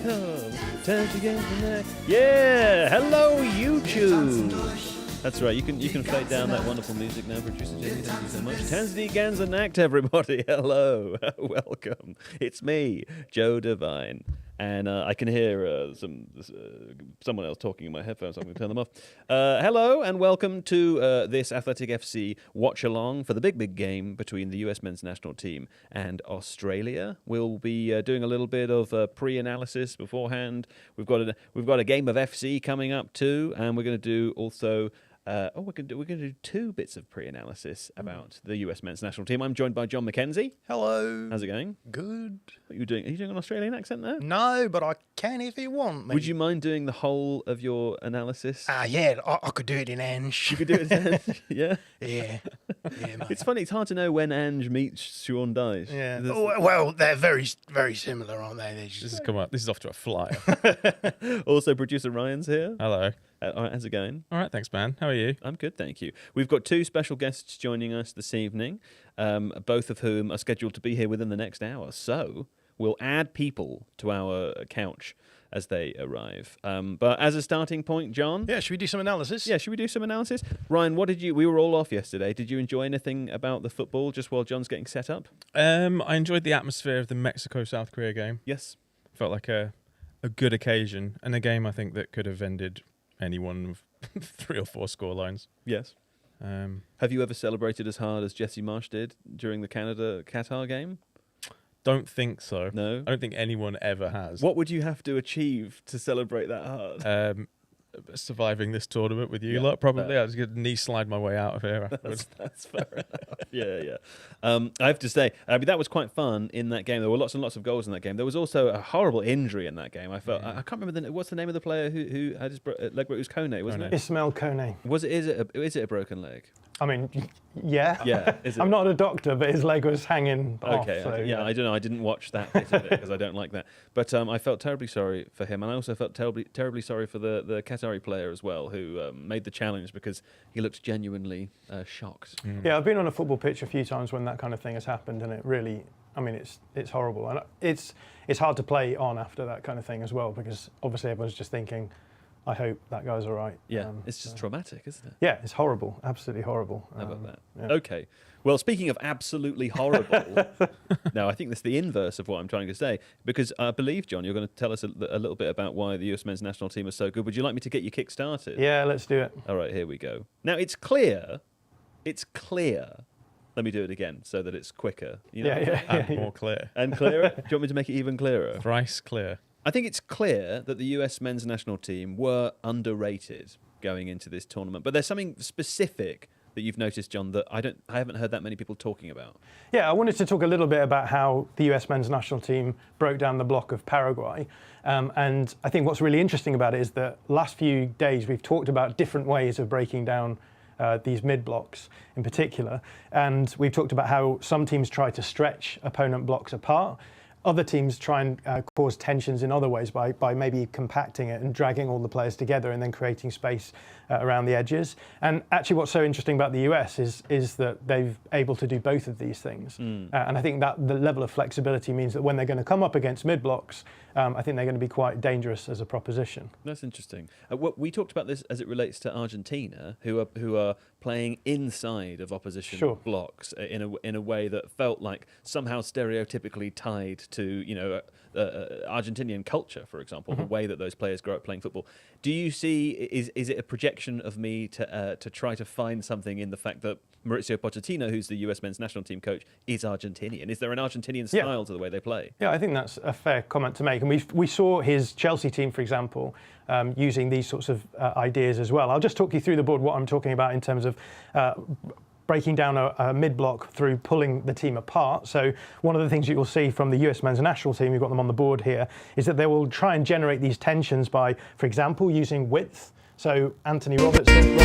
welcome. Time to get the neck. Yeah, hello YouTube. That's right. You can fade down that wonderful music now, producer Jamie. Thank you so much. Tansdi Ganzanact, everybody. Hello, welcome. It's me, Joe Devine, and I can hear someone else talking in my headphones. I'm going to turn them off. Hello, and welcome to this Athletic FC Watchalong for the big game between the US men's national team and Australia. We'll be doing a little bit of pre-analysis beforehand. We've got a game of FC coming up too, and we're going to do also. We're going to do two bits of pre-analysis about the US men's national team. I'm joined by Jon Mackenzie. Hello. How's it going? Good. What are you doing? Are you doing an Australian accent there? No, but I can if you want me. Would you mind doing the whole of your analysis? Yeah, I could do it in Ange. You could do it in Ange, yeah? Yeah, mate. It's funny, it's hard to know when Ange meets Sean Dyche. Yeah. Well, they're very, very similar, aren't they? This is off to a flyer. Also, producer Ryan's here. Hello. All right, how's it going? All right, thanks, man. How are you? I'm good, thank you. We've got two special guests joining us this evening, both of whom are scheduled to be here within the next hour. So we'll add people to our couch as they arrive. But as a starting point, Jon? Yeah, should we do some analysis? Yeah, should we do some analysis? Ryan, we were all off yesterday. Did you enjoy anything about the football just while Jon's getting set up? I enjoyed the atmosphere of the Mexico-South Korea game. Yes. Felt like a good occasion and a game I think that could have ended any one of 3 or 4 score lines. Yes. Have you ever celebrated as hard as Jesse Marsh did during the Canada-Qatar game? Don't think so. No? I don't think anyone ever has. What would you have to achieve to celebrate that hard? Surviving this tournament with you lot, probably. I was going to knee slide my way out of here afterwards. That's fair enough. Yeah. I have to say, that was quite fun in that game. There were lots and lots of goals in that game. There was also a horrible injury in that game. I can't remember what's the name of the player who had his leg broke. It was Kaynak, wasn't it? Ismail Kone. Is it a broken leg? I mean, yeah. Yeah. Is it? I'm not a doctor, but his leg was hanging off. Okay. So, yeah, I don't know. I didn't watch that bit of it because I don't like that. But I felt terribly sorry for him, and I also felt terribly sorry for the Qatari player as well, who made the challenge because he looked genuinely shocked. Mm. Yeah, I've been on a football pitch a few times when that kind of thing has happened, and it really, it's horrible, and it's hard to play on after that kind of thing as well, because obviously everyone's just thinking, I hope that guy's all right. Yeah, it's just traumatic, isn't it? Yeah, it's horrible, absolutely horrible. How about that? Yeah. Okay. Well, speaking of absolutely horrible, no, I think that's the inverse of what I'm trying to say, because I believe, Jon, you're going to tell us a little bit about why the US men's national team is so good. Would you like me to get you kick-started? Yeah, let's do it. All right, here we go. Now, it's clear. Let me do it again so that it's quicker. You know? And more clear. And clearer? Do you want me to make it even clearer? Thrice clear. I think it's clear that the US men's national team were underrated going into this tournament. But there's something specific that you've noticed, Jon, that I haven't heard that many people talking about. Yeah, I wanted to talk a little bit about how the US men's national team broke down the block of Paraguay. And I think what's really interesting about it is that last few days we've talked about different ways of breaking down these mid-blocks in particular. And we've talked about how some teams try to stretch opponent blocks apart. Other teams try and cause tensions in other ways by maybe compacting it and dragging all the players together and then creating space around the edges. And actually what's so interesting about the US is that they're able to do both of these things. And I think that the level of flexibility means that when they're going to come up against mid-blocks, I think they're going to be quite dangerous as a proposition. That's interesting. We talked about this as it relates to Argentina, who are playing inside of opposition blocks in a way that felt like somehow stereotypically tied to Argentinian culture, for example, the way that those players grow up playing football. Do you see, is it a projection of me to try to find something in the fact that Mauricio Pochettino, who's the US men's national team coach, is Argentinian? Is there an Argentinian style to the way they play? Yeah, I think that's a fair comment to make. And we saw his Chelsea team, for example, using these sorts of ideas as well. I'll just talk you through the board what I'm talking about in terms of breaking down a mid-block through pulling the team apart. So one of the things you'll see from the US men's national team, you've got them on the board here, is that they will try and generate these tensions by, for example, using width. So Anthony Robinson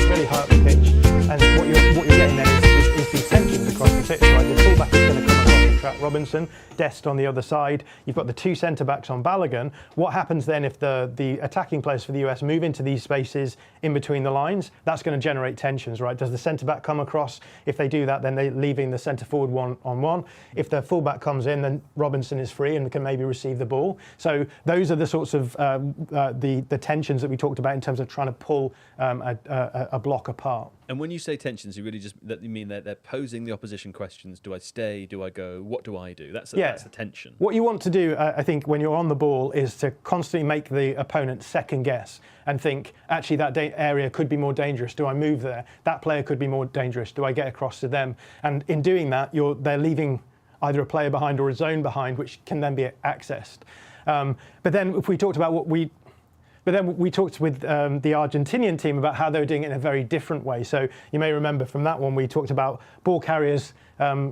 really high up the pitch, and what you're getting then is these tensions across the pitch. Right, the fullback is going to come across Trap Robinson, Dest on the other side. You've got the two centre-backs on Balogun. What happens then if the attacking players for the US move into these spaces in between the lines? That's going to generate tensions, right? Does the centre-back come across? If they do that, then they're leaving the centre-forward one-on-one. If the full-back comes in, then Robinson is free and can maybe receive the ball. So those are the sorts of the tensions that we talked about in terms of trying to pull a block apart. And when you say tensions, you really just you mean that they're posing the opposition questions. Do I stay? Do I go? What do I do? That's the tension. What you want to do, I think, when you're on the ball is to constantly make the opponent second guess and think, actually, that area could be more dangerous. Do I move there? That player could be more dangerous. Do I get across to them? And in doing that, they're leaving either a player behind or a zone behind, which can then be accessed. But then if we talked about But then we talked with the Argentinian team about how they were doing it in a very different way. So you may remember from that one, we talked about ball carriers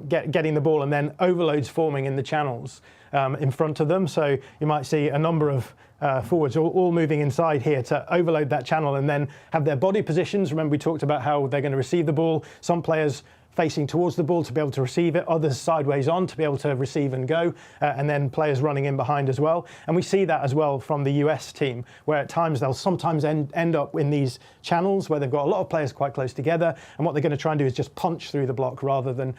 getting the ball and then overloads forming in the channels in front of them. So you might see a number of forwards all moving inside here to overload that channel and then have their body positions. Remember, we talked about how they're going to receive the ball. Some players facing towards the ball to be able to receive it, others sideways on to be able to receive and go, and then players running in behind as well. And we see that as well from the US team, where at times they'll sometimes end up in these channels where they've got a lot of players quite close together, and what they're going to try and do is just punch through the block rather than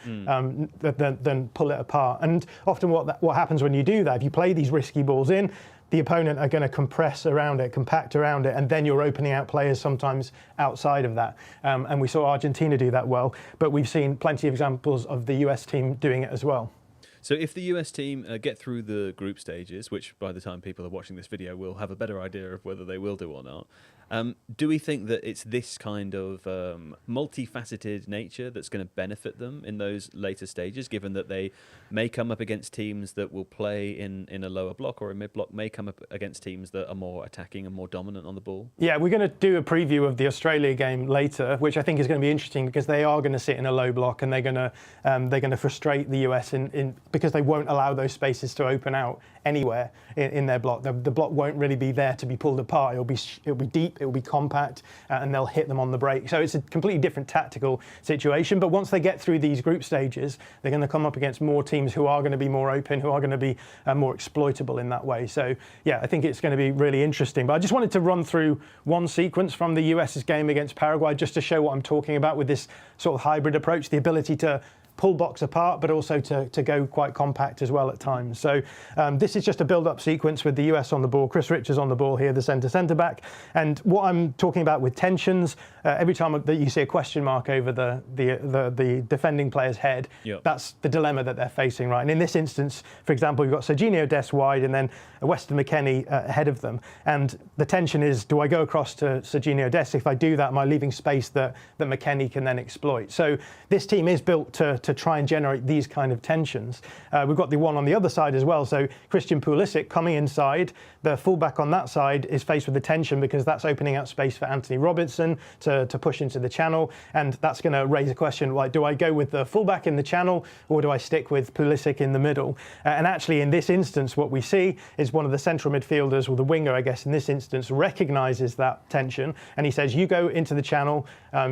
pull it apart. And often what happens when you do that, if you play these risky balls in, the opponent are going to compress around it, compact around it, and then you're opening out players sometimes outside of that. And we saw Argentina do that well, but we've seen plenty of examples of the US team doing it as well. So if the US team get through the group stages, which by the time people are watching this video will have a better idea of whether they will do or not, do we think that it's this kind of multifaceted nature that's going to benefit them in those later stages, given that they may come up against teams that will play in a lower block or a mid-block, may come up against teams that are more attacking and more dominant on the ball? Yeah, we're going to do a preview of the Australia game later, which I think is going to be interesting because they are going to sit in a low block and they're going to frustrate the US because they won't allow those spaces to open out anywhere in their block. The block won't really be there to be pulled apart. It'll be deep, it'll be compact, and they'll hit them on the break. So it's a completely different tactical situation. But once they get through these group stages, they're going to come up against more teams who are going to be more open, who are going to be more exploitable in that way. So yeah, I think it's going to be really interesting. But I just wanted to run through one sequence from the US's game against Paraguay just to show what I'm talking about with this sort of hybrid approach, the ability to pull blocks apart, but also to go quite compact as well at times. So this is just a build-up sequence with the US on the ball. Chris Richards on the ball here, the centre-back. And what I'm talking about with tensions, every time that you see a question mark over the defending player's head, that's the dilemma that they're facing, right? And in this instance, for example, you've got Serginho Dest wide and then Weston McKennie ahead of them. And the tension is, do I go across to Serginho Dest? If I do that, am I leaving space that McKennie can then exploit? So this team is built to try and generate these kind of tensions. We've got the one on the other side as well. So Christian Pulisic coming inside. The fullback on that side is faced with the tension because that's opening out space for Anthony Robinson to push into the channel. And that's going to raise a question like, do I go with the fullback in the channel or do I stick with Pulisic in the middle? And actually in this instance, what we see is one of the central midfielders, or the winger, I guess, in this instance, recognises that tension. And he says, you go into the channel,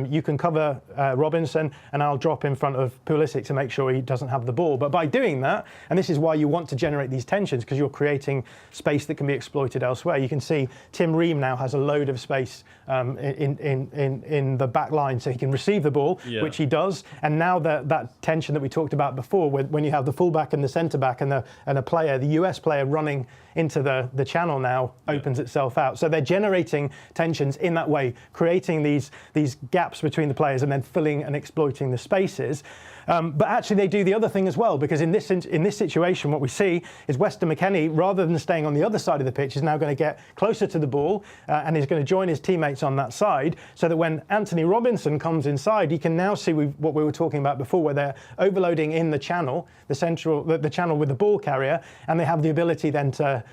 you can cover Robinson and I'll drop in front of Pulisic to make sure he doesn't have the ball. But by doing that, and this is why you want to generate these tensions, because you're creating space that can be exploited elsewhere. You can see Tim Ream now has a load of space in the back line, so he can receive the ball, which he does. And now that tension that we talked about before, when you have the fullback and the centre-back and a player, the US player running into the channel now opens itself out. So they're generating tensions in that way, creating these gaps between the players and then filling and exploiting the spaces. But actually they do the other thing as well, because in this situation, what we see is Weston McKennie, rather than staying on the other side of the pitch, is now going to get closer to the ball and is going to join his teammates on that side, so that when Anthony Robinson comes inside, he can now see what we were talking about before, where they're overloading in the channel, the channel with the ball carrier, and they have the ability then to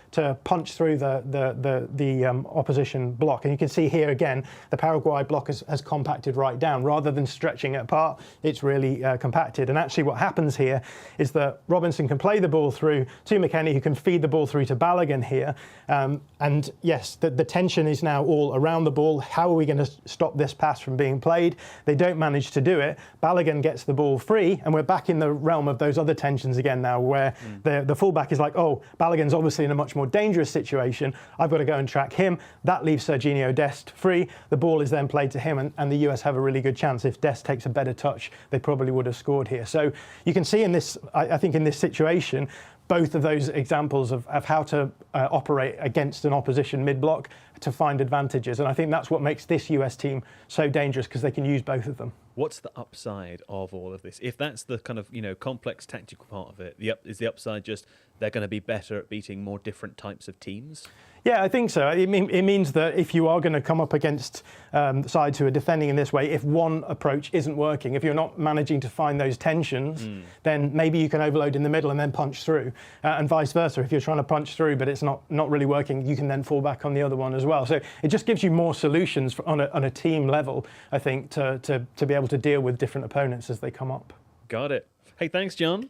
punch through the opposition block. And you can see here again, the Paraguay block has compacted right down. Rather than stretching it apart, it's really compacted. impacted. And actually what happens here is that Robinson can play the ball through to McKennie, who can feed the ball through to Balogun here. And yes, the tension is now all around the ball. How are we going to stop this pass from being played? They don't manage to do it. Balogun gets the ball free, and we're back in the realm of those other tensions again now, where the fullback is like, oh, Balogun's obviously in a much more dangerous situation. I've got to go and track him. That leaves Serginho Dest free. The ball is then played to him, and the US have a really good chance. If Dest takes a better touch, they probably would have scored here. So you can see in this, I think in this situation, both of those examples of how to operate against an opposition mid-block to find advantages. And I think that's what makes this US team so dangerous, because they can use both of them. What's the upside of all of this? If that's the kind of, complex tactical part of it, is the upside just they're going to be better at beating more different types of teams? Yeah, I think so. It means that if you are going to come up against sides who are defending in this way, if one approach isn't working, if you're not managing to find those tensions, then maybe you can overload in the middle and then punch through, and vice versa. If you're trying to punch through but it's not really working, you can then fall back on the other one as well. So it just gives you more solutions on a team level, I think, to be able to deal with different opponents as they come up. Got it. Hey, thanks, John.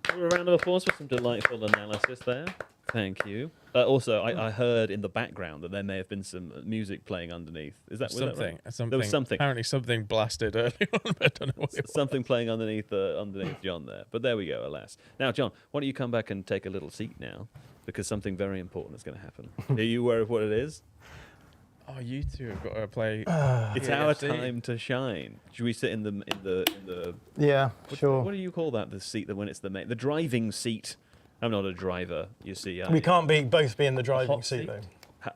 A round of applause for some delightful analysis there. Thank you. Also, I heard in the background that there may have been some music playing underneath. Was that right? There was something. Apparently something blasted early on, but I don't know what it was. Something playing underneath John there. But there we go, alas. Now, John, why don't you come back and take a little seat now? Because something very important is going to happen. Are you aware of what it is? Oh, you two have got to play. It's our time to shine. Should we sit in the? Yeah, sure. What do you call that? The seat that when it's the driving seat. I'm not a driver, you see. We can't both be in the driving seat, though.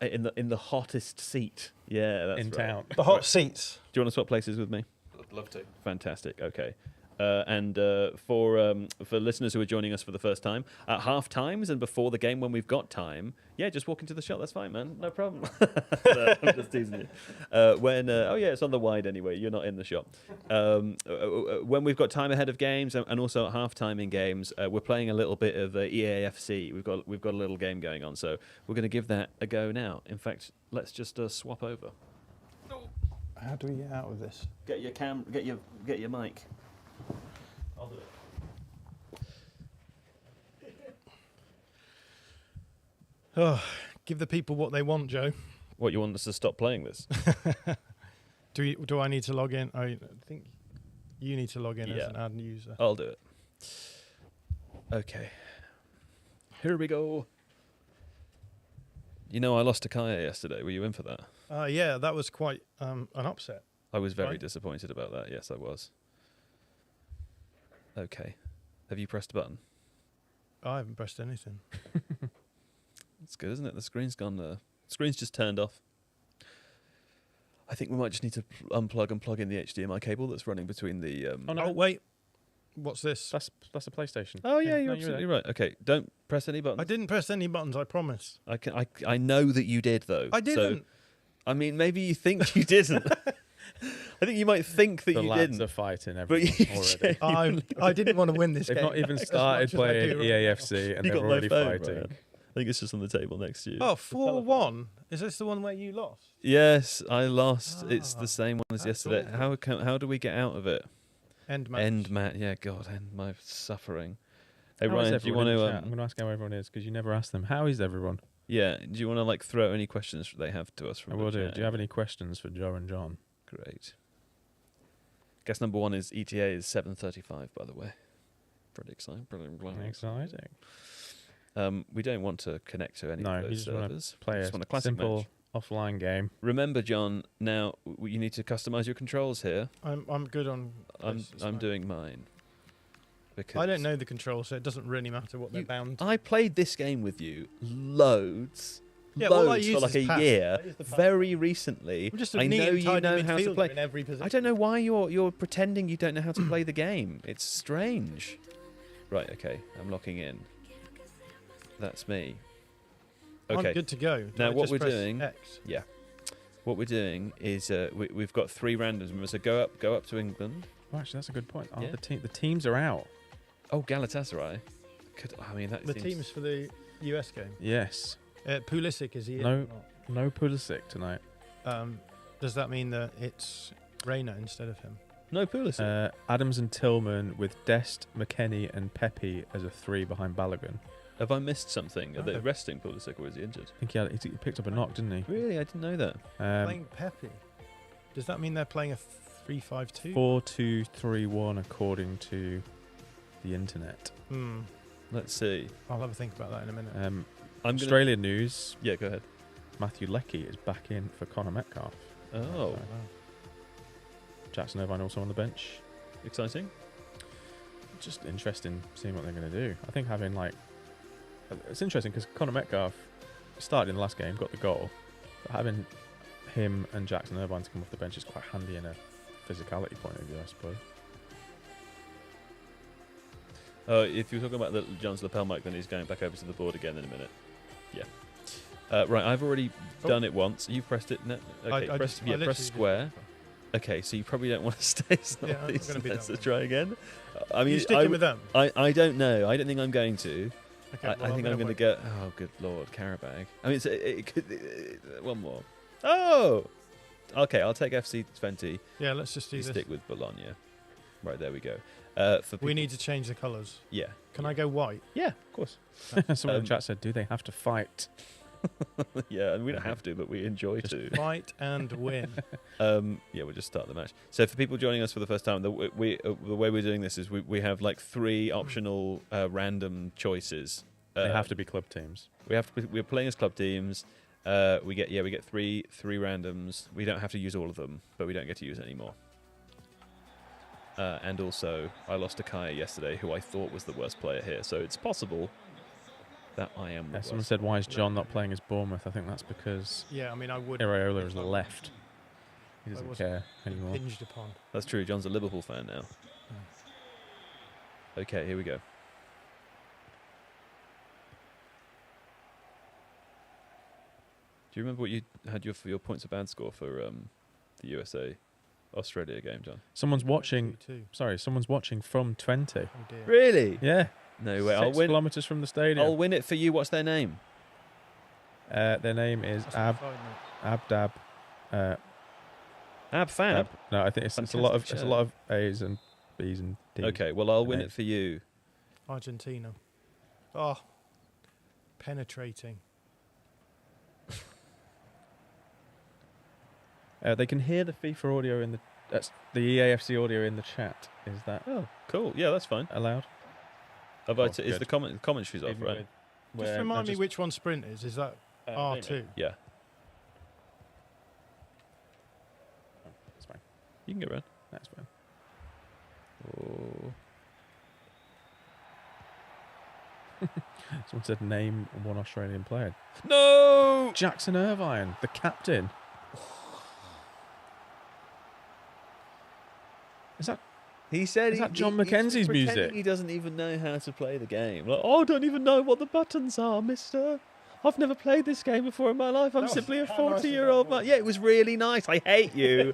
In the hottest seat. Yeah, that's in right. town. The hot seats. Do you want to swap places with me? I'd love to. Fantastic. Okay. And for listeners who are joining us for the first time, at half times and before the game when we've got time, just walk into the shop. That's fine, man. No problem. I'm just teasing you. It's on the wide anyway. You're not in the shop. When we've got time ahead of games and also at half time in games, we're playing a little bit of EAFC. We've got a little game going on, so we're going to give that a go now. In fact, let's just swap over. How do we get out of this? Get your mic. I'll do it. Oh, give the people what they want, Joe. What, you want us to stop playing this? Do I need to log in? I think you need to log in as an ad user. I'll do it. Okay. Here we go. I lost to Kaya yesterday. Were you in for that? Yeah, that was quite an upset. I was very disappointed about that. Yes, I was. Okay. Have you pressed a button? I haven't pressed anything. That's good, isn't it? The screen's gone. Screen's just turned off. I think we might just need to unplug and plug in the HDMI cable that's running between the. Oh wait, what's this? That's a PlayStation. Oh yeah, you're absolutely right. Okay, don't press any buttons. I didn't press any buttons. I promise. I know that you did though. I didn't. So, I mean, maybe you think you didn't. I think you might think that the you lads didn't. are fighting everything already. I didn't want to win this They've game. not even started playing EAFC and You they're got already my phone, fighting. right? I think it's just on the table next to you. Oh, 4-1. Is this the one where you lost? Yes, I lost. It's the same one as that's yesterday. awful. How do we get out of it? End match. End match. Yeah, God, end my suffering. Hey How is Ryan, do you want everyone in to? chat? I'm going to ask how everyone is because you never ask them. How is everyone? Yeah, do you want to throw any questions they have to us from I the will do. chat? Do you have any questions for Joe and John? Great. Guess number one is ETA is 7:35. By the way, pretty exciting. Exciting. We don't want to connect to any No, of you those just want servers. to play We just want a classic simple match. offline game. Remember, John. Now you need to customize your controls here. I'm good on. I'm doing mine. Because I don't know the controls, so it doesn't really matter what they're bound to. I played this game with you loads. Yeah, all I loads use for like is a pass. year. I use the pass. Very recently. I'm just a I neat know and you tidy know how to midfielder play. in every position. I don't know why you're pretending you don't know how to play the game. It's strange. Right, okay. I'm locking in. That's me. Okay. I'm good to go. Do Now I what just we're press doing- X? Yeah. What we're doing is we've got three randoms. So go up to England. Oh, actually, that's a good point. Oh, Yeah. the teams are out. Oh, Galatasaray. That The seems... teams for the US game. Yes. Pulisic is here. No. No Pulisic tonight. Does that mean that it's Reina instead of him? No Pulisic. Adams and Tillman with Dest, McKennie and Pepe as a 3 behind Balogun. Have I missed something? Are they No. resting Pulisic or is he injured? I think he picked up a knock, didn't he? Really? I didn't know that. Playing Pepe. Does that mean they're playing a 3-5-2? 4-2-3-1 according to the internet. Let's see. I'll have a think about that in a minute. Australian news. Yeah, go ahead. Matthew Leckie is back in for Conor Metcalf. Oh, Jackson Irvine also on the bench. exciting. Just interesting seeing what they're going to do. I think having it's interesting because Conor Metcalf started in the last game, got the goal, but having him and Jackson Irvine to come off the bench is quite handy in a physicality point of view, I suppose. If you're talking about the John's lapel mic, then he's going back over to the board again in a minute. Yeah. Right, I've already done it once. You've pressed it. No, okay, press square. Okay, so you probably don't want to stay. Yeah, I'm not gonna be Let's that one. try again. I mean, you sticking with them? I don't know. I don't think I'm going to. Okay, I think I'm going to wait. get. Oh, good lord, Carabag. I mean, it could. One more. Oh, okay. I'll take FC 20. Yeah, let's just do You this. stick with Bologna. Right, there we go. For We need to change the colours. Yeah. Can I go white? Yeah, of course. Someone in the chat said, "Do they have to fight?" Yeah, and we don't have to, but we enjoy to. Fight and win. Yeah, we'll just start the match. So for people joining us for the first time, the way we're doing this is we have like 3 optional random choices. They have to be club teams. We're playing as club teams. We get three randoms. We don't have to use all of them, but we don't get to use any more. And also, I lost to Kaya yesterday, who I thought was the worst player here. So it's possible that I am. The Someone worst. said, "Why is John not playing as Bournemouth?" I think that's because Yeah, I mean, I would. Iraola has left. He I doesn't wasn't care anymore. Hinged upon. That's true. John's a Liverpool fan now. Okay, here we go. Do you remember what you had your points of bad score for the USA Australia game, John? Someone's watching. 2-2. Sorry, someone's watching from 20. Oh dear. Really? Yeah. No way. 6 kilometres from the stadium. I'll win it for you. What's their name? Their name is That's fine, mate. Abdab. Ab. No, I think it's a lot of A's and B's and D's. Okay, well I'll win A. it for you. Argentina. Oh, penetrating. They can hear the FIFA audio in the EAFC audio in the chat. Is that Oh, cool. Yeah, that's fine. allowed? Is good. the commentaries off, right? Just remind me which one sprint is. Is that R2? Yeah, That's fine. you can go around. That's fine. Oh. Someone said name one Australian player. No! Jackson Irvine, the captain. Is that He said Is that Jon Mackenzie's he's pretending music? He doesn't even know how to play the game. Like, oh, I don't even know what the buttons are, mister. I've never played this game before in my life. I'm That was- simply a how nice was 40-year-old that man. Yeah, it was really nice. I hate you.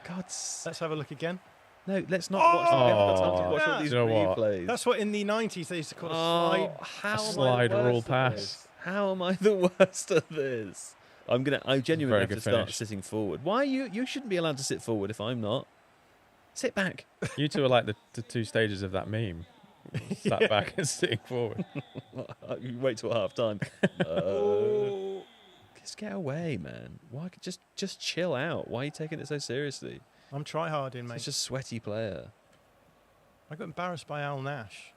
God's... Let's have a look again. No, let's not watch the game. Let's have to watch all Yeah. these Do you know what? replays. That's what in the 90s they used to call a Oh, slide. how A am I slide the worst rule at pass. this? How am I the worst at this? I genuinely Very have to good start finish. sitting forward. Why you shouldn't be allowed to sit forward if I'm not. Sit back. You two are like the 2 stages of that meme. Sat back and sitting forward. You wait till half time. Just get away, man. Why? Just chill out. Why are you taking it so seriously? I'm try-harding, mate. He's just a sweaty player. I got embarrassed by Al Nash.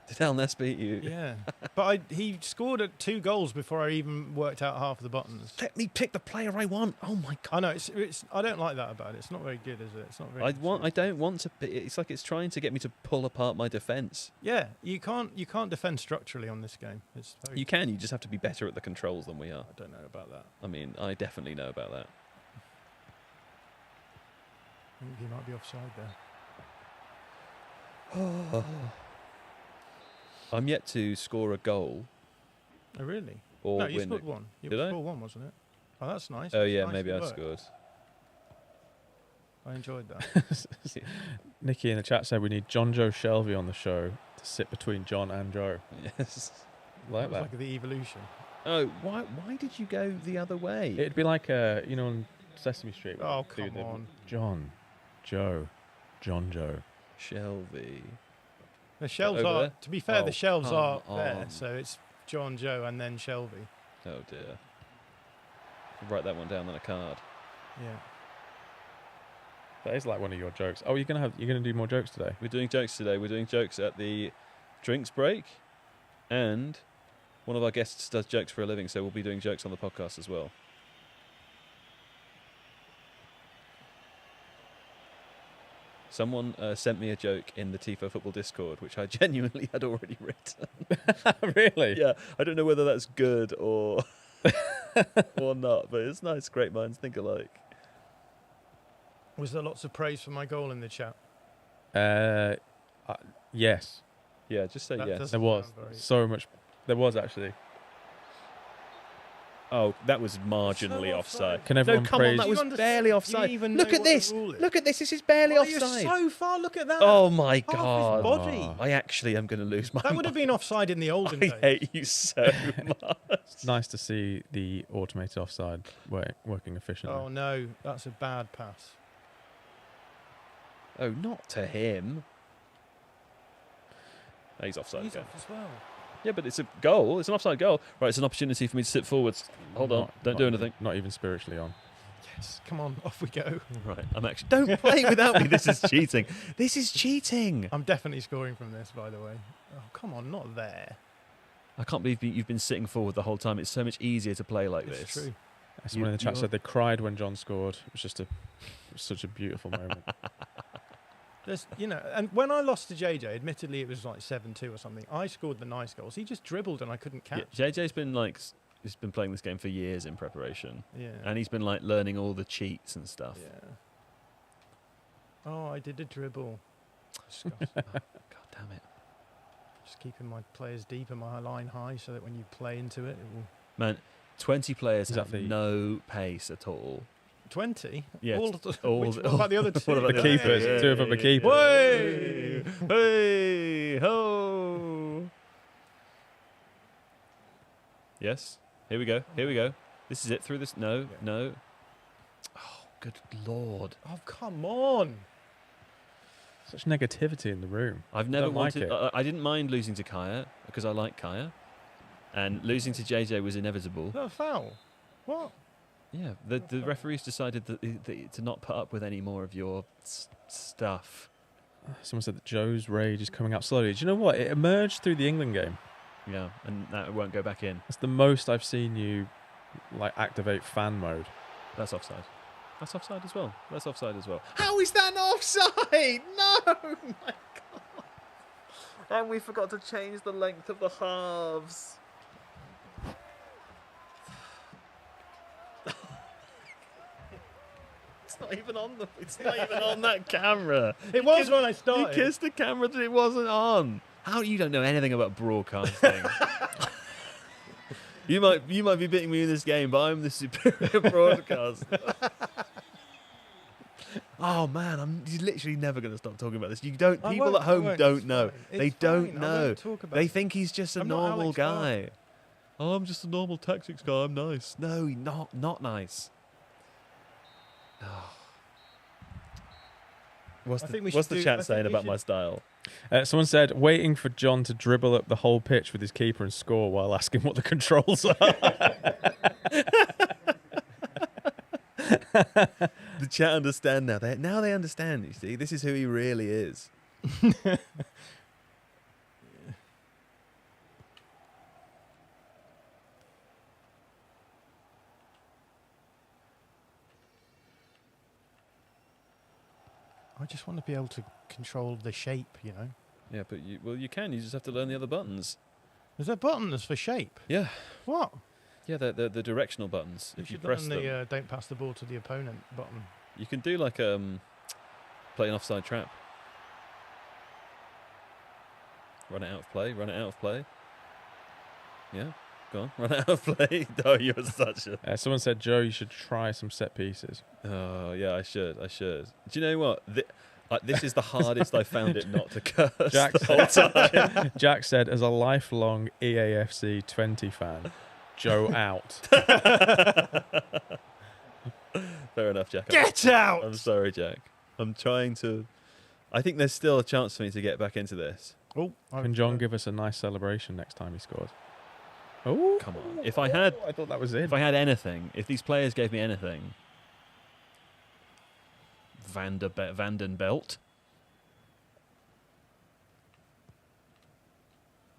Did Al Ness beat you? Yeah. But he scored at 2 goals before I even worked out half of the buttons. Let me pick the player I want. Oh my god. I know, it's I don't like that about it. It's not very good, is it? It's not very I don't want to. It's like it's trying to get me to pull apart my defense. Yeah, you can't defend structurally on this game. It's very You can. You just have to be better at the controls than we are. I don't know about that. I mean, I definitely know about that. I think he might be offside there. I'm yet to score a goal Oh, really? or No, you win. scored one. You Did I? scored one, wasn't it? Oh, that's nice. Oh yeah, Nicely maybe I worked. scored. I enjoyed that. Nikki in the chat said we need John Joe Shelby on the show to sit between John and Joe. Yes. Like That was that. like the evolution. Oh, why did you go the other way? It'd be like on Sesame Street. when Oh, they do come the- on. John. Joe. John Joe. Shelby. The shelves Over are, there? to be fair, Oh, the shelves come are there. on. So it's John, Joe, and then Shelby. Oh dear. Write that one down on a card. Yeah. That is like one of your jokes. Oh, you're gonna do more jokes today. We're doing jokes today. We're doing jokes at the drinks break, and one of our guests does jokes for a living, so we'll be doing jokes on the podcast as well. Someone sent me a joke in the Tifo Football Discord, which I genuinely had already written. Really? Yeah, I don't know whether that's good or or not, but it's nice. Great minds think alike. Was there lots of praise for my goal in the chat? Yes, Yeah, just say That yes. doesn't there was sound very- so much. There was actually. Oh, that was marginally So offside. offside. Can No, everyone come on, praise? that You was understand- barely you offside. even Look know at what the this. rule is? Look at this. This is barely Oh, you're offside. so far. Look at that. Oh my Half his god! body. I actually am going to lose my That would have been offside in the olden I days. hate you so much. It's nice to see the automated offside working efficiently. Oh no, that's a bad pass. Oh, not to him. Oh, he's offside He's again. off as well. Yeah, but it's a goal. It's an offside goal. Right, it's an opportunity for me to sit forwards. Hold on. Don't do anything. Not even spiritually on. Yes, come on, off we go. Right, I'm actually... Don't play without me. This is cheating. This is cheating. I'm definitely scoring from this, by the way. Oh, come on, not there. I can't believe you've been sitting forward the whole time. It's so much easier to play like It's this. true. Someone in the chat you- said they cried when John scored. It was such a beautiful moment. There's, and when I lost to JJ, admittedly it was like 7-2 or something. I scored the nice goals. He just dribbled and I couldn't catch. Yeah, JJ's been he's been playing this game for years in preparation, Yeah. and he's been learning all the cheats and stuff. Yeah. Oh, I did a dribble. Disgusting. God damn it, Just keeping my players deep and my line high so that when you play into it, it will. man! 20 players Is that have no pace at all. 20? Yeah, All, all- what about the other two? What about The the keepers. Yeah, Two of them are keepers. Way! Hey, ho! Yes. Here we go. Here we go. This is it. Through this. No. Yeah. No. Oh, good lord! Oh, come on. Such negativity in the room. I've never don't like wanted. it. I didn't mind losing to Kaya because I like Kaya, and losing to JJ was inevitable. Is that a foul? What? Yeah, the referees decided that to not put up with any more of your stuff. Someone said that Joe's rage is coming out slowly. Do you know what? It emerged through the England game. Yeah, and that won't go back in. That's the most I've seen you activate fan mode. That's offside. That's offside as well. That's offside as well. How is that not offside? No, my God. And we forgot to change the length of the halves. It's not even on the. It's not even on that camera. It was when I started. You kissed the camera that it wasn't on. How you don't know anything about broadcasting? You might be beating me in this game, but I'm the superior broadcaster. Oh man, you're literally never going to stop talking about this. You don't. I People won't, at home I won't, don't it's know. fine. They It's don't fine, I know. won't talk about They it. think he's just a I'm not normal Alex guy. Oh, I'm just a normal tactics guy. I'm nice. No, not nice. Oh. What's I the, think we what's should the do- chat I saying think we about should- my style? Someone said, waiting for John to dribble up the whole pitch with his keeper and score while asking what the controls are. The chat understand now. Now they understand, you see. This is who he really is. I just want to be able to control the shape, Yeah, but you can. You just have to learn the other buttons. There's a button that's for shape. Yeah. What? Yeah, the directional buttons. If you should press learn them, the don't pass the ball to the opponent button. you can do like play an offside trap. Run it out of play. Run it out of play. Yeah, go on. Run it out of play. Oh, you're such a. Someone said, Joe, you should try some set pieces. Oh yeah, I should. Do you know what? This is the hardest I found it not to curse Jack the whole time. Jack said, as a lifelong EAFC 20 fan, Joe out. Fair enough, Jack. Get out! I'm sorry, Jack. I'm trying to. I think there's still a chance for me to get back into this. Oh, Can Jon give us a nice celebration next time he scores? Oh, Come on. If I had, I thought that was it. if I had anything, if these players gave me anything, Vandenbelt.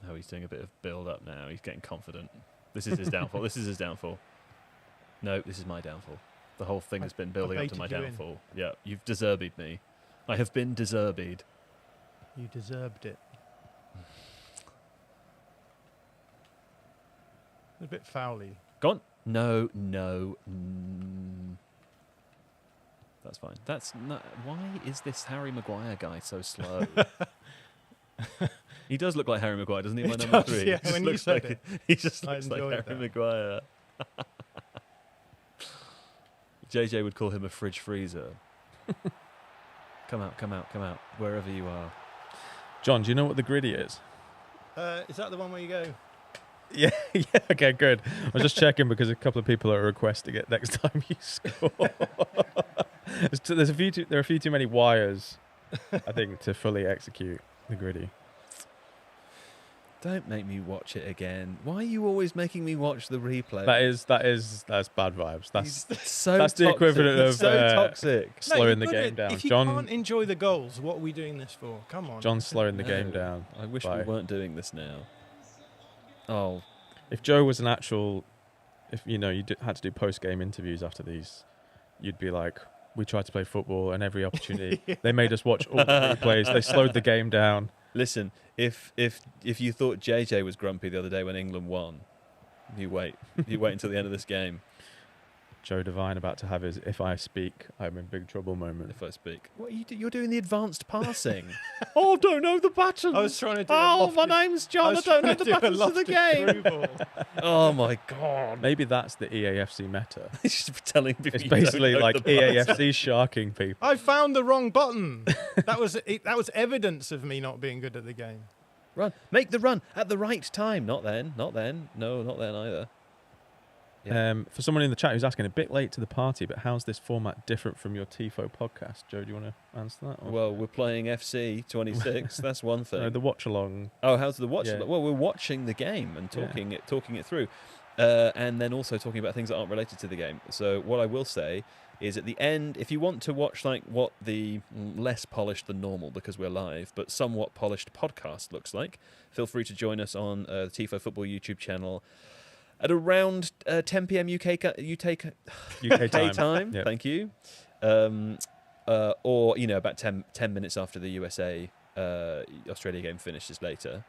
Oh, he's doing a bit of build-up now. He's getting confident. This is his downfall. This is his downfall. No, this is my downfall. The whole thing has been building up to my downfall. Yeah, you've deserved me. I have been deserved. You deserved it. A bit foully. Gone. No. That's fine. That's not. Why is this Harry Maguire guy so slow? He does look like Harry Maguire, doesn't he? My number 3. Yeah, when you said it, he just I looks like enjoyed Harry that. Maguire. JJ would call him a fridge freezer. Come out, wherever you are. Jon, do you know what the griddy is? Is that the one where you go? Yeah, okay, good. I was just checking because a couple of people are requesting it next time you score. There are a few too many wires, I think, to fully execute the griddy. Don't make me watch it again. Why are you always making me watch the replay? That's bad vibes. That's so that's the toxic. equivalent He's of so toxic. slowing the you game couldn't. down. If you Jon, can't enjoy the goals, what are we doing this for? Come on. Jon's slowing the game No, down. I wish by- we weren't doing this now. Oh, If Joe was an actual, if you had to do post-game interviews after these, you'd be like, we tried to play football and every opportunity they made us watch all the replays. They slowed the game down. listen. If you thought JJ was grumpy the other day when England won, you wait. You wait until the end of this game. Joe Devine about to have his "if I speak, I'm in big trouble" moment. If I speak, what are you you're doing the advanced passing. Oh, don't know the buttons. I was trying to do. Oh, my name's Jon. I don't know the buttons of the game. Oh my god. Maybe that's the EAFC meta. He's just telling people It's you don't basically know like the buttons. EAFC sharking people. I found the wrong button. That was evidence of me not being good at the game. Run. Make the run at the right time. Not then. No, not then either. Yeah. For someone in the chat who's asking, a bit late to the party, but how's this format different from your Tifo podcast? Joe, do you want to answer that? Or? Well, we're playing FC 26. That's one thing. No, the watch-along. Oh, how's the watch? Yeah. Well, we're watching the game and talking it through, and then also talking about things that aren't related to the game. So what I will say is, at the end, if you want to watch like what the less polished than normal, because we're live, but somewhat polished podcast looks like, feel free to join us on the Tifo Football YouTube channel at around 10 p.m. UK time. Yep. Thank you. Or about 10 minutes after the USA Australia game finishes later.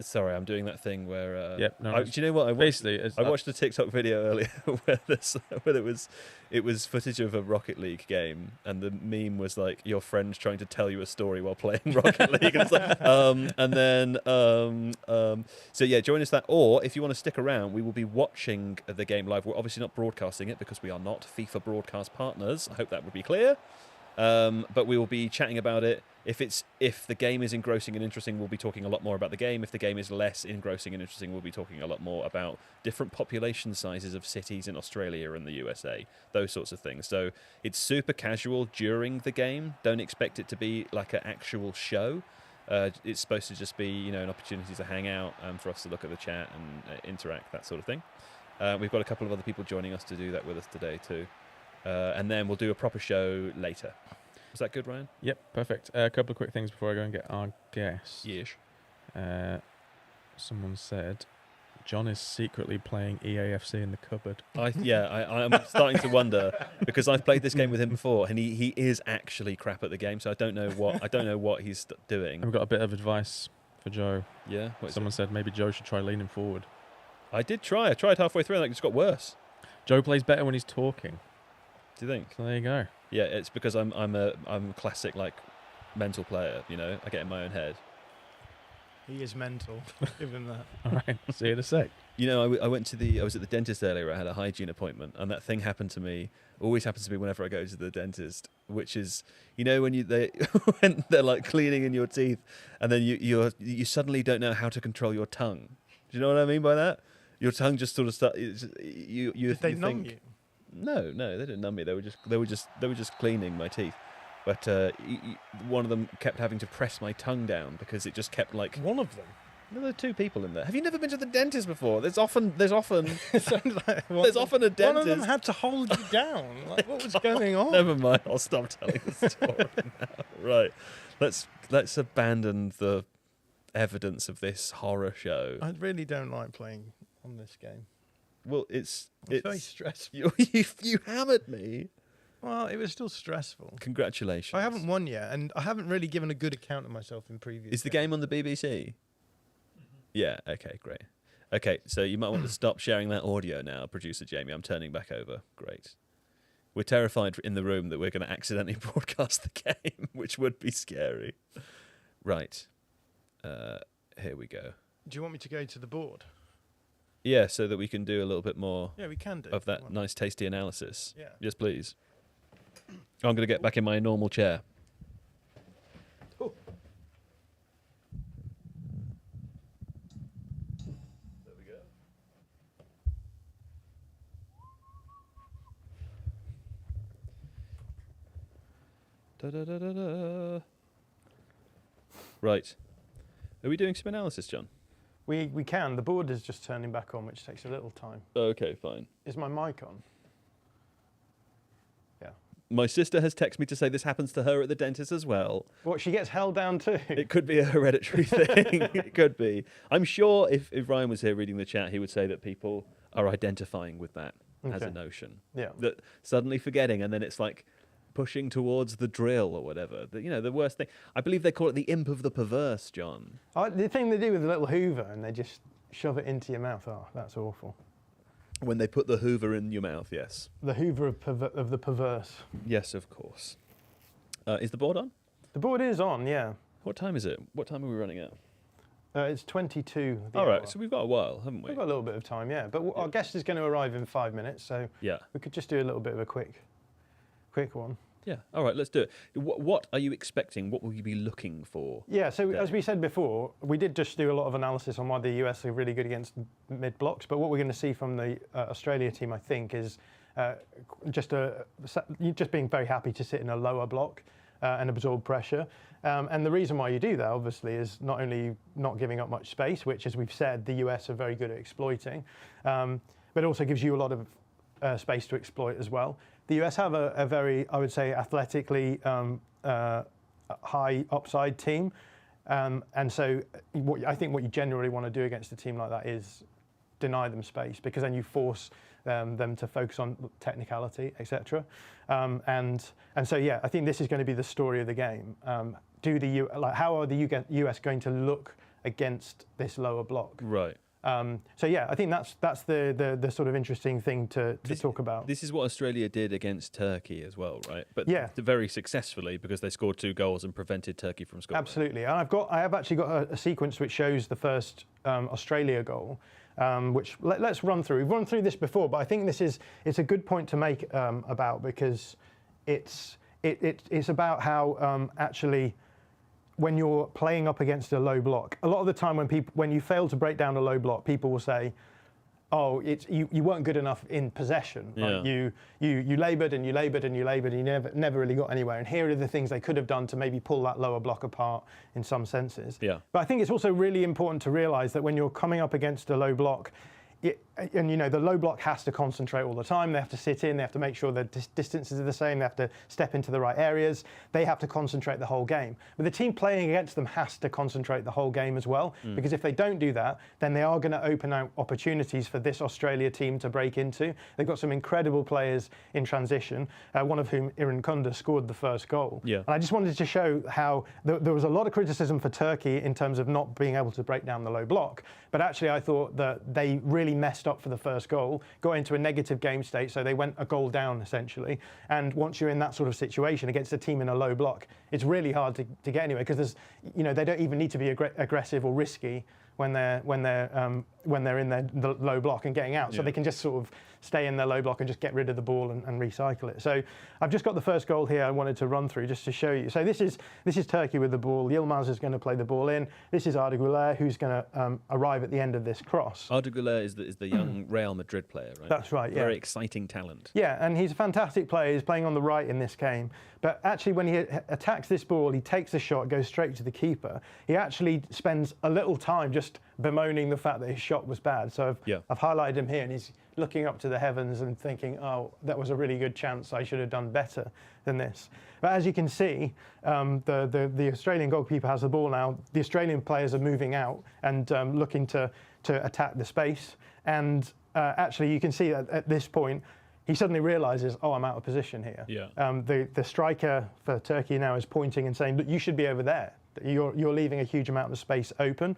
Sorry, I'm doing that thing where. Yep. No, do you know what? basically, I watched a TikTok video earlier where it was footage of a Rocket League game, and the meme was like your friend trying to tell you a story while playing Rocket League, and it's like, so yeah, join us that. Or if you want to stick around, we will be watching the game live. We're obviously not broadcasting it because we are not FIFA broadcast partners. I hope that would be clear. But we will be chatting about it. If the game is engrossing and interesting, we'll be talking a lot more about the game. If the game is less engrossing and interesting, we'll be talking a lot more about different population sizes of cities in Australia and the USA, those sorts of things. So it's super casual during the game. Don't expect it to be like an actual show. It's supposed to just be, an opportunity to hang out, for us to look at the chat and interact, that sort of thing. We've got a couple of other people joining us to do that with us today too. And then we'll do a proper show later. Was that good, Ryan? Yep, perfect. A couple of quick things before I go and get our guest. Yes. Someone said Jon is secretly playing EAFC in the cupboard. I'm starting to wonder, because I've played this game with him before, and he is actually crap at the game. So I don't know what he's doing. I've got a bit of advice for Joe. Yeah. Someone said maybe Joe should try leaning forward. I did try. I tried halfway through, and it just got worse. Joe plays better when he's talking. Do you think? So there you go. Yeah, it's because I'm a classic mental player. I get in my own head. He is mental. Give him that. All right, see you in a sec. I was at the dentist earlier. I had a hygiene appointment, and that thing happened to me. Always happens to me whenever I go to the dentist, which is when when they're like cleaning in your teeth, and then you suddenly don't know how to control your tongue. Do you know what I mean by that? Your tongue just sort of starts. Did they numb you? No, they didn't numb me. They were just cleaning my teeth. But one of them kept having to press my tongue down because it just kept like. One of them. No, there are two people in there. Have you never been to the dentist before? There's often It sounds like there's often a dentist. one of them had to hold you down. Like, what was going on? Never mind. I'll stop telling the story now. Right. Let's abandon the evidence of this horror show. I really don't like playing on this game. Well, it's very stressful. You hammered me. Well, it was still stressful. Congratulations. I haven't won yet, and I haven't really given a good account of myself in previous. Is the game on the BBC? Yeah, okay, great. Okay, so you might want to stop sharing that audio now, producer Jamie. I'm turning back over. Great. We're terrified in the room that we're going to accidentally broadcast the game, which would be scary. Right. Here we go. Do you want me to go to the board? Yeah, so that we can do a little bit more Yeah, we can do. of that nice, tasty analysis. Yeah. Yes, please. I'm going to get back in my normal chair. Oh. There we go. Da-da-da-da-da. Right. Are we doing some analysis, John? We can. The board is just turning back on, which takes a little time. Okay, fine. Is my mic on? Yeah. My sister has texted me to say this happens to her at the dentist as well. What, she gets held down too? It could be a hereditary thing. It could be. I'm sure if Ryan was here reading the chat, he would say that people are identifying with that as a Okay. notion. Yeah. That suddenly forgetting, and then it's like pushing towards the drill or whatever. The worst thing. I believe they call it the imp of the perverse, John. The thing they do with the little Hoover and they just shove it into your mouth. Oh, that's awful. When they put the Hoover in your mouth, yes. The Hoover of the perverse. Yes, of course. Is the board on? The board is on, yeah. What time is it? What time are we running at? It's 22. the All right, hour. so we've got a while, haven't we? We've got a little bit of time, yeah. But our guest is going to arrive in 5 minutes, so Yeah. we could just do a little bit of a quick one. Yeah. All right, let's do it. What are you expecting? What will you be looking for? Yeah, so there? as we said before, we did just do a lot of analysis on why the US are really good against mid-blocks, but what we're going to see from the Australia team, I think, is just being very happy to sit in a lower block and absorb pressure. And the reason why you do that, obviously, is not only not giving up much space, which, as we've said, the US are very good at exploiting, but it also gives you a lot of space to exploit as well. The US have a very, I would say, athletically high upside team. And so I think what you generally want to do against a team like that is deny them space, because then you force them to focus on technicality, etc. And so, yeah, I think this is going to be the story of the game. How are the US going to look against this lower block? Right. So yeah, I think that's the sort of interesting thing to talk about. This is what Australia did against Turkey as well, right? But yeah, very successful because they scored 2 goals and prevented Turkey from scoring. Absolutely, and I have actually got a sequence which shows the first Australia goal, which let's run through. We've run through this before, but I think it's a good point to make about, because it's about how actually, when you're playing up against a low block, a lot of the time when you fail to break down a low block, people will say, "Oh, you weren't good enough in possession. Yeah. Like you laboured and you laboured and you laboured and you never really got anywhere. And here are the things they could have done to maybe pull that lower block apart in some senses." Yeah. But I think it's also really important to realise that when you're coming up against a low block, the low block has to concentrate all the time. They have to sit in. They have to make sure the distances are the same. They have to step into the right areas. They have to concentrate the whole game. But the team playing against them has to concentrate the whole game as well. Because if they don't do that, then they are going to open out opportunities for this Australia team to break into. They've got some incredible players in transition, one of whom, Iran Kunda, scored the first goal. Yeah. And I just wanted to show how there was a lot of criticism for Turkey in terms of not being able to break down the low block. But actually, I thought that they really messed up for the first goal, got into a negative game state, so they went a goal down essentially. And once you're in that sort of situation against a team in a low block, it's really hard to get anywhere, because they don't even need to be aggressive or risky when they're in the low block and getting out. So they can just sort of stay in their low block and just get rid of the ball and recycle it. So I've just got the first goal here I wanted to run through just to show you. So this is Turkey with the ball. Yilmaz is going to play the ball in. This is Arda Güler, who's going to arrive at the end of this cross. Arda Güler is the young Real Madrid player, right? That's right, yeah. Very exciting talent. Yeah, and he's a fantastic player. He's playing on the right in this game. But actually, when he attacks this ball, he takes a shot, goes straight to the keeper. He actually spends a little time just bemoaning the fact that his shot was bad. So I've highlighted him here, and he's looking up to the heavens and thinking, oh, that was a really good chance. I should have done better than this. But as you can see, the Australian goalkeeper has the ball now. The Australian players are moving out and looking to attack the space. And actually, you can see at this point, he suddenly realises, oh, I'm out of position here. Yeah. The striker for Turkey now is pointing and saying, look, you should be over there. You're leaving a huge amount of space open.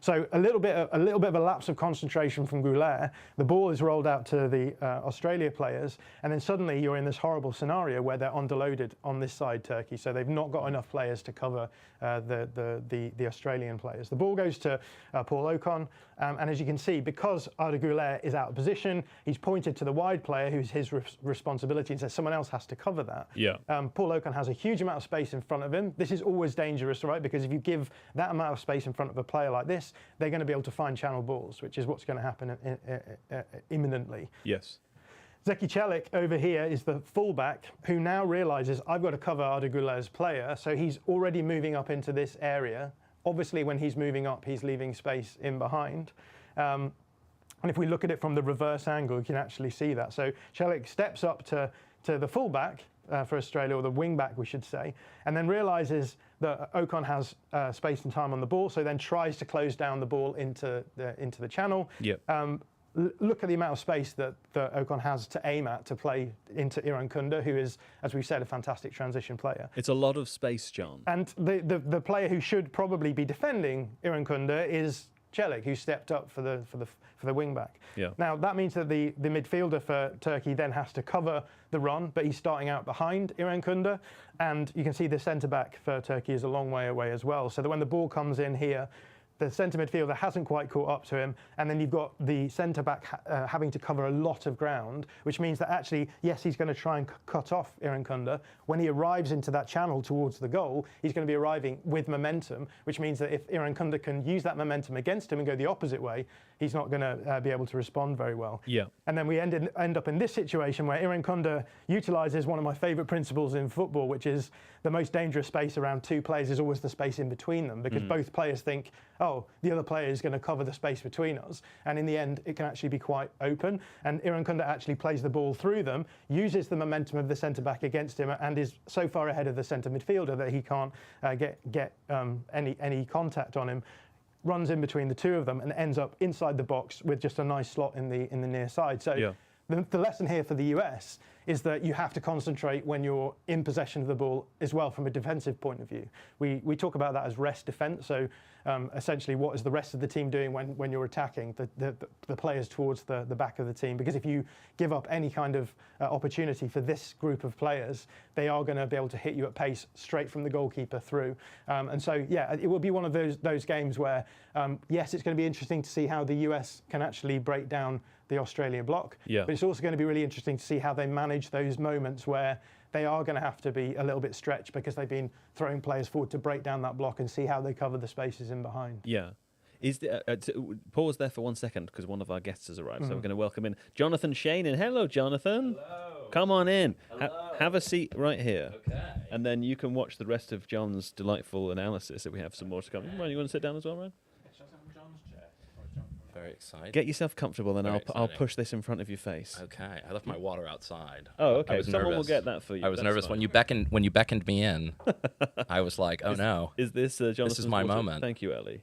So a little bit of a lapse of concentration from Güler. The ball is rolled out to the Australia players, and then suddenly you're in this horrible scenario where they're underloaded on this side, Turkey. So they've not got enough players to cover the Australian players. The ball goes to Paul Ocon, and as you can see, because Arda Güler is out of position, he's pointed to the wide player, who's his responsibility, and says someone else has to cover that. Yeah. Paul Ocon has a huge amount of space in front of him. This is always dangerous, right? Because if you give that amount of space in front of a player like this, they're going to be able to find channel balls, which is what's going to happen imminently. Yes. Zeki Çelik over here is the fullback who now realises I've got to cover Arda Güler's player, so he's already moving up into this area. Obviously, when he's moving up, he's leaving space in behind. And if we look at it from the reverse angle, you can actually see that. So Çelik steps up to the fullback for Australia, or the wing back, we should say, and then realises that Ocon has space and time on the ball, so then tries to close down the ball into the channel. Yep. Look at the amount of space that Ocon has to aim at to play into İrfan Kunda, who is, as we've said, a fantastic transition player. It's a lot of space, John. And the player who should probably be defending İrfan Kunda is Çelik, who stepped up for the wing back. Yeah. Now that means that the midfielder for Turkey then has to cover the run, but he's starting out behind İrfan Kunda, and you can see the centre back for Turkey is a long way away as well. So that when the ball comes in here, the centre midfielder hasn't quite caught up to him, and then you've got the centre back having to cover a lot of ground, which means that actually, yes, he's going to try and cut off İrfan Kunda. When he arrives into that channel towards the goal, he's going to be arriving with momentum, which means that if İrfan Kunda can use that momentum against him and go the opposite way, he's not going to be able to respond very well. Yeah. And then we end up in this situation where İrfan Kunda utilises one of my favourite principles in football, which is the most dangerous space around two players is always the space in between them, because both players think, oh, the other player is going to cover the space between us. And in the end, it can actually be quite open. And İrfan Kunda actually plays the ball through them, uses the momentum of the centre-back against him, and is so far ahead of the centre midfielder that he can't get any contact on him. Runs in between the two of them and ends up inside the box with just a nice slot in the near side. So yeah. The lesson here for the US is that you have to concentrate when you're in possession of the ball as well from a defensive point of view. We talk about that as rest defence. So essentially, what is the rest of the team doing when you're attacking the players towards the back of the team? Because if you give up any kind of opportunity for this group of players, they are going to be able to hit you at pace straight from the goalkeeper through. And so, yeah, it will be one of those games where, yes, it's going to be interesting to see how the US can actually break down the Australian block. Yeah. But it's also going to be really interesting to see how they manage those moments where they are going to have to be a little bit stretched because they've been throwing players forward to break down that block and see how they cover the spaces in behind. Yeah. Pause there for 1 second because one of our guests has arrived. So we're going to welcome in Jonathan Shane. And hello, Jonathan. Hello. Come on in. Hello. Have a seat right here. Okay. And then you can watch the rest of John's delightful analysis that we have some more to come. Ryan, you want to sit down as well, Ryan? Very excited. Get yourself comfortable, then Very I'll exciting. push this in front of your face. Okay. I left my water outside. Oh, I okay. was Someone will nervous. get that for you. I was That's nervous fine. when you beckoned me in. I was like, oh no. Is this Jonathan's This is my water? moment. Thank you, Ellie.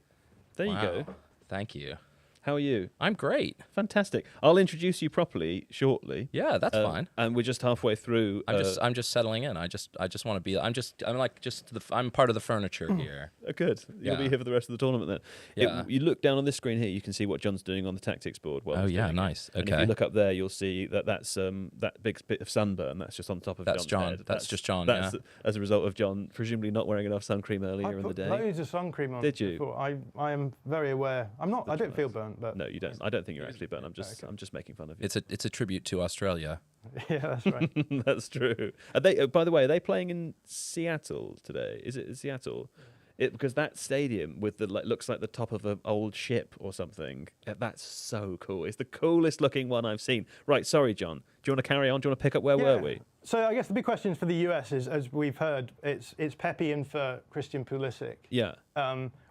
There you Wow. go. Thank you. How are you? I'm great. Fantastic. I'll introduce you properly shortly. Yeah, that's fine. And we're just halfway through. I'm just settling in. I just want to be. I'm part of the furniture here. Good. You'll be Yeah. here for the rest of the tournament then. Yeah. You look down on this screen here, you can see what John's doing on the tactics board. While Oh, he's yeah, doing it. nice. And if Okay. you look up there, you'll see that's that big bit of sunburn. That's just on top of That's John's John. head. That's just John, That's yeah. as a result of John presumably not wearing enough sun cream earlier in the day. Loads of sun cream on Did you? before. I am very aware. I don't feel burnt. burnt. But No, you don't. I don't think you're actually burnt. I'm just making fun of you. It's a tribute to Australia. yeah, that's right. That's true. Are they? By the way, are they playing in Seattle today? Is it Seattle? Because that stadium with the looks like the top of an old ship or something. That's so cool. It's the coolest looking one I've seen. Right, sorry, John. Do you want to carry on? Do you want to pick up where were we? So I guess the big question for the US is, as we've heard, it's Pepe in for Christian Pulisic. Yeah.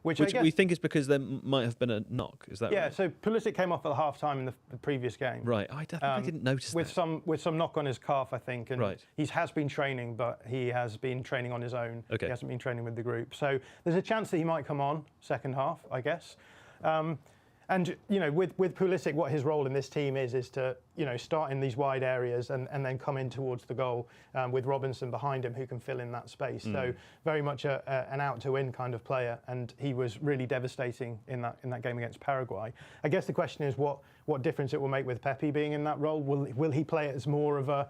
Which Which we think is because there might have been a knock. Is that right? Yeah. So Pulisic came off at half time in the previous game. Right. I didn't notice with that. With some knock on his calf, I think. And Right. he has been training, but he has been training on his own. Okay. He hasn't been training with the group. So there's a chance that he might come on second half, I guess. And with Pulisic, what his role in this team is to start in these wide areas and then come in towards the goal with Robinson behind him, who can fill in that space. So very much an out to win kind of player, and he was really devastating in that game against Paraguay. I guess the question is what difference it will make with Pepe being in that role. Will he play as more of a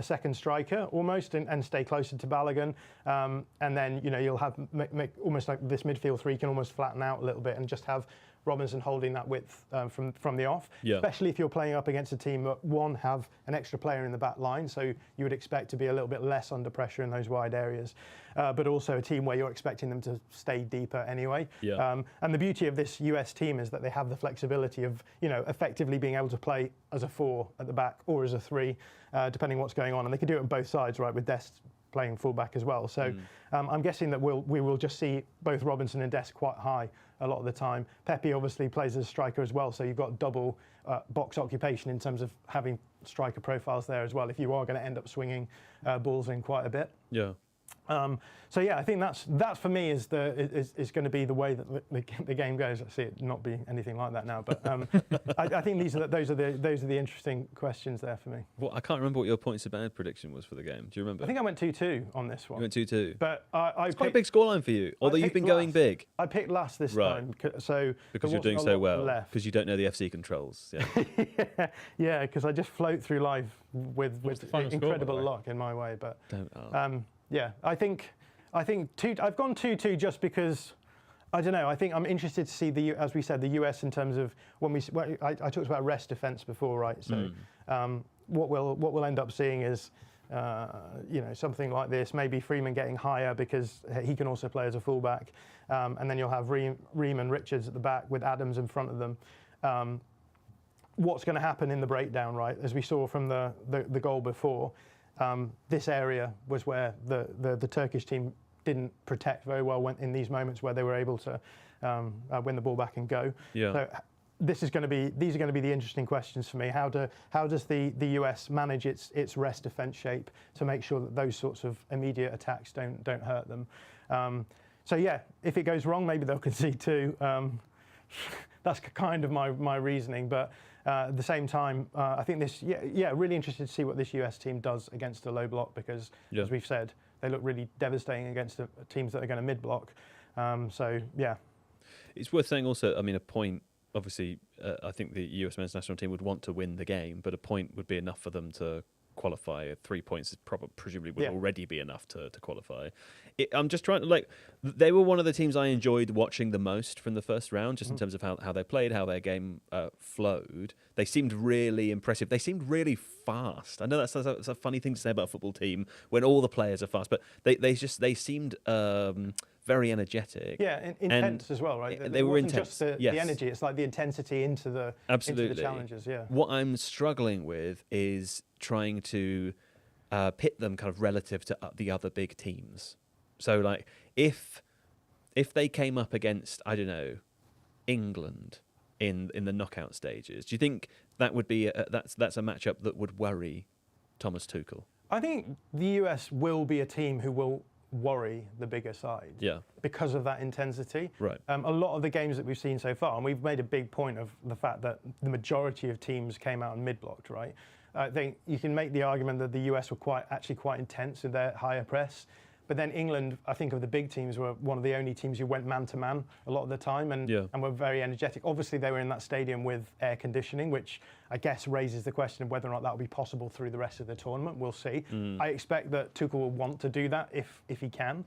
second striker almost and stay closer to Balogun, and then you'll have make almost like this midfield three can almost flatten out a little bit and just have Robinson holding that width from the off, especially if you're playing up against a team that have an extra player in the back line, so you would expect to be a little bit less under pressure in those wide areas, but also a team where you're expecting them to stay deeper anyway. And the beauty of this US team is that they have the flexibility of effectively being able to play as a 4 at the back or as a 3, depending what's going on, and they can do it on both sides, right, with Dest playing fullback as well. So I'm guessing that we will just see both Robinson and Dest quite high a lot of the time. Pepe obviously plays as a striker as well, so you've got double box occupation in terms of having striker profiles there as well, if you are going to end up swinging balls in quite a bit. Yeah. So yeah, I think that for me is going to be the way that the game goes. I see it not be anything like that now, but I think those are the interesting questions there for me. Well, I can't remember what your points to bad prediction was for the game. Do you remember? I think I went 2-2 on this one. You went 2-2. But it's quite a big scoreline for you, although you've been going big. I picked last this time, so because you're doing so well. Because you don't know the FC controls. Yeah. Yeah, because I just float through life with incredible luck in my way. But yeah, I think I've gone 2-2 just because I don't know. I think I'm interested to see as we said, the US in terms of I talked about rest defence before, right? So what we'll end up seeing is something like this. Maybe Freeman getting higher because he can also play as a fullback, and then you'll have Ream and Richards at the back with Adams in front of them. What's going to happen in the breakdown, right? As we saw from the goal before. This area was where the Turkish team didn't protect very well in these moments where they were able to win the ball back and go. Yeah. So these are going to be the interesting questions for me. How does the US manage its rest defence shape to make sure that those sorts of immediate attacks don't hurt them? So yeah, if it goes wrong, maybe they'll concede too. That's kind of my reasoning, but at the same time, I think really interested to see what this US team does against a low block because, as we've said, they look really devastating against teams that are going to mid-block. So, yeah. It's worth saying also, I mean, a point, obviously, I think the US men's national team would want to win the game, but a point would be enough for them to qualify. 3 points presumably would already be enough to qualify. I'm just trying to, they were one of the teams I enjoyed watching the most from the first round, just in terms of how they played, how their game flowed. They seemed really impressive. They seemed really fast. I know that's a funny thing to say about a football team when all the players are fast, but they seemed very energetic. Yeah, intense as well, right? They were intense. Just the energy, it's like the intensity into the challenges, yeah. What I'm struggling with is trying to pit them kind of relative to the other big teams. So, if they came up against, I don't know, England in the knockout stages, do you think that would be that's a matchup that would worry Thomas Tuchel? I think the US will be a team who will worry the bigger side because of that intensity. Right. A lot of the games that we've seen so far, and we've made a big point of the fact that the majority of teams came out and mid-blocked, right? I think you can make the argument that the US were quite intense in their higher press. But then England, I think of the big teams, were one of the only teams who went man-to-man a lot of the time and were very energetic. Obviously, they were in that stadium with air conditioning, which I guess raises the question of whether or not that will be possible through the rest of the tournament. We'll see. I expect that Tuchel will want to do that if he can.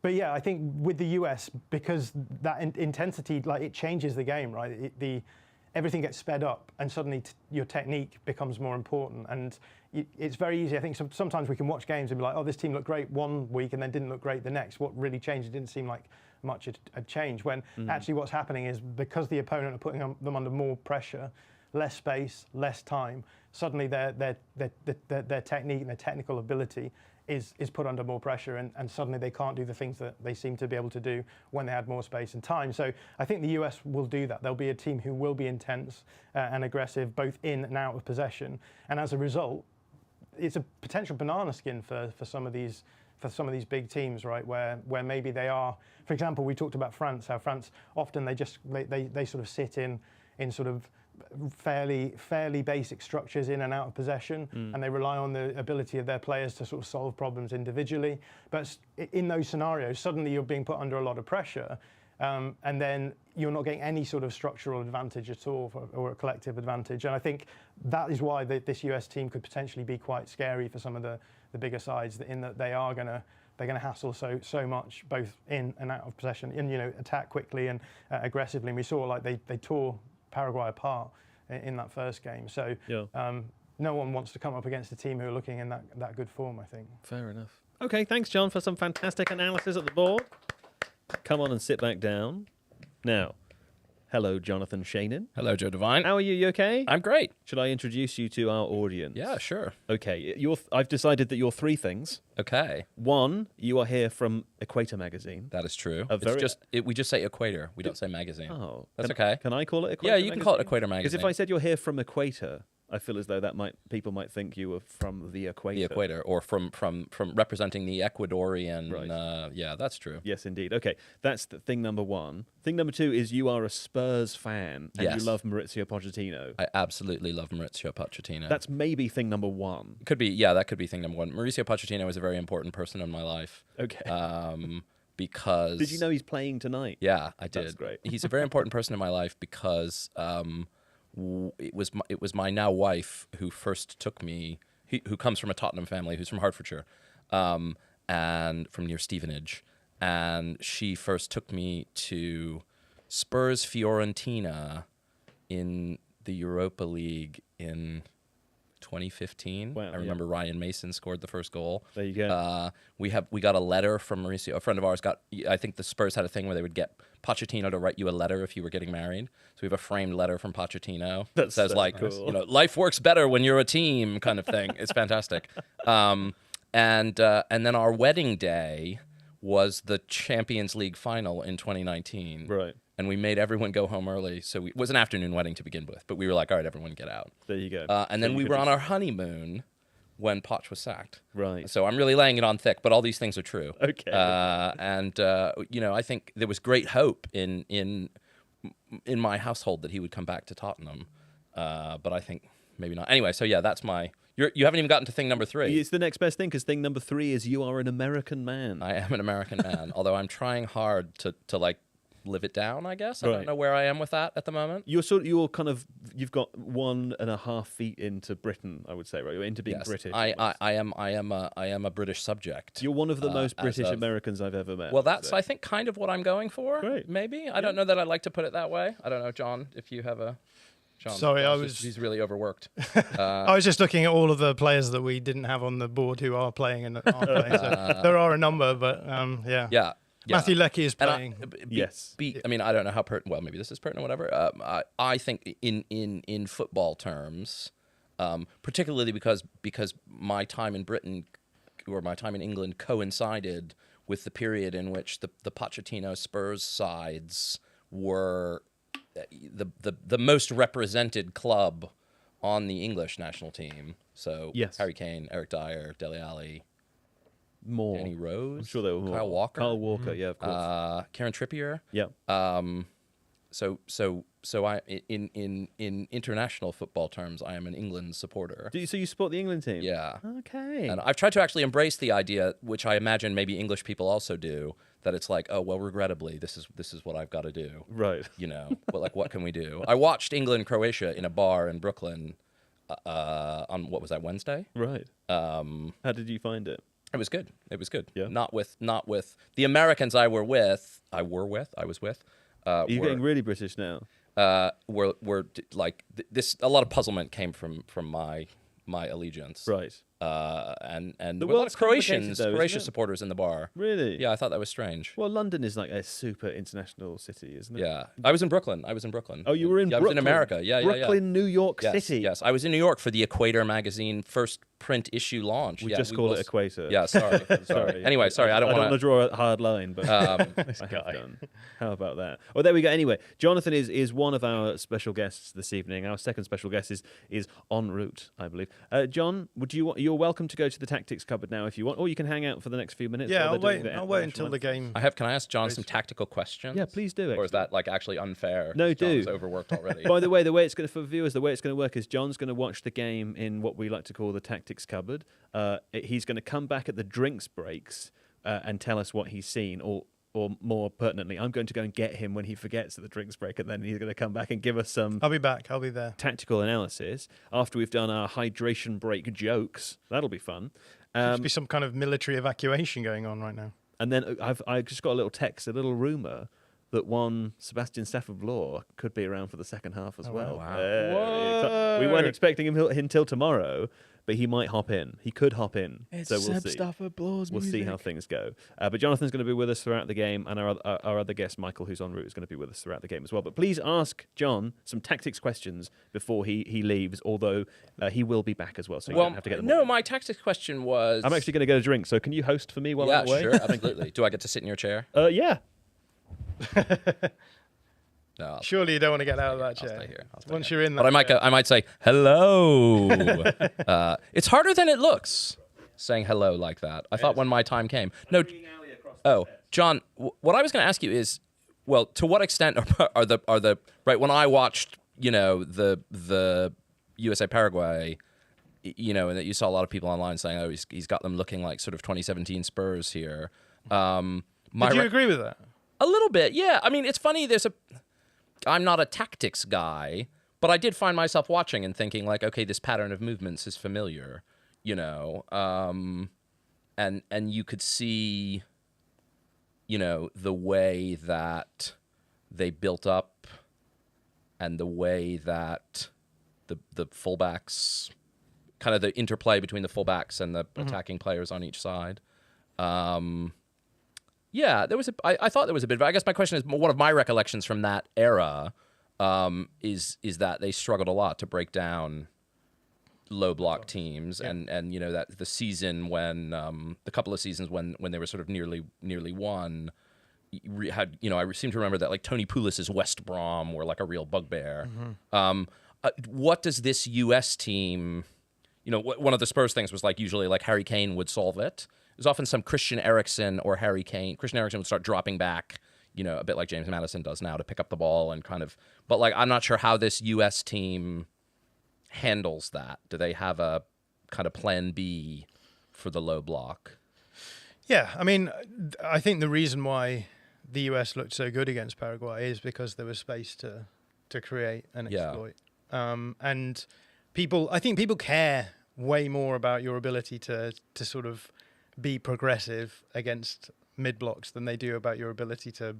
But yeah, I think with the US, because that intensity, like it changes the game, right? Everything gets sped up, and suddenly your technique becomes more important. And it's very easy. I think sometimes we can watch games and be like, oh, this team looked great one week and then didn't look great the next. What really changed? It didn't seem like much had changed. When actually what's happening is because the opponent are putting them under more pressure, less space, less time, suddenly their technique and their technical ability is put under more pressure, and suddenly they can't do the things that they seem to be able to do when they had more space and time. So I think the US will do that. There'll be a team who will be intense and aggressive, both in and out of possession. And as a result, it's a potential banana skin for some of these big teams, right? Where maybe they are. For example, we talked about France. How France often they sort of sit in sort of fairly basic structures in and out of possession, and they rely on the ability of their players to sort of solve problems individually. But in those scenarios, suddenly you're being put under a lot of pressure, and then you're not getting any sort of structural advantage at all, or a collective advantage. And I think that is why this US team could potentially be quite scary for some of the bigger sides, in that they're going to hassle so much, both in and out of possession, and attack quickly and aggressively. And we saw like they tore Paraguay apart in that first game. So no one wants to come up against a team who are looking in that good form, I think. Fair enough. Okay, thanks, John, for some fantastic analysis at the board. Come on and sit back down. Now, hello, Jonathan Shannon. Hello, Joe Devine. How are you? You okay? I'm great. Should I introduce you to our audience? Yeah, sure. Okay, I've decided that you're three things. Okay. One, you are here from Equator Magazine. That is true. We just say Equator. We don't say magazine. Oh, that's okay. Can I call it Equator? Yeah, you Magazine? can call it Equator Magazine. Because if I said you're here from Equator, I feel as though people might think you were from the Equator. The Equator, or from representing the Ecuadorian. Right. Yeah, that's true. Yes, indeed. Okay, that's thing number one. Thing number two is you are a Spurs fan and you love Maurizio Pochettino. I absolutely love Maurizio Pochettino. That's maybe thing number one. Could be, yeah, that could be thing number one. Mauricio Pochettino is a very important person in my life. Okay. Because did you know he's playing tonight? Yeah, I did. That's great. He's a very important person in my life because it was my now wife who first took me. Who comes from a Tottenham family, who's from Hertfordshire, and from near Stevenage, and she first took me to Spurs Fiorentina in the Europa League in 2015. Wow, I remember Ryan Mason scored the first goal. There you go. We got a letter from Mauricio. A friend of ours I think the Spurs had a thing where they would get Pochettino to write you a letter if you were getting married. So we have a framed letter from Pochettino that says cool. Life works better when you're a team kind of thing. It's fantastic. And then our wedding day was the Champions League final in 2019. Right. And we made everyone go home early. So it was an afternoon wedding to begin with. But we were like, all right, everyone get out. There you go. And then we were on our honeymoon when Poch was sacked. Right. So I'm really laying it on thick, but all these things are true. Okay. I think there was great hope in my household that he would come back to Tottenham. But I think maybe not. Anyway, so yeah, that's my... You haven't even gotten to thing number 3. It's the next best thing, because thing number 3 is you are an American man. I am an American man, although I'm trying hard to live it down, I guess. I Right. don't know where I am with that at the moment. You've got 1.5 feet into Britain, I would say, right? You're into being Yes, British. I am a British subject. You're one of the most British Americans I've ever met. Well, that's I think kind of what I'm going for. Great. Maybe I don't know that I'd like to put it that way. I don't know, John, if you have a. John, Sorry, he's really overworked. I was just looking at all of the players that we didn't have on the board who are playing and aren't playing. So there are a number, but yeah. Yeah. Matthew Leckie is playing. Yes. I mean, I don't know how pertinent. Well, maybe this is pertinent. Whatever. I think in football terms, particularly because my time in Britain or my time in England coincided with the period in which the Pochettino Spurs sides were the most represented club on the English national team. So yes. Harry Kane, Eric Dyer, Dele Alli. More. Danny Rose. I'm sure there were more. Kyle Walker. Kyle Walker, yeah, of course. Karen Trippier. Yeah. So I in international football terms, I am an England supporter. So you support the England team? Yeah. Okay. And I've tried to actually embrace the idea, which I imagine maybe English people also do, that it's like, oh well, regrettably, this is what I've got to do. Right. But like, what can we do? I watched England-Croatia in a bar in Brooklyn on what was that, Wednesday? Right. How did you find it? It was good. It was good. Yeah. Not with the Americans I was with. Are you getting really British now? Were like this. A lot of puzzlement came from my allegiance. Right. And The there were a lot world's of Croatians, complicated though, isn't Croatian it? supporters in the bar. Really? Yeah, I thought that was strange. Well, London is like a super international city, isn't it? Yeah, I was in Brooklyn. Oh, you were in Yeah, I was Brooklyn? in America. Yeah, Brooklyn, New York Yes, City. yes. I was in New York for the Equator magazine first print issue launch. We yeah, just call will it Equator. Yeah, sorry. Sorry. Anyway, sorry. I don't want to to. draw a hard line, but I have done. How about that? Well, there we go. Anyway, Jonathan is one of our special guests this evening. Our second special guest is en route, I believe. John, you're welcome to go to the tactics cupboard now if you want, or you can hang out for the next few minutes. Yeah, while they're doing I'll the wait actual until the game. Can I ask John some tactical questions? Yeah, please do. Or is that like actually unfair? No, John's do. overworked already. By the way, for viewers, the way it's going to work is John's going to watch the game in what we like to call the tactics cupboard. He's going to come back at the drinks breaks and tell us what he's seen, or more pertinently, I'm going to go and get him when he forgets at the drinks break, and then he's going to come back and give us some I'll be back. I'll be there. tactical analysis after we've done our hydration break jokes. That'll be fun. Should be some kind of military evacuation going on right now. And then I just got a little text, a little rumour that one Sebastian Stafford-Bloor could be around for the second half as well. wow. We weren't expecting him until tomorrow, but he might hop in. He could hop in. So we'll see. We'll see how things go. But Jonathan's going to be with us throughout the game, and our other guest, Michael, who's en route, is going to be with us throughout the game as well. But please ask John some tactics questions before he leaves, although he will be back as well, so you don't have to get them no, all. my tactics question was... I'm actually going to get a drink, so can you host for me while I'm away? Yeah, sure, absolutely. Do I get to sit in your chair? Yeah. No, Surely you don't want to get out of that chair. I'll stay here. Once you're in that But I might say, hello. It's harder than it looks, saying hello like that. I thought when my time came. No. Oh, John, what I was going to ask you is, well, to what extent are the right, when I watched, the USA Paraguay, and that you saw a lot of people online saying, oh, he's got them looking like sort of 2017 Spurs here. Did you agree with that? A little bit, yeah. I mean, it's funny. I'm not a tactics guy, but I did find myself watching and thinking, like, okay, this pattern of movements is familiar, and you could see, the way that they built up, and the way that the fullbacks, kind of the interplay between the fullbacks and the attacking players on each side. Yeah, I thought there was a bit. But I guess my question is, one of my recollections from that era is that they struggled a lot to break down low block teams, and that the season when the couple of seasons when they were sort of nearly won, had I seem to remember that like Tony Poulis's West Brom were like a real bugbear. What does this U.S. team? One of the Spurs things was like usually like Harry Kane would solve it. There's often some Christian Eriksen or Harry Kane. Christian Eriksen would start dropping back, a bit like James Maddison does now, to pick up the ball and kind of. But like, I'm not sure how this U.S. team handles that. Do they have a kind of plan B for the low block? Yeah, I mean, I think the reason why the US looked so good against Paraguay is because there was space to create and exploit. And I think people care way more about your ability to sort of be progressive against mid blocks than they do about your ability to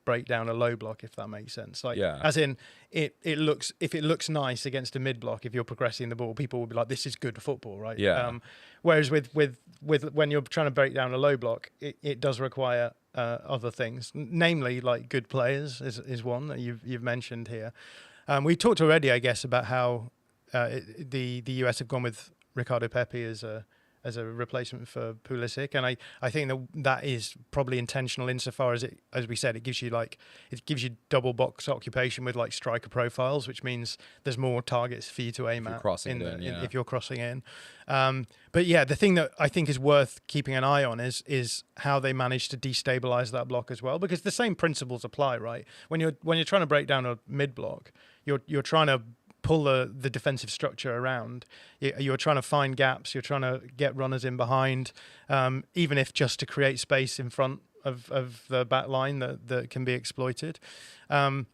break down a low block, if that makes sense. Like, as in, if it looks nice against a mid block, if you're progressing the ball, people will be like, "This is good football," right? Yeah. Whereas with when you're trying to break down a low block, it does require other things, namely like good players is one that you've mentioned here. We talked already, I guess, about how the US have gone with Ricardo Pepi as a replacement for Pulisic, and I think that is probably intentional insofar as as we said, it gives you double box occupation with like striker profiles, which means there's more targets for you to aim at if you're crossing in. But yeah, the thing that I think is worth keeping an eye on is how they manage to destabilize that block as well, because the same principles apply, right? When you're trying to break down a mid block, you're trying to pull the defensive structure around. You're trying to find gaps. You're trying to get runners in behind, even if just to create space in front of the back line that can be exploited. And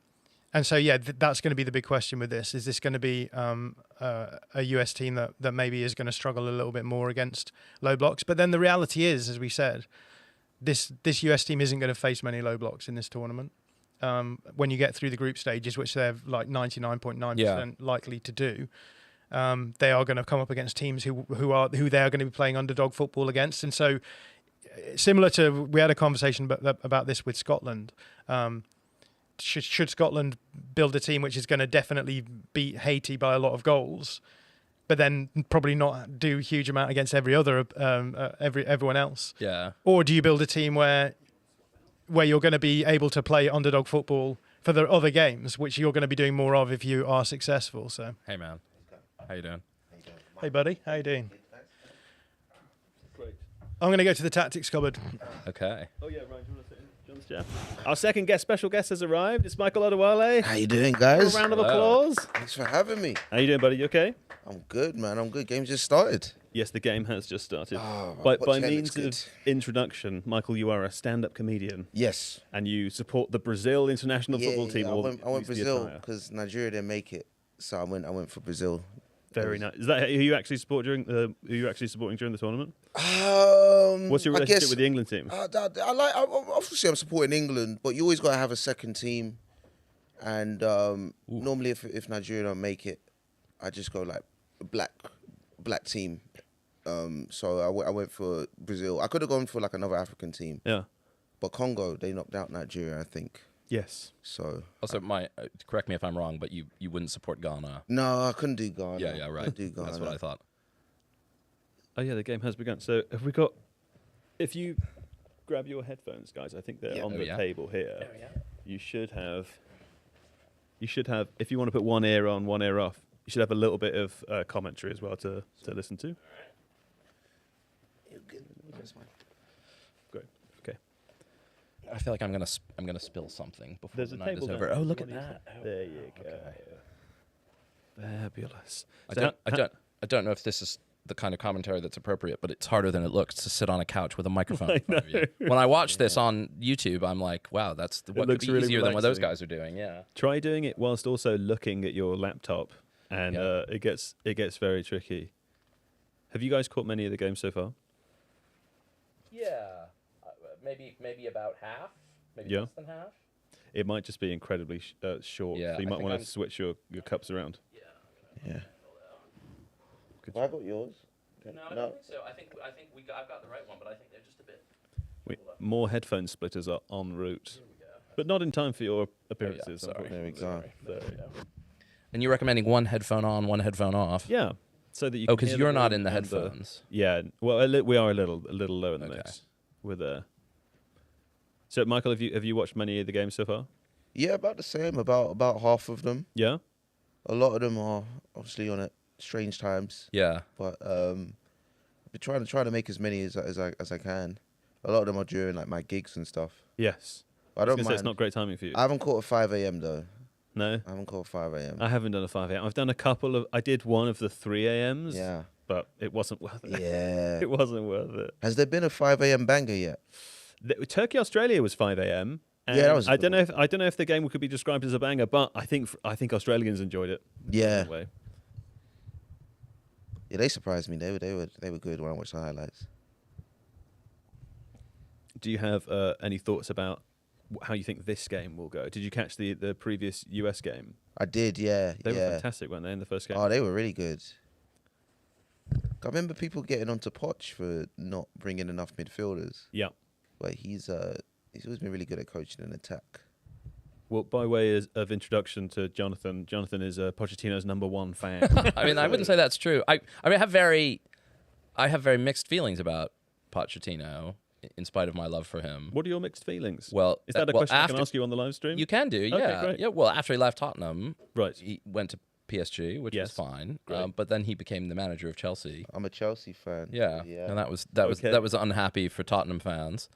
And so, yeah, that's going to be the big question with this. Is this going to be a US team that maybe is going to struggle a little bit more against low blocks? But then the reality is, as we said, this US team isn't going to face many low blocks in this tournament. When you get through the group stages, which they're like 99.9% likely to do, they are going to come up against teams who they are going to be playing underdog football against. And so, similar to, we had a conversation about this with Scotland. Should Scotland build a team which is going to definitely beat Haiti by a lot of goals, but then probably not do a huge amount against everyone else? Yeah. Or do you build a team where you're going to be able to play underdog football for the other games, which you're going to be doing more of if you are successful? So, Hey, man. How you doing? hey, buddy, how you doing? I'm going to go to the tactics cupboard. Okay. Oh yeah, right. Do you want to sit in? Our second special guest has arrived. It's Michael Adewale. How you doing, A guys? round of applause. Thanks for having me. How you doing, buddy? You okay? I'm good, man. I'm good. Game just started. Yes, the game has just started. Oh, by Watchalong means is good. of introduction, Michael, you are a stand-up comedian, Yes. and you support the Brazil international football team. I or went at least the Brazil attire. because Nigeria didn't make it, so I went for Brazil. Very nice. Is that who you actually support who you actually supporting during the tournament? What's your I relationship guess, with the England team? obviously I'm supporting England, but you always got to have a second team. And normally, if Nigeria don't make it, I just go like black team. So I went for Brazil. I could have gone for like another African team, Yeah. but Congo, they knocked out Nigeria, I think. Yes. So Also, correct me if I'm wrong, but you wouldn't support Ghana. no, I couldn't do Ghana. Yeah, right. Couldn't do Ghana. That's what I thought. Oh yeah, the game has begun. So have we got? If you grab your headphones, guys, I think they're Yeah. on Oh, the yeah. table here. You should have. If you want to put one ear on, one ear off, you should have a little bit of commentary as well to listen to. Great. Okay. I feel like I'm gonna spill something before There's the a night is table over. down Oh, there. look What at do you that. say? There you go. Fabulous. I So don't know if this is the kind of commentary that's appropriate, but it's harder than it looks to sit on a couch with a microphone in front of you. When I watch this on YouTube, I'm like, wow, what could looks be really easier than what those relaxing. guys are doing. Yeah. Try doing it whilst also looking at your laptop, and Yeah. it gets very tricky. Have you guys caught many of the games so far? Yeah. Maybe about half. Maybe Yeah. less than half. It might just be incredibly short, Yeah, so you I might think want I'm- to switch your cups around. Yeah. Well, I got yours. No, I don't think so. I think I've got the right one, but I think they're just a bit. More headphone splitters are en route, but not in time for your appearances. sorry. There we go. unfortunately. And you're recommending one headphone on, one headphone off. Yeah, so that you. Oh, can because hear you're not room in the and headphones. Yeah, well, we are a little low in the Okay. mix. With So, Michael, have you watched many of the games so far? Yeah, about the same. About half of them. Yeah. A lot of them are obviously on at strange times, Yeah. but I've been trying to make as many as I can. A lot of them are during like my gigs and stuff. Yes. I I don't was gonna say mind. it's not great timing for you. I haven't caught a 5 a.m. though. No, I haven't caught 5 a.m. I haven't done a 5 a.m. I've done a couple of. I did one of the 3 a.m.s. Yeah. But it wasn't worth it. Yeah. It wasn't worth it. Has there been a 5 a.m. banger yet? Turkey Australia was 5 a.m. and Yeah, that was a I good don't know if the game could be described as a banger, but I think Australians enjoyed it. Yeah. Anyway. Yeah, they surprised me. They were good when I watched the highlights. Do you have any thoughts about how you think this game will go? Did you catch the previous US game? I did, yeah. They yeah. were fantastic, weren't they, in the first game? Oh, they were really good. I remember people getting onto Poch for not bringing enough midfielders, Yeah. but he's always been really good at coaching an attack. Well, by way of introduction to Jonathan is Pochettino's #1 fan. I mean, I wouldn't say that's true. I have very mixed feelings about Pochettino, in spite of my love for him. What are your mixed feelings? Well, is that a question I can ask you on the live stream? You can do, yeah. Okay, great. Yeah. Well, after he left Tottenham, Right. he went to PSG, which Yes. was fine. Great. But then he became the manager of Chelsea. I'm a Chelsea fan. Yeah, yeah. and that was Okay. unhappy for Tottenham fans.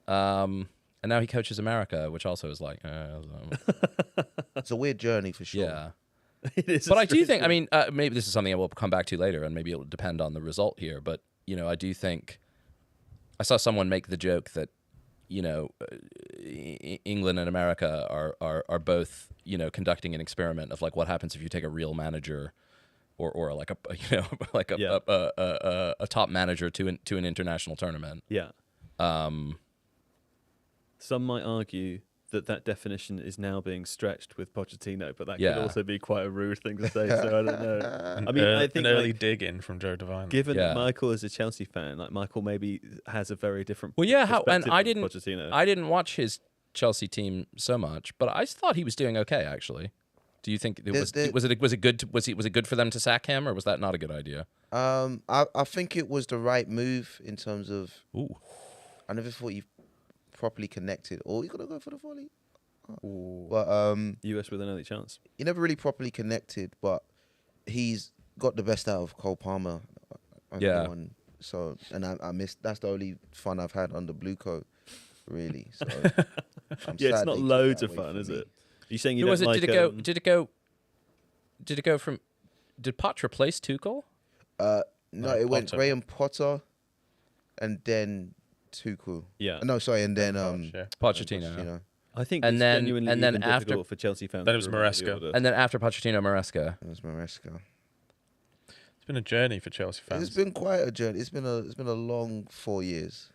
And now he coaches America, which also is like, It's a weird journey for sure. yeah. It is. But I do think, I mean, maybe this is something I will come back to later, and maybe it'll depend on the result here. But I do think I saw someone make the joke that, England and America are both, you know, conducting an experiment of like what happens if you take a real manager or like a you know like a top manager to an international tournament. Yeah. Some might argue that definition is now being stretched with Pochettino, but that could also be quite a rude thing to say. So I don't know. I mean, I think an early dig in from Joe Devine. Given that Michael is a Chelsea fan, like Michael maybe has a very different. Well, yeah. perspective I than Pochettino. didn't watch his Chelsea team so much, but I thought he was doing okay actually. Do you think was it good for them to sack him, or was that not a good idea? I think it was the right move in terms of. Ooh. I never thought you properly connected. Or you gonna go for the volley? Ooh. But US with an early chance. he never really properly connected. But he's got the best out of Cole Palmer. Yeah. So I missed. That's the only fun I've had under Blue Coat, really. So Yeah, it's not loads of fun, is it? Are you saying you Who don't was it? like? Did it go from? Did Poch replace Tuchel? No, it went Potter. Graham Potter, and then Tuchel. Yeah. No, sorry, and then Pochettino. I think And it's then- genuinely and then even after- difficult for Chelsea fans. Then it to was remember the Maresca. order. And then after Pochettino, Maresca. It was Maresca. It's been a journey for Chelsea fans. It's been quite a journey. It's been a long 4 years.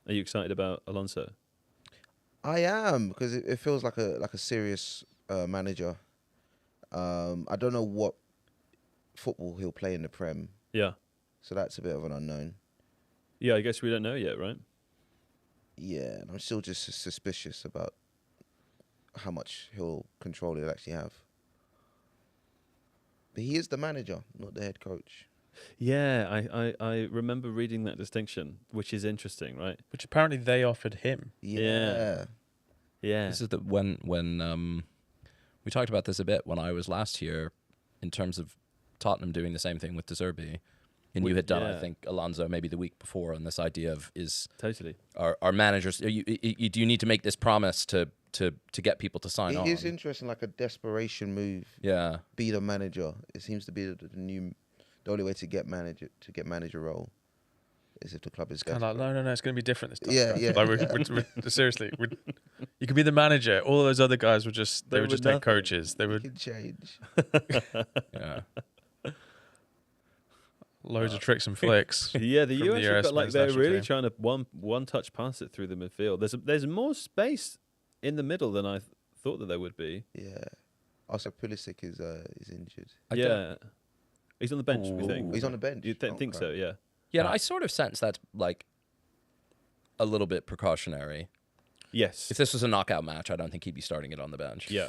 Are you excited about Alonso? I am, because it feels like a serious manager. I don't know what football he'll play in the Prem, Yeah. so that's a bit of an unknown. Yeah, I guess we don't know yet, right? Yeah, and I'm still just suspicious about how much control he'll actually have. But he is the manager, not the head coach. Yeah, I remember reading that distinction, which is interesting, right? Which apparently they offered him. Yeah. Yeah. This is when we talked about this a bit when I was last here, in terms of Tottenham doing the same thing with De Zerbi, and you had done, I think, Alonso maybe the week before on this idea of Totally. our managers. Do you need to make this promise to get people to sign on? It is interesting, like a desperation move. Yeah. Be the manager. It seems to be the only way to get manager role is if the club is Kind of like, no, it's going to be different this time. Yeah. Like seriously, you could be the manager. All those other guys would just take nothing. coaches. They We would can change. Yeah. loads of tricks and flicks. Yeah, the from US have got like men's they're national really team. trying to one touch pass it through the midfield. There's more space in the middle than I thought that there would be. Yeah. Also, Pulisic is injured. Yeah. He's on the bench, we Ooh. think. He's on the bench. You think so, yeah. Yeah, and I sort of sense that's like a little bit precautionary. Yes. If this was a knockout match, I don't think he'd be starting it on the bench. Yeah.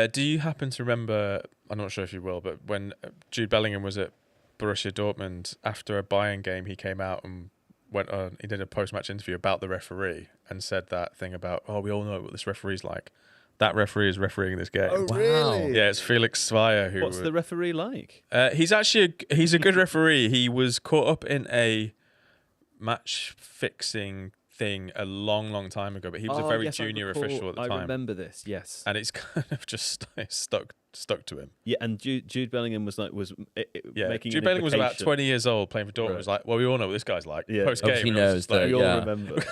Do you happen to remember, I'm not sure if you will, but when Jude Bellingham was at Borussia Dortmund, after a Bayern game, he came out and he did a post-match interview about the referee and said that thing about, we all know what this referee's like. That referee is refereeing this game. Oh, Wow. really? Yeah, it's Felix Zweier who. What's the referee like? He's actually he's a good referee. He was caught up in a match fixing thing a long time ago, but he was a very junior official at the time. I remember this, yes. And it's kind of just stuck to him. Yeah, and Jude Bellingham was making Jude an Bellingham was about implication. 20 years old playing for Dortment. Right. Was like, well, we all know what this guy's like. Yeah. Post Oh, game, he knows that, We all yeah. remember.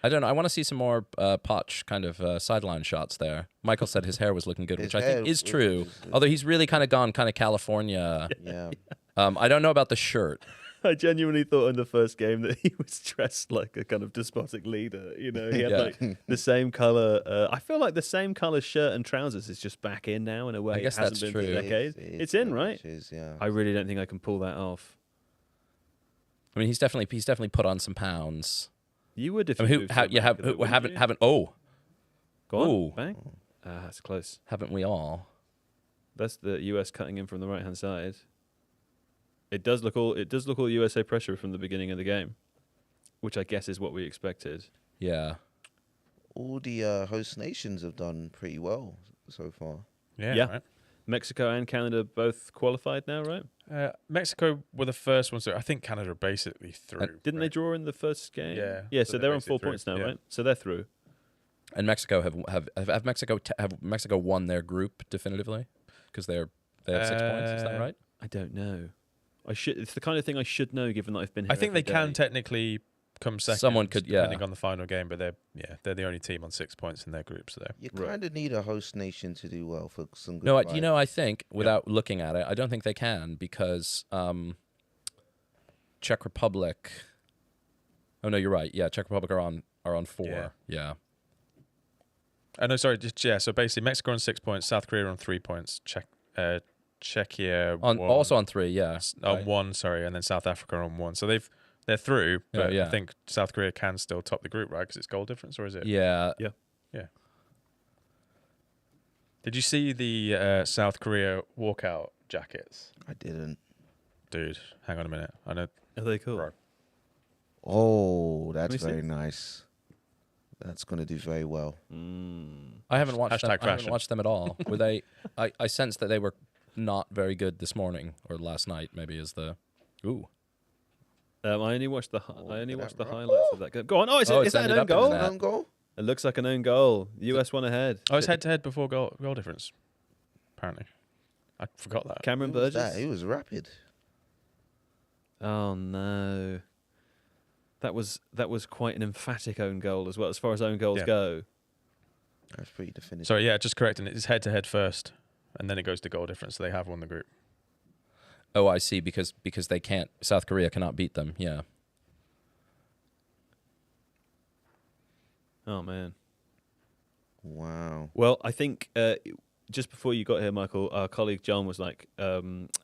I don't know. I want to see some more Poch kind of sideline shots there. Michael said his hair was looking good, His which I think hair is was- true. Although he's really kind of gone kind of California. Yeah. I don't know about the shirt. I genuinely thought in the first game that he was dressed like a kind of despotic leader. You know, he had Yeah. like the same color. I feel like the same color shirt and trousers is just back in now in a way. I guess it hasn't that's been true. for decades. It's in, right? It is, yeah. I really don't think I can pull that off. I mean, he's definitely put on some pounds. You would if I you mean, moved to America, though, wouldn't you? haven't Go on, Ooh. bang. That's close. haven't we all? That's the US cutting in from the right hand side. It does look all USA pressure from the beginning of the game, which I guess is what we expected. Yeah. All the host nations have done pretty well so far. Yeah. Right. Mexico and Canada both qualified now, right? Mexico were the first ones. I think Canada are basically through. Didn't they right? draw in the first game? Yeah, Yeah, so so they're they're on 4 basically points through, now, yeah. right? So they're through. And Mexico have Mexico won their group definitively because they have 6 points. Is that right? I don't know. It's the kind of thing I should know, given that I've been here. I think they every can day. technically come second. Someone could, depending on the final game, but they're the only team on 6 points in their group. So You kind of need a host nation to do well for some good. No, vibes. I think without looking at it, I don't think they can because Czech Republic. Oh no, you're right. Yeah, Czech Republic are on 4. Yeah. Oh no, sorry. So basically, Mexico on 6 points, South Korea on 3 points, Czechia Also on 3. Yeah. on Right. 1. Sorry, and then South Africa on 1. So they're through, but I think South Korea can still top the group, right? Because it's goal difference, or is it? Yeah. Yeah. Yeah. Did you see the South Korea walkout jackets? I didn't. Dude, hang on a minute. I know. Are they cool? Right. Oh, that's me see. very nice. That's going to do very well. I haven't watched them. Hashtag I haven't fashion. watched them at all. Were they? I sensed that they were not very good this morning or last night. Maybe is the. Ooh. I only watched the at highlights that, of that game. Go on. Oh, is it's that an ended own up in goal? that. Own goal? It looks like an own goal. The US won ahead. Oh, it's head-to-head before goal difference, apparently. I forgot that. Cameron Who was Burgess. that? He was rapid. Oh no. That was quite an emphatic own goal as well, as far as own goals Yeah. go. That's pretty definitive. Sorry, yeah, just correcting it. It's head-to-head first, and then it goes to goal difference. So they have won the group. Oh, I see. Because they can't. South Korea cannot beat them. Yeah. Oh man. Wow. Well, I think just before you got here, Michael, our colleague John was like,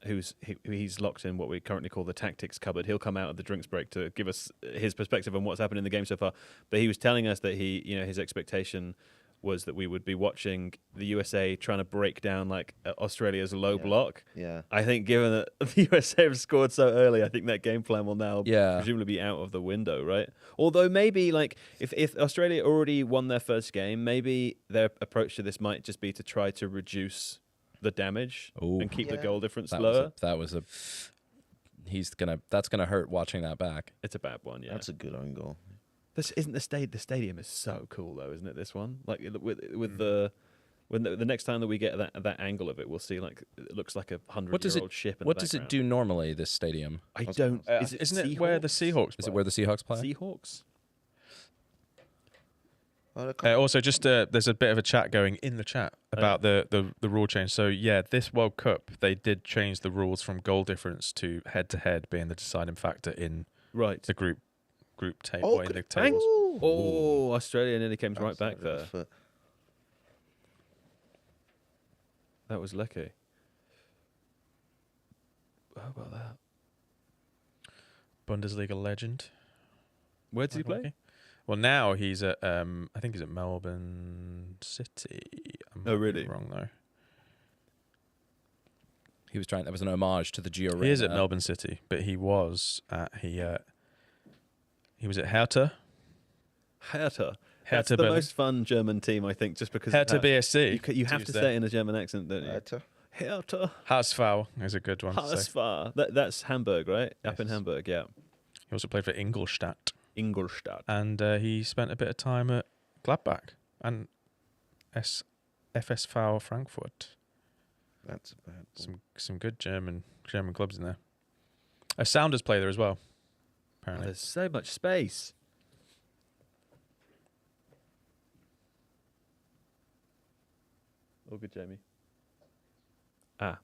he's locked in what we currently call the tactics cupboard. He'll come out at the drinks break to give us his perspective on what's happened in the game so far. But he was telling us that his expectation was that we would be watching the USA trying to break down like Australia's low Yeah. block. Yeah. I think given that the USA have scored so early, I think that game plan will now Yeah. presumably be out of the window, right? Although maybe like if Australia already won their first game, maybe their approach to this might just be to try to reduce the damage Ooh. and keep the Yeah. goal difference That lower. That's gonna hurt watching that back. It's a bad one, yeah. That's a good own goal. This isn't the stadium is so cool though, isn't it? This one, like with the next time that we get that angle of it, we'll see like it looks like a 100-year-old ship. What does it do normally? This stadium. I don't. Isn't it where the Seahawks Is it play? where the Seahawks play? Seahawks? Oh, they're Also, just there's a bit of a chat going in the chat about the rule change. So yeah, this World Cup they did change the rules from goal difference to head-to-head being the deciding factor in Right. the group table. Oh, in the good. tables. Oh, Australia nearly came right back there. Foot. That was lucky. How about that? Bundesliga legend. Where did he play? Lucky. Well, now he's at I think he's at Melbourne City. I might be really? wrong though. He was trying. That was an homage to the Gio He is at Reyna. Melbourne City, but he was at he was at Hertha. Hertha. That's Hertha the Berlin. most fun German team, I think, just because Hertha of that. BSC. You have to Tuesday. say it in a German accent, don't you? Hertha. Hertha. Harzfau is a good one to say. Harzfar. That's Hamburg, right? Up in Yes. Hamburg, yeah. He also played for Ingolstadt, Ingolstadt. and he spent a bit of time at Gladbach and FSV Frankfurt. That's a bad ball. Some good German clubs in there. Sounders play there as well. Oh, Apparently, there's so much space. All good, Jamie. Do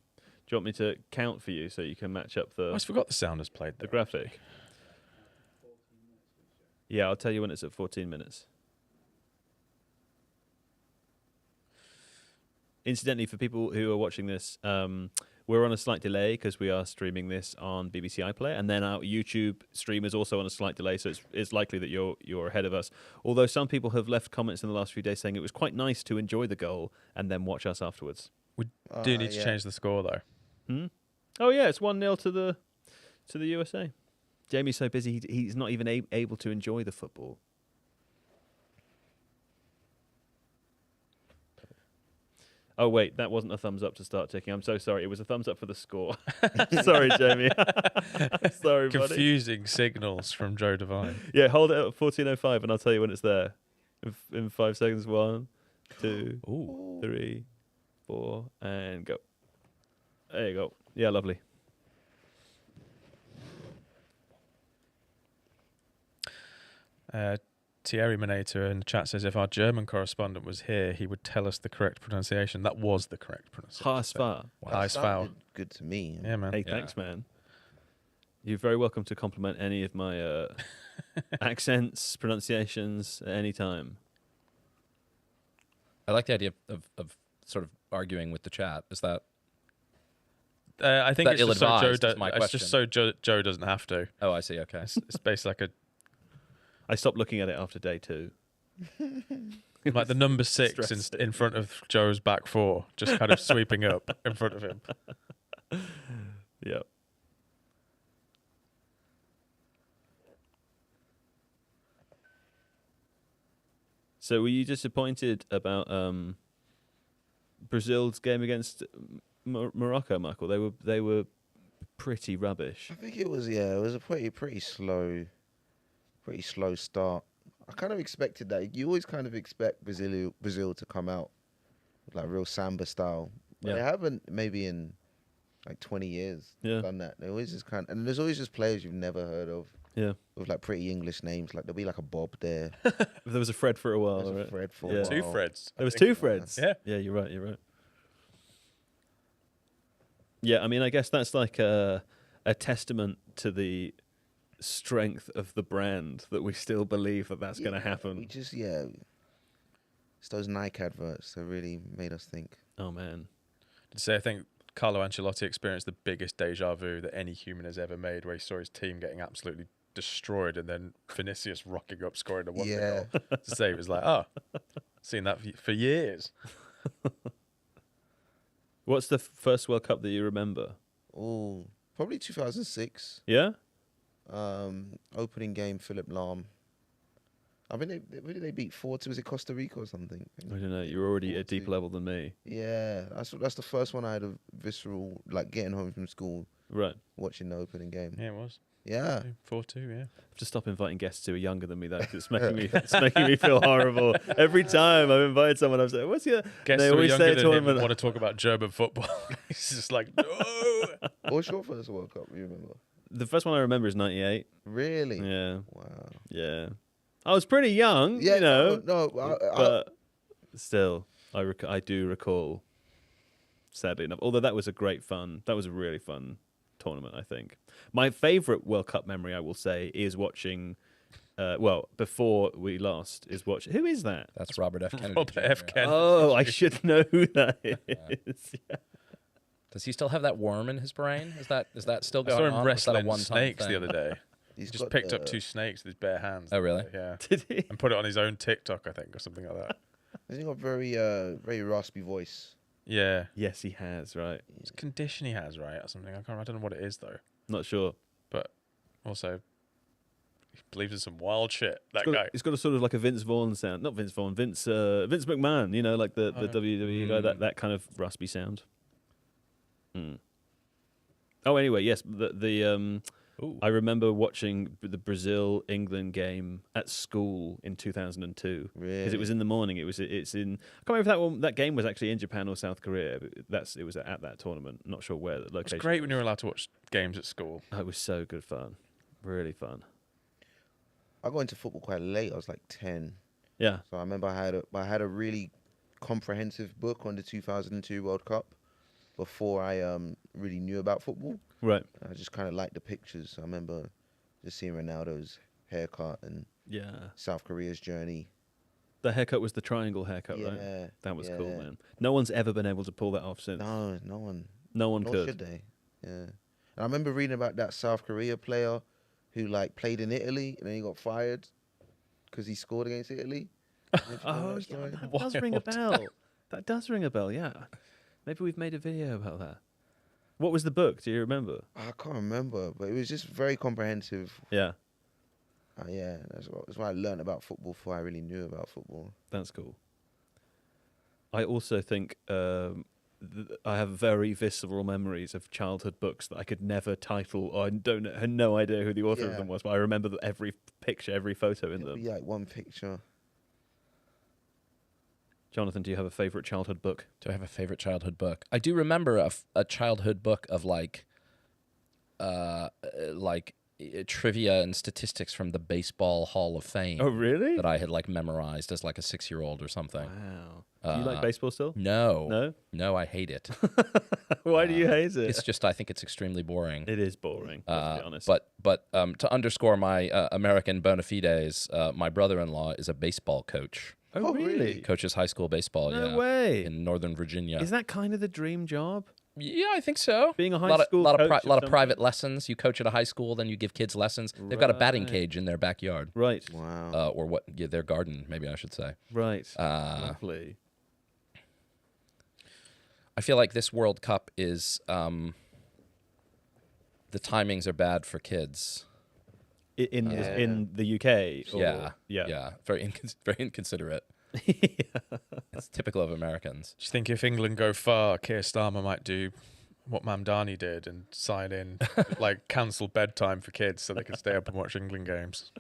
you want me to count for you so you can match up I the always forgot the Sounders played there. graphic? Yeah, I'll tell you when it's at 14 minutes. Incidentally, for people who are watching this, we're on a slight delay because we are streaming this on BBC iPlayer, and then our YouTube stream is also on a slight delay, so it's likely that you're ahead of us. Although some people have left comments in the last few days saying it was quite nice to enjoy the goal and then watch us afterwards. We do need to change the score though. Oh yeah, it's 1-0 to the USA. Jamie's so busy he's not even able to enjoy the football. Oh wait, that wasn't a thumbs up to start ticking. I'm so sorry. It was a thumbs up for the score. Sorry, Jamie. Sorry, buddy. Confusing signals from Joe Devine. Yeah, hold it at 14:05 and I'll tell you when it's there. In 5 seconds. 1, 2, 3, 4, and go. There you go. Yeah, lovely. Thierry Minator in the chat says if our German correspondent was here, he would tell us the correct pronunciation. That was the correct pronunciation. Haasfar. Haasfar. Good to me. Yeah, man. Hey, thanks, man. You're very welcome to compliment any of my accents, pronunciations at any time. I like the idea of sort of arguing with the chat. Is that? I think That it's just so Joe. ill-advised is my It's just so Joe doesn't have to. Oh, I see. Okay. It's basically like I stopped looking at it after day 2. like the number 6 in front of Joe's back 4, just kind of sweeping up in front of him. Yep. So were you disappointed about Brazil's game against Morocco, Michael? They were pretty rubbish. I think it was a pretty slow start. I kind of expected that. You always kind of expect Brazil to come out with like real samba style. But Yeah. they haven't maybe in like 20 years done that. They always just and there's always just players you've never heard of. Yeah. With like pretty English names. Like there'll be like a Bob there. There was a Fred for a while, There's a right? Fred for Yeah. a while. 2 Freds. There was 2 Freds. Yeah. Yeah, you're right. Yeah, I mean, I guess that's like a testament to the strength of the brand that we still believe that that's going to happen. We just it's those Nike adverts that really made us think. Oh man. To say, I think Carlo Ancelotti experienced the biggest deja vu that any human has ever made, where he saw his team getting absolutely destroyed, and then Vinicius rocking up, scoring a wonder goal to say, it was like, oh, seen that for years. What's the first World Cup that you remember? Oh, probably 2006. Yeah? Opening game, Philip Lahm. I mean, they beat 4-2. Was it Costa Rica or something? I don't know. You're already at a deeper level than me. Yeah, that's the first one I had a visceral, like getting home from school, Right. watching the opening game. Yeah, it was. Yeah. 4-2, yeah. I have to stop inviting guests who are younger than me, though, 'cause it's making me feel horrible. Every time I've invited someone, I've said, "What's your?" Guess they who are always younger say a than him tournament. want to talk about German football. He's just like, no. What's your first World Cup? You remember? The first one I remember is '98. Really? Yeah, Wow. yeah. I was pretty young, Yeah. you know. No. But still, I do recall. Sadly enough, although that was a really fun tournament. I think my favourite World Cup memory, I will say, is watching. Before we lost, is watching. Who is that? That's Robert F. Kennedy. Robert F. Jr. Kennedy. Oh, I should know who that is. Yeah. Does he still have that worm in his brain? Is that still I going saw on? him Or is that a wrestling one-time snakes thing? the other day. He's Just got picked the- up 2 snakes with his bare hands. Oh, really? Yeah. Did he? And put it on his own TikTok, I think, or something like that. He's got a very raspy voice. Yeah. Yes, he has. Right. It's a condition he has, right, or something. I don't know what it is, though. Not sure. But also, he believes in some wild shit, that guy. It's got a sort of like a Vince Vaughn sound. Not Vince Vaughn. Vince McMahon. You know, like the WWE guy. That kind of raspy sound. Mm. Oh, anyway, yes. I remember watching the Brazil-England game at school in 2002 Really? because it was in the morning. It's in. I can't remember if that game was actually in Japan or South Korea. But it was at that tournament. Not sure where the location. It's great when you're allowed to watch games at school. Oh, it was so good fun, really fun. I got into football quite late. I was like 10. Yeah. So I remember I had a really comprehensive book on the 2002 World Cup before I really knew about football. Right. I just kind of liked the pictures. I remember just seeing Ronaldo's haircut and Yeah. South Korea's journey. The haircut was the triangle haircut, right? Yeah, That was yeah. cool, man. No one's ever been able to pull that off since. No one. No one Nor could. should they? Yeah. And I remember reading about that South Korea player who like played in Italy and then he got fired because he scored against Italy. Oh, That yeah, story? that does ring a bell. That does ring a bell, yeah. Maybe we've made a video about that. What was the book? Do you remember? I can't remember, but it was just very comprehensive. Yeah, Yeah, that's why I learned about football before I really knew about football. that's cool. I also think I have very visceral memories of childhood books that I could never title, or had no idea who the author of Yeah. them was, but I remember that every picture, every photo in It'll them. be like one picture. Jonathan, do you have a favourite childhood book? Do I have a favorite childhood book? I do remember a childhood book of like trivia and statistics from the Baseball Hall of Fame. Oh, really? That I had like memorized as like a 6-year-old or something. Wow. Do you like baseball still? No, I hate it. Why do you hate it? It's just I think it's extremely boring. It is boring, let's be honest. But to underscore my American bona fides, my brother-in-law is a baseball coach. Oh, really? Coaches high school baseball. No way. In Northern Virginia. Is that kind of the dream job? Yeah, I think so. Being a high school lot coach of of lot some of private lessons. You coach at a high school, then you give kids lessons. They've got a batting Right. cage in their backyard. Right. Wow. Or what? Yeah, their garden, maybe I should say. Right. Lovely. I feel like this World Cup is the timings are bad for kids. In the UK? Or, Yeah. Very inconsiderate. It's typical of Americans. Do you think if England go far, Keir Starmer might do what Mamdani did and sign in, like, cancel bedtime for kids so they can stay up and watch England games?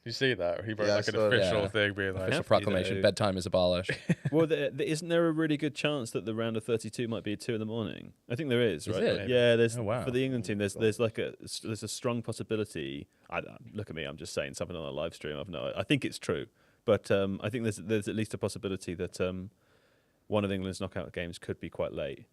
You see that? He wrote Yeah, I like an saw that. official thing being like, Official Happy proclamation: though. bedtime is abolished. Well, isn't there a really good chance that the round of 32 might be at 2 in the morning? I think there is, right? it? Yeah, there's Oh, wow. for the England team. There's like there's a strong possibility. Look at me, I'm just saying something on a live stream. I think it's true, but I think there's at least a possibility that one of England's knockout games could be quite late.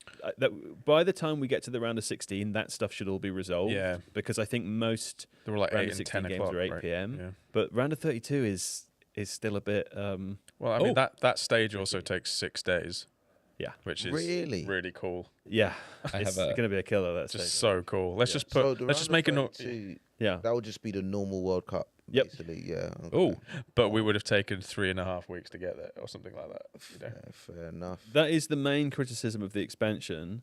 By the time we get to the round of 16, that stuff should all be resolved. Yeah. Because I think most they were like round 8 of and 16 10 games o'clock. are 8 right? p.m. Yeah. But round of 32 is still a bit. Well, I mean, that stage also takes 6 days. Yeah. Which is Really cool. Yeah, I it's have a- going to be a killer. That's Just so cool. Let's just So put. the Let's just round make a of note. 32, Yeah. that would just be the normal World Cup. Yep. Basically, yeah. Okay. Oh, But we would have taken 3.5 weeks to get there, or something like that. You know? Yeah, fair enough. That is the main criticism of the expansion,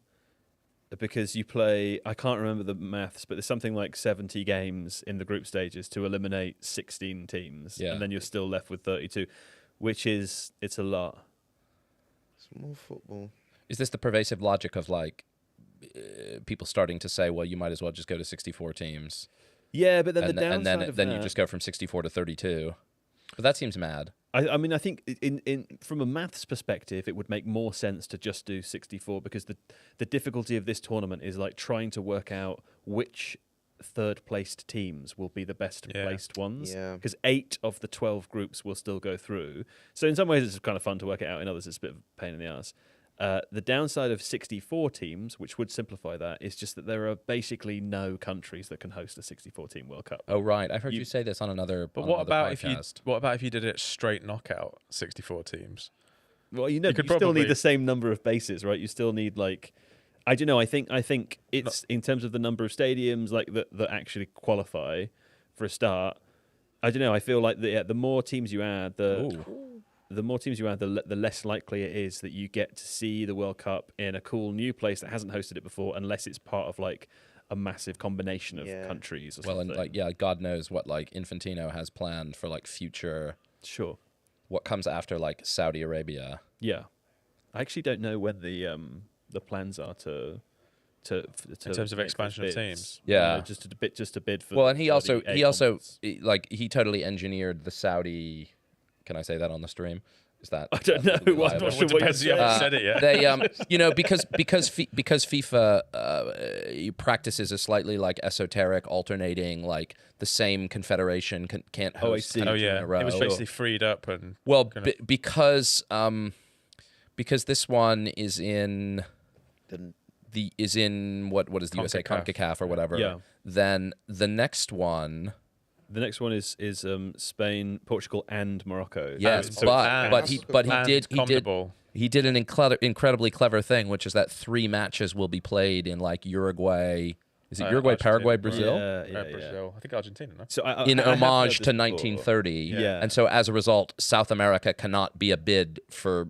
because you play. I can't remember the maths, but there's something like 70 games in the group stages to eliminate 16 teams, Yeah. and then you're still left with 32, which it's a lot. It's more football. is this the pervasive logic of like people starting to say, well, you might as well just go to 64 teams, Yeah, but then and the downside of then that, you just go from 64 to 32? But that seems mad. I mean, I think in from a maths perspective, it would make more sense to just do 64, because the difficulty of this tournament is like trying to work out which third placed teams will be the best placed ones. Yeah. Because 8 of the 12 groups will still go through. So in some ways, it's kind of fun to work it out. In others, it's a bit of a pain in the ass. The downside of 64 teams, which would simplify that, is just that there are basically no countries that can host a 64-team World Cup. Oh right, I've heard you say this on another. But on what another about podcast. if you did it straight knockout, 64 teams? Well, you could still probably- need the same number of bases, right? You still need like, I don't know. I think it's in terms of the number of stadiums like that actually qualify for a start. I don't know. I feel like the more teams you add, the more teams you add, the less likely it is that you get to see the World Cup in a cool new place that hasn't hosted it before, unless it's part of like a massive combination of countries or Well, something. and like God knows what like Infantino has planned for like future. Sure. What comes after like Saudi Arabia? Yeah. I actually don't know when the plans are to In terms of make expansion those of bids. teams? Yeah. Just to bid for. Well, and he for also the he A also conference. he totally engineered the Saudi. Can I say that on the stream? Is that I don't know. absolutely I'm not liable? sure what Depends, you you're haven't saying. said it yet. They because FIFA practices a slightly like esoteric alternating, like the same confederation can't Oh, I host see. two Oh in yeah, a row. it was basically freed up and Well, kinda- because this one is in Then what is the USA CONCACAF. CONCACAF or whatever. Yeah. Then the next one, The next one is Spain, Portugal, and Morocco. yes, So but he CONMEBOL. did an incredibly clever thing, which is that 3 matches will be played in like Uruguay. Is it Uruguay, Argentina, Paraguay, right. Brazil? Yeah. Brazil. I think Argentina. No? So In I have heard homage this to before. 1930. Yeah. And so as a result, South America cannot be a bid for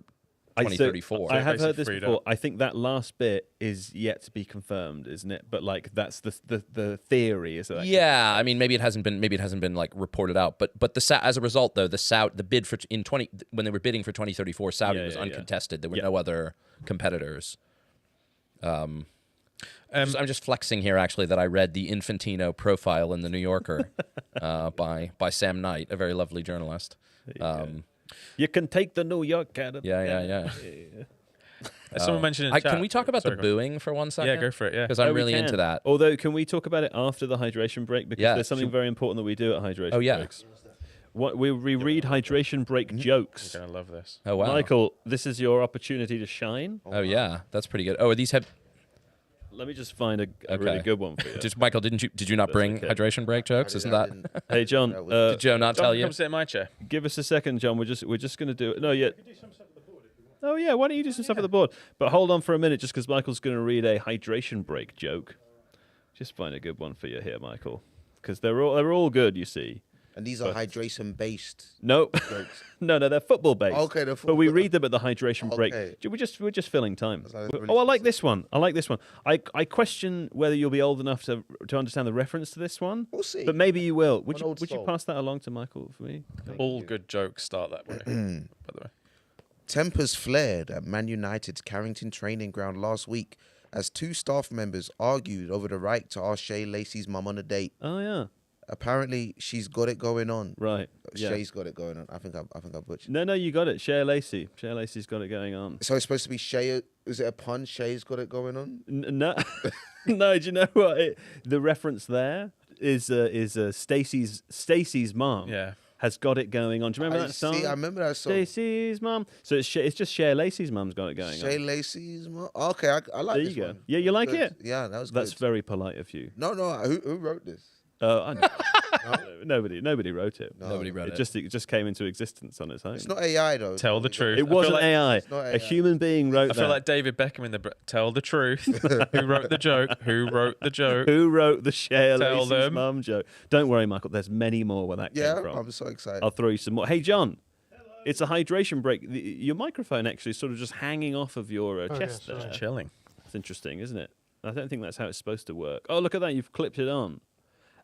2034. I have heard this Basically freed before. up. I think that last bit is yet to be confirmed, isn't it? But like that's the theory, is that? Yeah, I mean, maybe it hasn't been like reported out, but as a result though, the bid for when they were bidding for 2034, Saudi was yeah. uncontested. There were Yeah. no other competitors. I'm just flexing here, actually, that I read the Infantino profile in the New Yorker by Sam Knight, a very lovely journalist. You can take the New York out of Yeah. Someone mentioned in chat. Can we talk about Sorry, the go on. booing for 1 second? Yeah, go for it. Yeah. Because I'm Oh, we really can. into that. Although, can we talk about it after the hydration break? Because Yeah, there's something very important that we do at hydration Oh, yeah. breaks. We read hydration break jokes. You're gonna love this. Oh, wow. Michael, this is your opportunity to shine. Oh, yeah. That's pretty good. Oh, are these... Let me just find a Okay. really good one for you. Michael, did you not That's bring okay. hydration break jokes? Isn't that... Hey, John, That was- Did Joe not tell you? Come sit in my chair. give us a second, John. We're just going to do it. No, yet. Oh yeah, why don't you do some stuff at the board? But hold on for a minute, just because Michael's going to read a hydration break joke. Just find a good one for you here, Michael, because they're all good. You see. And these are hydration based No, jokes. no, they're football based. Okay, they're But we football- read them at the hydration break. Okay. We're just filling time. That's really Oh, I like this one. I like this one. I question whether you'll be old enough to understand the reference to this one. We'll see. But maybe you will. Would an you old would you soul. pass that along to Michael for me? All good jokes start that way. By the way. Tempers flared at Man United's Carrington training ground last week as 2 staff members argued over the right to ask Shay Lacey's mum on a date. Oh yeah. Apparently, she's got it going on. Right. Yeah. Shay's got it going on. I think I butchered. No, you got it. Shea Lacey. Shea Lacey's got it going on. So it's supposed to be Shay. Is it a pun? Shay's got it going on. No, no. Do you know what? The reference there is Stacey's mom. Yeah. Has got it going on. Do you remember that song? See, I remember that song. Stacey's mom. So it's just Shea Lacey's mum's got it going Shay on. Lacey's mum. Okay, I like There this you go. one. Yeah, you like Good. it? Yeah, that was That's good. very polite of you. No, who wrote this? I know. Nobody wrote it. No, Nobody wrote It it. just came into existence on its own. It's not AI though. Tell the truth. It I feel wasn't like- AI. not A AI. human being wrote I feel that. like David Beckham in the tell the truth. Who wrote the joke? Who wrote the joke? Who wrote the Shea Tell Lacey's them. mum joke? Don't worry, Michael. There's many more where that Yeah, came from. I'm so excited. I'll throw you some more. Hey, John. It's a hydration break. Your microphone actually is sort of just hanging off of your chest yeah, there. sorry. Chilling. It's interesting, isn't it? I don't think that's how it's supposed to work. Oh, look at that! You've clipped it on.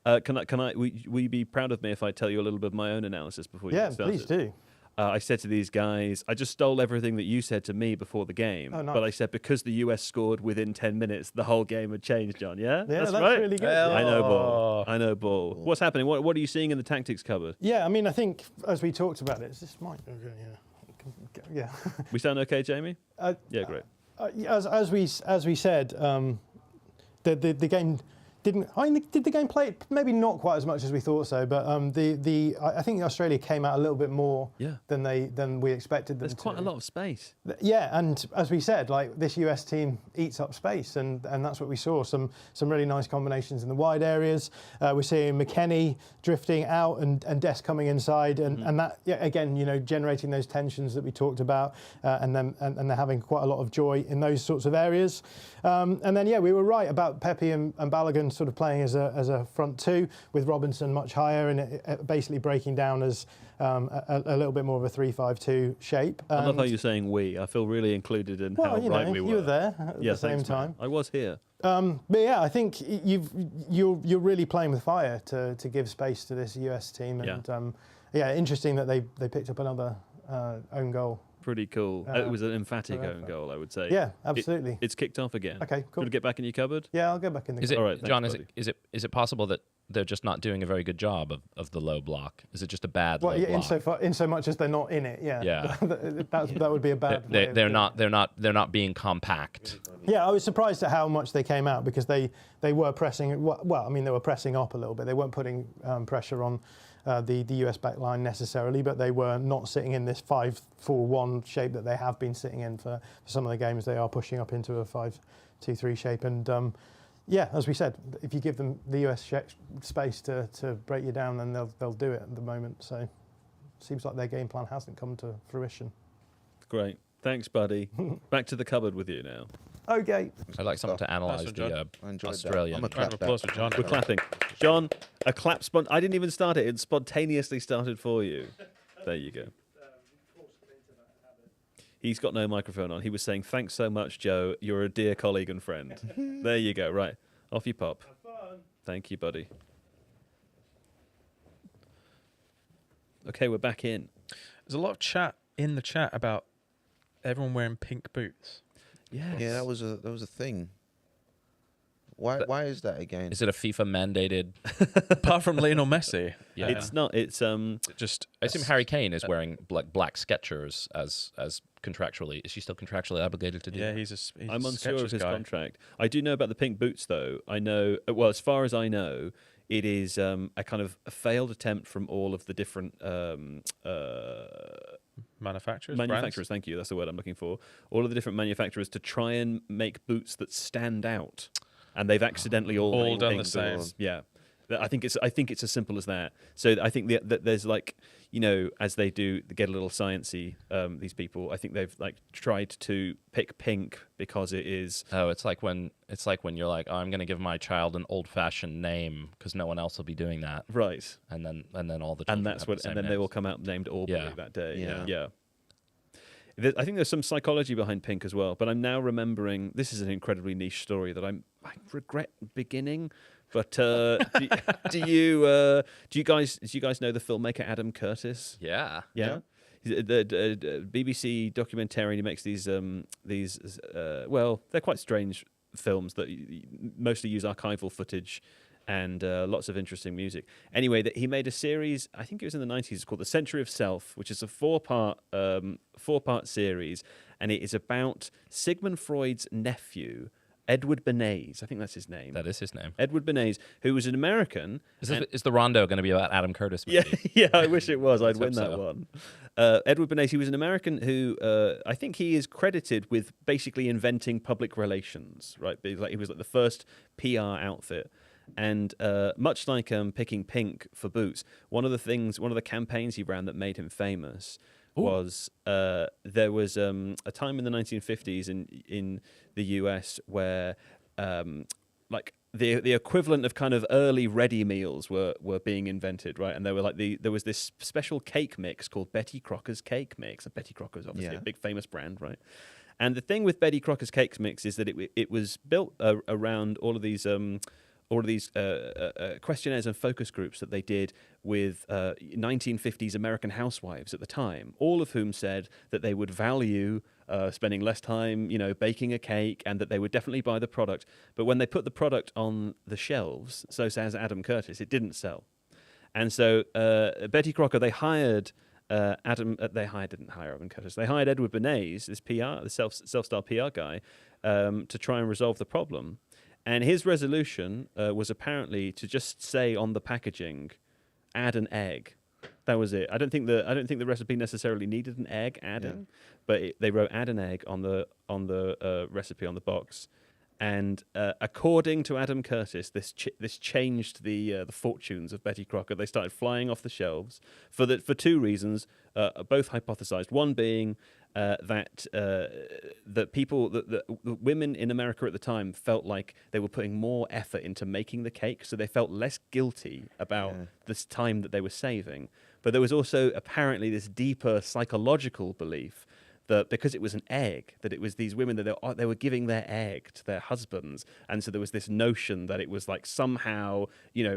Will you be proud of me if I tell you a little bit of my own analysis before you Yeah, get started? please do. I said to these guys, I just stole everything that you said to me before the game. Oh, nice. But I said because the US scored within 10 minutes, the whole game had changed, John. Yeah, Yeah, that's right. really good. Well, I know ball. Oh. I know ball. What's happening? What are you seeing in the tactics cupboard? Yeah, I mean, I think as we talked about it, is this mic? Okay, yeah. We sound okay, Jamie? Uh, Yeah, great. As we said, the game didn't. I mean, did the game play? Maybe not quite as much as we thought so, but I think Australia came out a little bit more Yeah. than we expected them There's to. quite a lot of space. Yeah, and as we said, like this US team eats up space, and that's what we saw. Some really nice combinations in the wide areas. We're seeing McKennie drifting out and Des coming inside, and that again, generating those tensions that we talked about, and they're having quite a lot of joy in those sorts of areas. And then we were right about Pepe and Balogun sort of playing as a front two with Robinson much higher and it basically breaking down as a little bit more of a 3-5-2 shape. I love And- how you're saying we. I feel really included in well, how right we were. you were there at Yeah, the same thanks, man. time. I was here. But yeah, I think you're really playing with fire to give space to this US team, and interesting that they picked up another own goal. Pretty cool. It was an emphatic perfect. own goal, I would say. Yeah, absolutely. It's kicked off again. Okay, cool. Want to get back in your cupboard? Yeah, I'll go back in the. Is it, All right, John, thanks, is it possible that they're just not doing a very good job of the low block? Is it just a bad low block? in so much as they're not in it. Yeah. Yeah. that would be a bad. way of They're doing not it. they're not being compact. Yeah, I was surprised at how much they came out because they were pressing. Well, I mean, they were pressing up a little bit. They weren't putting pressure on the US back line necessarily, but they were not sitting in this 5-4-1 shape that they have been sitting in for some of the games. They are pushing up into a 5-2-3 shape, and as we said, if you give them the US space to break you down, then they'll do it at the moment. So, seems like their game plan hasn't come to fruition. Great. Thanks, buddy. Back to the cupboard with you now. Okay. I'd like someone to analyze Nice one, John. the I enjoyed that. Australian. I'm a Round of applause for John. We're clapping. John, a clap I didn't even start it. It spontaneously started for you. There you go. He's got no microphone on. He was saying, thanks so much, Joe. You're a dear colleague and friend. There you go. Right. Off you pop. Thank you, buddy. Okay, we're back in. There's a lot of chat in the chat about everyone wearing pink boots. Yes. Yeah, that was a thing. Why is that again? Is it a FIFA mandated? Apart from Lionel Messi, Yeah. It's not. It's just I assume Harry Kane is wearing black Skechers as contractually. Is he still contractually obligated to do? yeah, that? he's I'm unsure of Skechers his guy. contract. I do know about the pink boots, though. I know, well, as far as I know, it is a kind of a failed attempt from all of the different Manufacturers. manufacturers. Thank you. That's the word I'm looking for. All of the different manufacturers to try and make boots that stand out, and they've accidentally all made done the pink same. boots. Yeah. I think it's as simple as that. So I think that there's like, you know, as they get a little sciencey, these people, I think they've like tried to pick pink because it is. Oh, it's like when you're like, oh, I'm going to give my child an old-fashioned name because no one else will be doing that, Right. and then all the And children that's have what, the same and then they names. will come out named Aubrey Yeah. that day. Yeah. Yeah. I think there's some psychology behind pink as well, but I'm now remembering this is an incredibly niche story that I regret beginning. But do you guys know the filmmaker Adam Curtis? Yeah. Yeah. The BBC documentarian. He makes these well, they're quite strange films that mostly use archival footage and lots of interesting music. Anyway, he made a series, I think it was in the 90s, it's called The Century of Self, which is a four-part series, and it is about Sigmund Freud's nephew, Edward Bernays. I think that's his name. That is his name. Edward Bernays, who was an American. Is the Rondo going to be about Adam Curtis? Yeah, Maybe? yeah, I wish it was. I'd Let's win hope that so. one. Edward Bernays, he was an American who I think he is credited with basically inventing public relations, right? He was like the first PR outfit. And much like picking pink for boots, one of the campaigns he ran that made him famous was there was a time in the 1950s in the US where like the equivalent of kind of early ready meals were being invented, right? And there was this special cake mix called Betty Crocker's Cake Mix. And Betty Crocker's obviously a big famous brand, right? And the thing with Betty Crocker's Cake Mix is that it was built around all of these questionnaires and focus groups that they did with 1950s American housewives at the time, all of whom said that they would value spending less time, baking a cake, and that they would definitely buy the product. But when they put the product on the shelves, so says Adam Curtis, it didn't sell. And so Betty Crocker, they hired didn't hire Adam Curtis. They hired Edward Bernays, this PR, the self-styled PR guy, to try and resolve the problem. And his resolution was apparently to just say on the packaging, "add an egg." That was it. I don't think the recipe necessarily needed an egg adding, but they wrote "add an egg" on the recipe on the box. And according to Adam Curtis, this changed the fortunes of Betty Crocker. They started flying off the shelves for two reasons, both hypothesized. One being that women in America at the time felt like they were putting more effort into making the cake, so they felt less guilty about this time that they were saving. But there was also apparently this deeper psychological belief that because it was an egg, that it was these women that they were giving their egg to their husbands, and so there was this notion that it was like somehow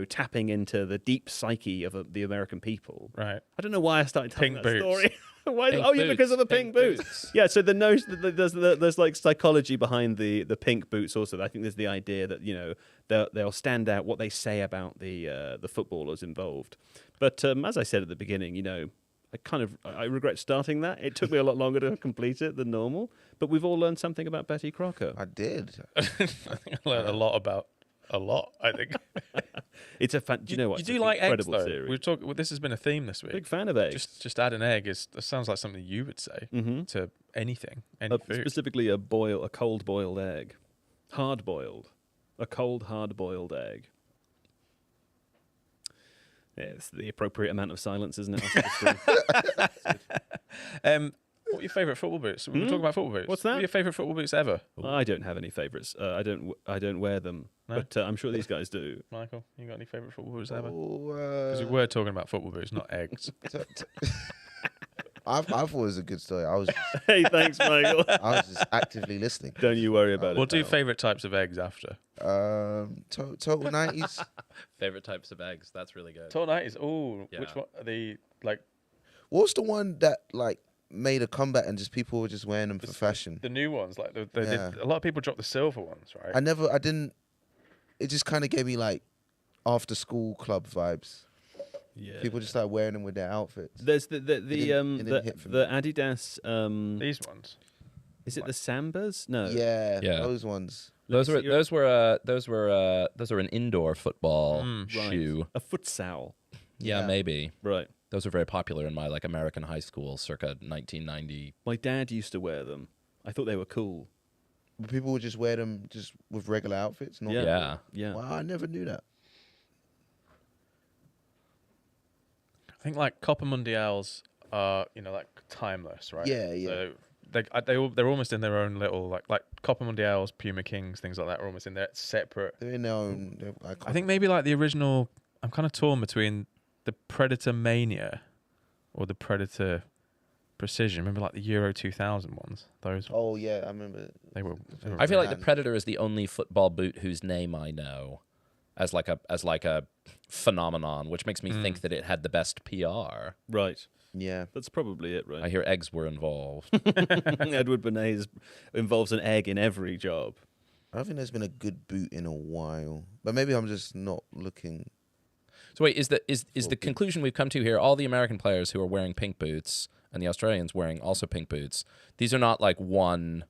tapping into the deep psyche of the American people. Right. I don't know why I started telling Pink that boots. story. Why? Pink Yeah, because of the pink boots. Yeah, so the notion that there's like psychology behind the pink boots also. I think there's the idea that they'll stand out what they say about the footballers involved. But as I said at the beginning, I regret starting that. It took me a lot longer to complete it than normal. But we've all learned something about Betty Crocker. I did. I think I learned a lot about a lot. I think It's a fan. Do you know what? You It's do an like eggs, incredible though. series. This has been a theme this week. Big fan of eggs. Just add an egg that sounds like something you would say to anything, any food. Specifically a cold boiled egg, hard boiled, a cold hard boiled egg. Yeah, it's the appropriate amount of silence, isn't it? What are your favourite football boots? We were talking about football boots. What's that? What are your favourite football boots ever? I don't have any favourites. I don't wear them, No? but I'm sure these guys do. Michael, you got any favourite football boots ever? Oh, Because we were talking about football boots, not eggs. I thought it was a good story. I was Hey, thanks, Michael. just actively listening. Don't you worry about We'll it. do pal. favourite types of eggs after. Total 90s. Favorite types of eggs. That's really good. Total 90s. Oh, Yeah. which one? The like What's the one that made a comeback and just people were just wearing them for fashion? the new ones. Like they Yeah. did, a lot of people dropped the silver ones, right? I didn't. it just kind of gave me like after school club vibes. Yeah. People just started wearing them with their outfits. There's the It didn't hit for me. Adidas. These ones. Is it the Sambas? No. Yeah, Yeah. those ones. Those Look, were an indoor football Right. shoe. A futsal. Yeah, Yeah. maybe. Right. Those were very popular in my like American high school, circa 1990. My dad used to wear them. I thought they were cool. People would just wear them just with regular outfits. Not Yeah. Yeah. Wow, I never knew that. I think like Copa Mundials are, like timeless, right? Yeah, yeah. So they're almost in their own little like Copa Mundials, Puma Kings, things like that are almost in their separate. They're in their own. I think maybe like the original. I'm kind of torn between the Predator Mania or the Predator Precision. Remember like the Euro 2000 ones? Those. Oh yeah, I remember. They were I feel like the Man. Predator is the only football boot whose name I know as like a phenomenon, which makes me think that it had the best PR. Right. Yeah. That's probably it, right? I hear eggs were involved. Edward Bernays involves an egg in every job. I don't think there's been a good boot in a while, but maybe I'm just not looking. So wait, is the conclusion we've come to here? All the American players who are wearing pink boots and the Australians wearing also pink boots. These are not like one.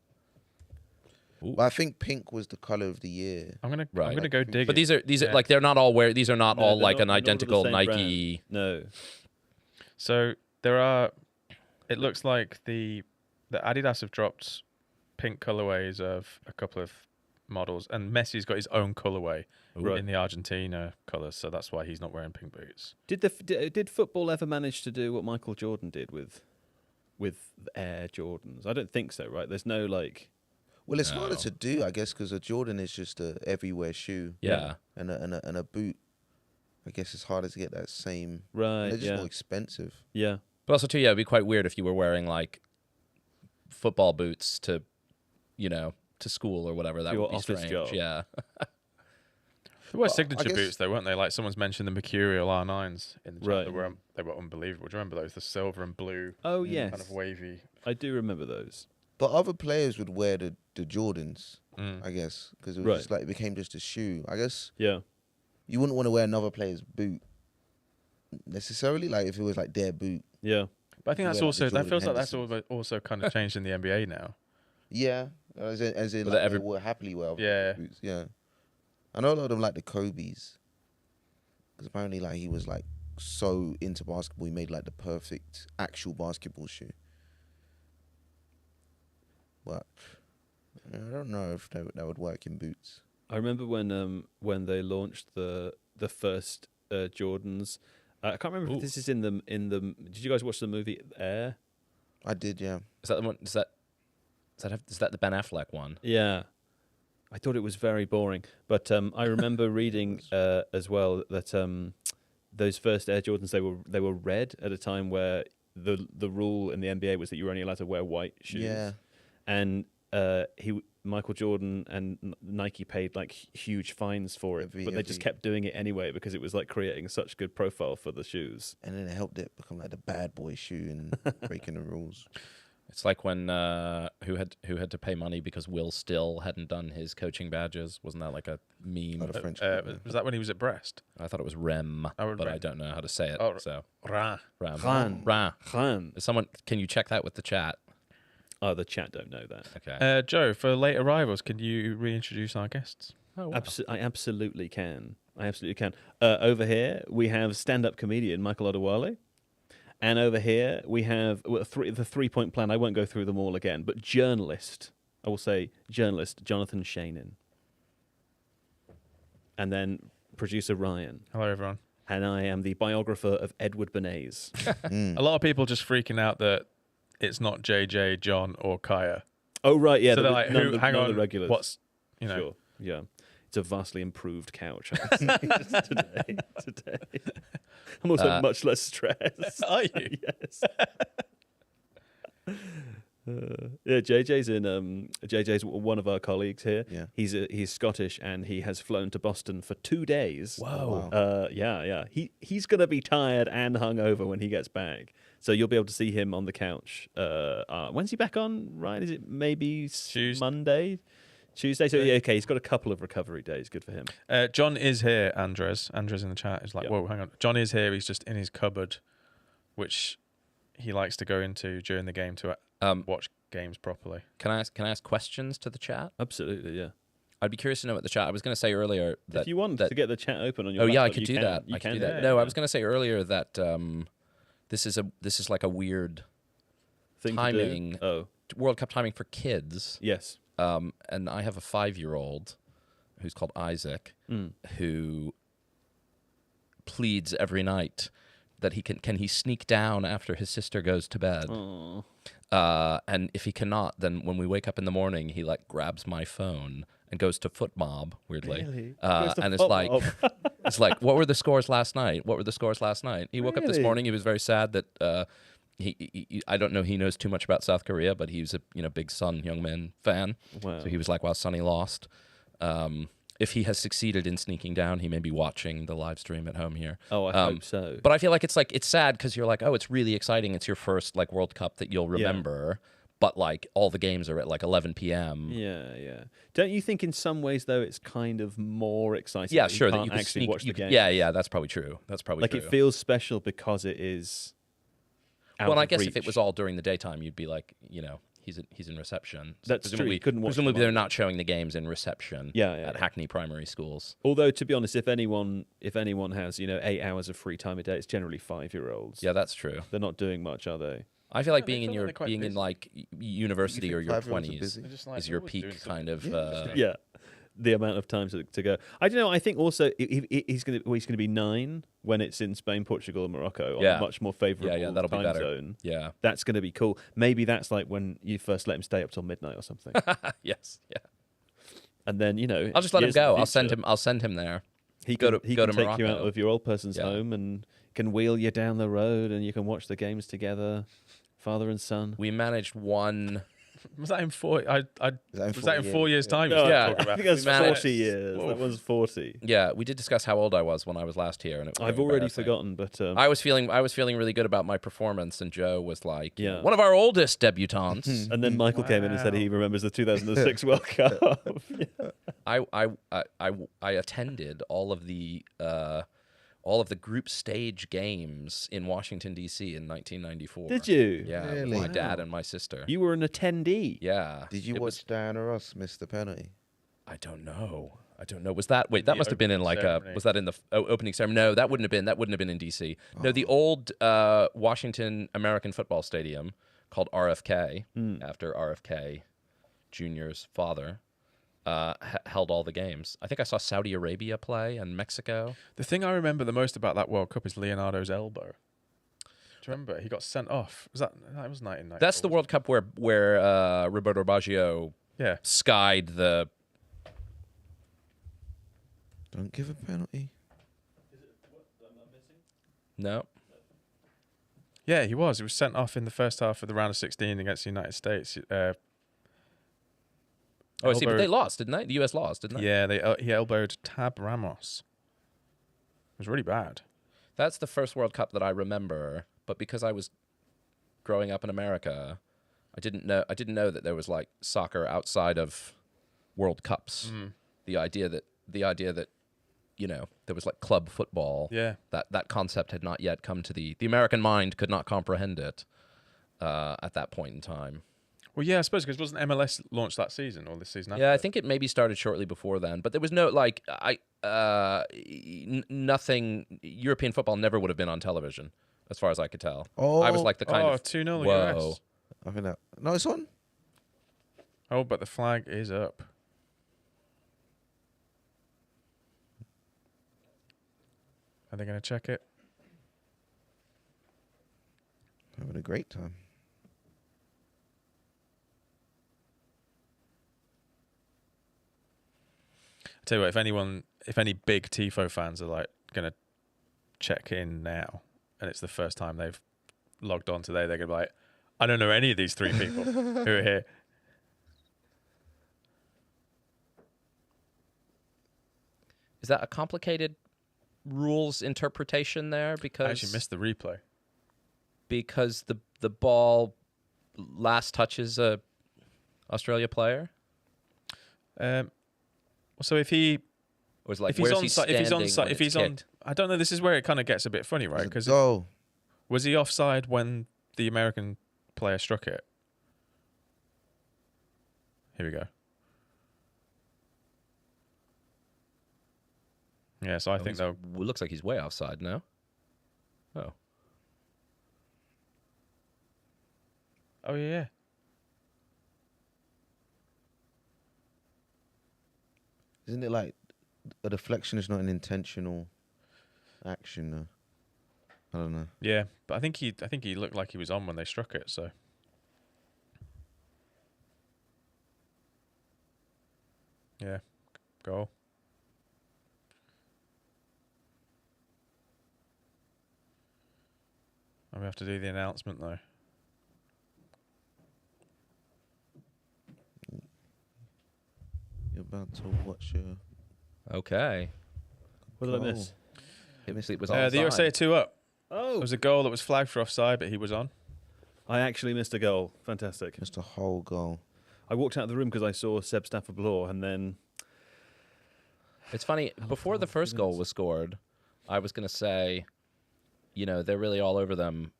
But I think pink was the color of the year. I'm gonna Right. go dig. But these are Yeah. like they're not all wear. These are not No, all they're like not- an they're not all the identical same Nike. No. So there are. It looks like the Adidas have dropped pink colorways of a couple of models, and Messi's got his own colorway Right. in the Argentina colors, so that's why he's not wearing pink boots. Did football ever manage to do what Michael Jordan did with the Air Jordans? I don't think so, right? There's no like. Well, it's harder No. to do, I guess, because a Jordan is just a everywhere shoe. Yeah. And a boot. I guess it's harder to get that same. Right. They're just Yeah. more expensive. Yeah. But also too, yeah, it'd be quite weird if you were wearing like football boots to school or whatever. That Your would be office strange. job. Yeah. There were Well, signature I guess- boots though, weren't they? Like someone's mentioned the Mercurial R9s in the chat. Right. They were unbelievable. Do you remember those? The silver and blue, Oh yes. kind of wavy. I do remember those. But other players would wear the Jordans, Mm. I guess, because it was Right. just like it became just a shoe. I guess Yeah. you wouldn't want to wear another player's boot necessarily, like if it was like their boot. Yeah. But I think You that's wear, like, also the that feels Jordan like that's Hendersons. also kind of changed in the NBA now. Yeah, as in But like every- they will happily wear other Yeah. boots. Yeah, I know a lot of them like the Kobe's, because apparently like he was like so into basketball, he made like the perfect actual basketball shoe. But I don't know if that would work in boots. I remember when they launched the first Jordans. I can't remember if this is in the. Did you guys watch the movie Air? I did, yeah. Is that the one? Is that the Ben Affleck one? Yeah. I thought it was very boring, but I remember reading as well that those first Air Jordans they were red at a time where the rule in the NBA was that you were only allowed to wear white shoes. Yeah. And Michael Jordan and Nike paid like huge fines for it, but they just kept doing it anyway because it was like creating such good profile for the shoes. And then it helped it become like the bad boy shoe and breaking the rules. It's like when who had to pay money because Will Still hadn't done his coaching badges. Wasn't that like a meme? Like a French club, yeah. Was that when he was at Brest? I thought it was Rem, Oh, but I Rem. don't know how to say it. Oh, So Rah. Ram. Khan. Ram. Someone, can you check that with the chat? Oh, the chat don't know that. Okay. Joe, for late arrivals, can you reintroduce our guests? Oh, wow. I absolutely can. Over here we have stand-up comedian Michael Adewale, and over here we have the 3-point plan. I won't go through them all again, but journalist. I will say journalist Jonathan Shainin, and then producer Ryan, Hello, everyone. and I am the biographer of Edward Bernays. A lot of people just freaking out that it's not JJ, John, or Kaya. Oh right, yeah. So they're the- like, none who? of the- Hang none of on. the regulars. What's Sure. Yeah. It's a vastly improved couch I can say, today. I'm also much less stressed. Are you? Yes. Yeah, JJ's one of our colleagues here. Yeah. He's Scottish and he has flown to Boston for 2 days. Wow. Yeah. He's gonna be tired and hungover when he gets back. So you'll be able to see him on the couch. When's he back on? Right? Is it maybe Tuesday. Monday? Tuesday. So yeah, okay, he's got a couple of recovery days. Good for him. John is here, Andres. Andres in the chat is like, Yep. whoa, hang on. John is here. He's just in his cupboard, which he likes to go into during the game to watch games properly. Can I ask questions to the chat? Absolutely, yeah. I'd be curious to know what the chat. I was going to say earlier that If you want to get the chat open on your Oh yeah, I laptop, could you do can. that. You I could can do that. it, No, yeah. I was going to say earlier that this is like a weird Thing to do. timing. Oh, World Cup timing for kids. yes. And I have a 5-year-old who's called Isaac, who pleads every night that he can he sneak down after his sister goes to bed. Oh. And if he cannot, then when we wake up in the morning, he like grabs my phone and goes to Foot Mob, weirdly. Really? Goes to And it's Foot like, Mob. it's like, what were the scores last night? What were the scores last night? He woke up this Really? morning. He was very sad that he I don't know. He knows too much about South Korea, but he was a big Son Heung-min fan. Wow. So he was like, "Wow, Sonny lost." If he has succeeded in sneaking down, he may be watching the live stream at home here. Oh, I hope so. But I feel like it's sad because you're like, oh, it's really exciting. It's your first like World Cup that you'll remember. But like all the games are at like 11 p.m. Yeah. Don't you think in some ways though it's kind of more exciting? Yeah, that sure. You That can't you can actually sneak. watch the game. Yeah. That's probably true. That's probably Like true. it feels special because it is. Out Well, and I of guess reach. if it was all during the daytime, you'd be like, he's in reception. So That's true. You couldn't watch presumably them they're all. not showing the games in reception. Yeah, at Hackney primary schools. Although to be honest, if anyone has 8 hours of free time a day, it's generally 5-year-olds. Yeah, that's true. They're not doing much, are they? I feel like they being in feel like they're quite being in busy. like university You or think your 5-year-olds are 20s busy? They're just like, is your "Oh, we're doing peak something." kind of. Yeah. The amount of time to go. I don't know. I think also he's going to be 9 when it's in Spain, Portugal, and Morocco on Yeah. a much more favourable Yeah, that'll be time better. zone. Yeah. That's going to be cool. Maybe that's like when you first let him stay up till midnight or something, Yes. Yeah. and then I'll just let him years in the go. future, I'll send him there. He go can, to- he go can to take you out Morocco. of your old person's Yeah. home and can wheel you down the road, and you can watch the games together, father and son. We managed one. Was that in 4? Was that in 4 years' time? No, you Yeah. were talking I about? think that's We managed- 40 years. Whoa. That was 40. Yeah, we did discuss how old I was when I was last here, and it was I've very already embarrassing. forgotten, but I was feeling really good about my performance, and Joe was like, Yeah. one of our oldest debutantes. and then Michael came in and said he remembers the 2006 World Cup. I attended all of the group stage games in Washington D.C. in 1994. Did you? Yeah, with Really? my dad and my sister. You were an attendee. Yeah. Did you It watch was- Diana Ross miss the penalty? I don't know. Was that? Wait, that The must have been in opening like ceremony. was that in the opening ceremony? No, that wouldn't have been. That wouldn't have been in D.C. No, the old Washington American Football Stadium called RFK after RFK Jr.'s father. Held all the games. I think I saw Saudi Arabia play and Mexico. The thing I remember the most about that World Cup is Leonardo's elbow. Do you remember? He got sent off. Was that was 1994? That's the World Cup where Roberto Baggio Yeah. skied the. Don't give a penalty. No. Yeah, he was. He was sent off in the first half of the round of 16 against the United States. Oh, I see, but elbowed- they lost, didn't they? The U.S. lost, didn't they? Yeah, he elbowed Tab Ramos. It was really bad. That's the first World Cup that I remember. But because I was growing up in America, I didn't know that there was like soccer outside of World Cups. The idea that there was like club football. Yeah. That concept had not yet come to the American mind could not comprehend it at that point in time. Well, yeah, I suppose because wasn't MLS launched that season or this season after? Yeah, I think it maybe started shortly before then, but there was no like nothing. European football never would have been on television, as far as I could tell. I was like the kind of 2-0 whoa. US. I think that. No, it's on. Oh, but the flag is up. Are they going to check it? Having a great time. I tell you what, if any big Tifo fans are like going to check in now, and it's the first time they've logged on today, they're going to be like, I don't know any of these 3 people who are here. Is that a complicated rules interpretation there? Because I actually missed the replay. because the ball last touches a Australia player. So if he Or is it like, if he's where's on he side, if he's on standing side, when if he's it's on, kicked? I don't know. This is where it kind of gets a bit funny, right? Because Goal. was he offside when the American player struck it? Here we go. Yeah, so I think though. It looks like he's way offside, no? Oh. Oh yeah. Isn't it like a deflection is not an intentional action? I don't know. Yeah, but I think he looked like he was on when they struck it. So. Yeah, goal. And we have to do the announcement though. You're about to watch your. Okay. What did I miss? It was The USA are 2 up. Oh, It was a goal that was flagged for offside, but he was on. I actually missed a goal. Fantastic. Just a whole goal. I walked out of the room because I saw Seb Stafford-Bloor, and then It's funny, before the first goal was scored, I was going to say, they're really all over them.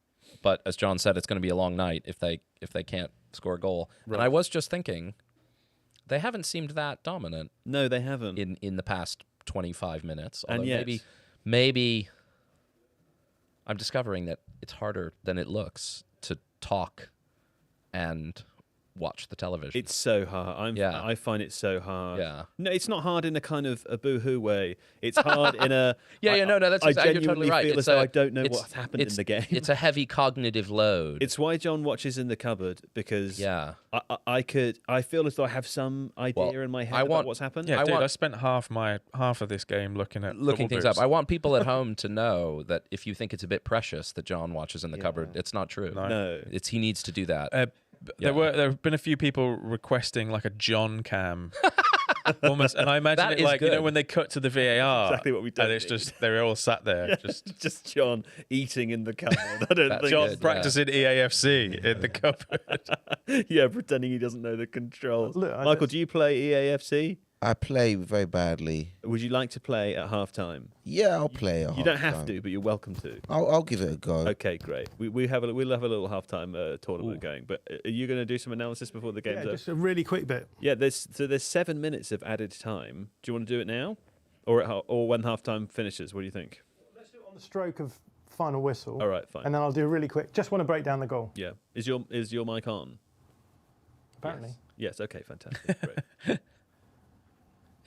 But as John said, it's going to be a long night if they can't score a goal. Right. And I was just thinking, they haven't seemed that dominant no, they haven't. in the past 25 minutes. And Although yet- maybe I'm discovering that it's harder than it looks to talk and watch the television. It's so hard. Yeah. I find it so hard. Yeah. No, it's not hard in a kind of a boo-hoo way. It's hard in a. No, that's I exactly, you're genuinely totally right. feel as though I don't know what's happened in the game. It's a heavy cognitive load. It's why John watches in the cupboard, because Yeah. I feel as though I have some idea Well, in my head I about want- what's happened. Yeah, I I spent half of this game looking looking football things books. up. I want people at home to know that if you think it's a bit precious that John watches in the cupboard, it's not true. No. He needs to do that. There have been a few people requesting like a John cam, almost, and I imagine That it is like good. when they cut to the VAR, Exactly what we don't and it's need. just they're all sat there, Just John eating in the cupboard. I don't That's think. John good, yeah. practicing EAFC in the cupboard. Yeah, pretending he doesn't know the controls. Look, I Michael, just- do you play EAFC? I play very badly. Would you like to play at halftime? Yeah, I'll play. You don't have to, but you're welcome to. I'll give it a go. Okay, great. We'll have a little halftime tournament going. But are you going to do some analysis before the game's Yeah, over? just a really quick bit. Yeah, there's 7 minutes of added time. Do you want to do it now, or when halftime finishes? What do you think? Let's do it on the stroke of final whistle. All right, fine. And then I'll do a really quick. Just want to break down the goal. Yeah. Is your mic on? Apparently. Yes. Okay. Fantastic. Great.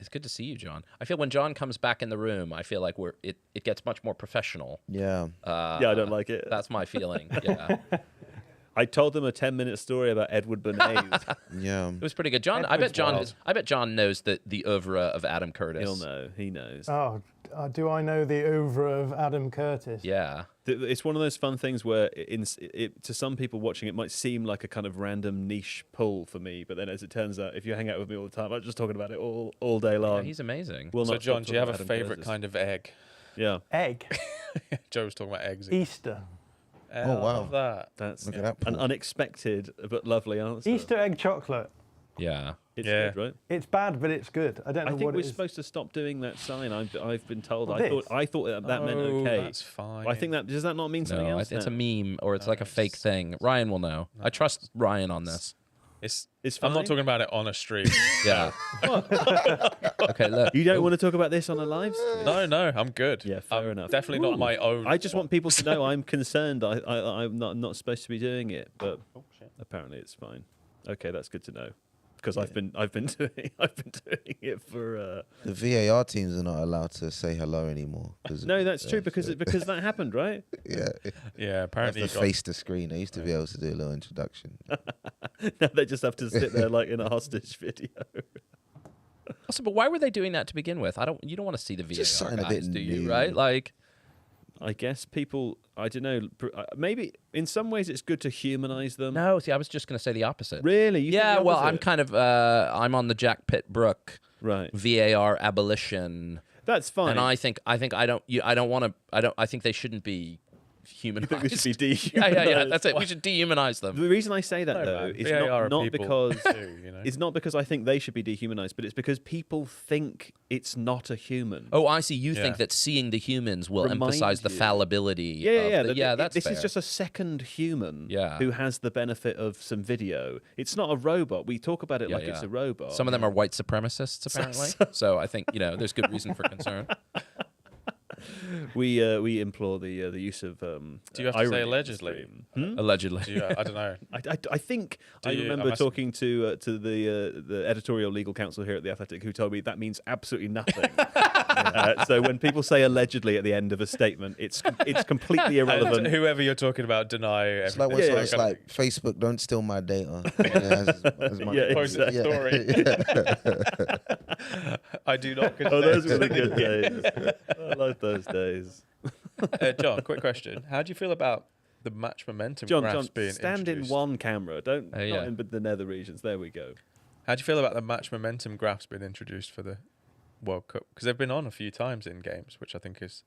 It's good to see you, John. I feel when John comes back in the room, I feel like it gets much more professional. Yeah. Yeah, I don't like it. That's my feeling. Yeah. I told them a 10-minute story about Edward Bernays. Yeah. It was pretty good. John, Edward's wild. I bet John knows the oeuvre of Adam Curtis. He'll know. He knows. Oh, do I know the oeuvre of Adam Curtis? Yeah. It's one of those fun things where, to some people watching, it might seem like a kind of random niche pull for me. But then, as it turns out, if you hang out with me all the time, I'm just talking about it all day long. Yeah, he's amazing. We'll So, not John, stop do you have talking a about Adam favourite Curtis. kind of egg? Yeah, Egg. Joe was talking about eggs. Easter. I Oh, wow. love that. that's Look at that an pull. unexpected but lovely answer. Easter egg chocolate. Yeah. It's Yeah. good, right? It's bad, but it's good. I don't know I think what we're it is. supposed to stop doing that sign. I've been told. Well, I thought that meant Oh, okay. That's fine. I think that does that not mean something No, else? it's a now? meme or it's like a fake thing. Ryan will know. I trust Ryan on this. It's It's I'm not fine? talking about it on a stream. Yeah. Okay, look. You don't want to talk about this on a live stream? No, I'm good. Yeah, fair I'm enough. Definitely not my own. I just want people to know I'm concerned. I'm not supposed to be doing it, but apparently it's fine. Okay, that's good to know. Because I've been doing it for. The VAR teams are not allowed to say hello anymore. No, that's true because that happened, right? Yeah. Yeah, I have apparently to you got- face the screen. I used to be able to do a little introduction. Now they just have to sit there like in a hostage video. Also, but why were they doing that to begin with? You don't want to see the VAR Just something a guys, bit do you? new. Right? Like, I guess people. I don't know. Maybe in some ways it's good to humanize them. no. See, I was just going to say the opposite. Really? You think Yeah. the Well, opposite? I'm kind of. I'm on the Jack Pitt-Brook right. VAR abolition, That's fine. and I think I don't want to. I think they shouldn't be humanized. You think they should be dehumanized? Yeah. That's it. We should dehumanize them. The reason I say that No, though man. is VAR not, are not people because too, you know. it's not because I think they should be dehumanized, but it's because people think it's not a human. Oh, I see. You Yeah. think that seeing the humans will Remind emphasize the you. fallibility. Yeah. That's this fair. is just a second human Yeah. who has the benefit of some video. It's not a robot. We talk about it like it's a robot. Some of them are white supremacists, apparently. So I think there's good reason for concern. We implore the use of. Do you have to say allegedly? Allegedly. I don't know. I think Do I you? remember I'm asking- talking to the editorial legal counsel here at the Athletic, who told me that means absolutely nothing. So when people say allegedly at the end of a statement, it's completely irrelevant. And whoever you're talking about, deny It's everything. like when Yeah, someone's like, Facebook, don't steal my data. As much- Yeah, Post a story. I do not. Oh, those were the good days. I love those days. John, quick question. How do you feel about the match momentum John, graphs being stand in introduced? one camera. Don't yeah. not in the nether regions. There we go. How do you feel about the match momentum graphs being introduced for the World Cup? Because they've been on a few times in games, which I think is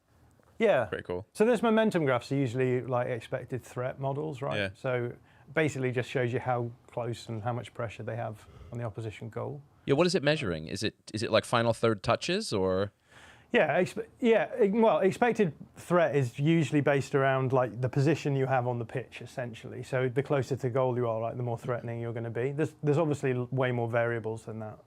Yeah. pretty cool. So those momentum graphs are usually like expected threat models, right? Yeah. So basically just shows you how close and how much pressure they have on the opposition goal. Yeah, what is it measuring? Is it like final third touches or? Yeah, well, expected threat is usually based around like the position you have on the pitch, essentially. So the closer to goal you are, like the more threatening you're going to be. There's obviously way more variables than that,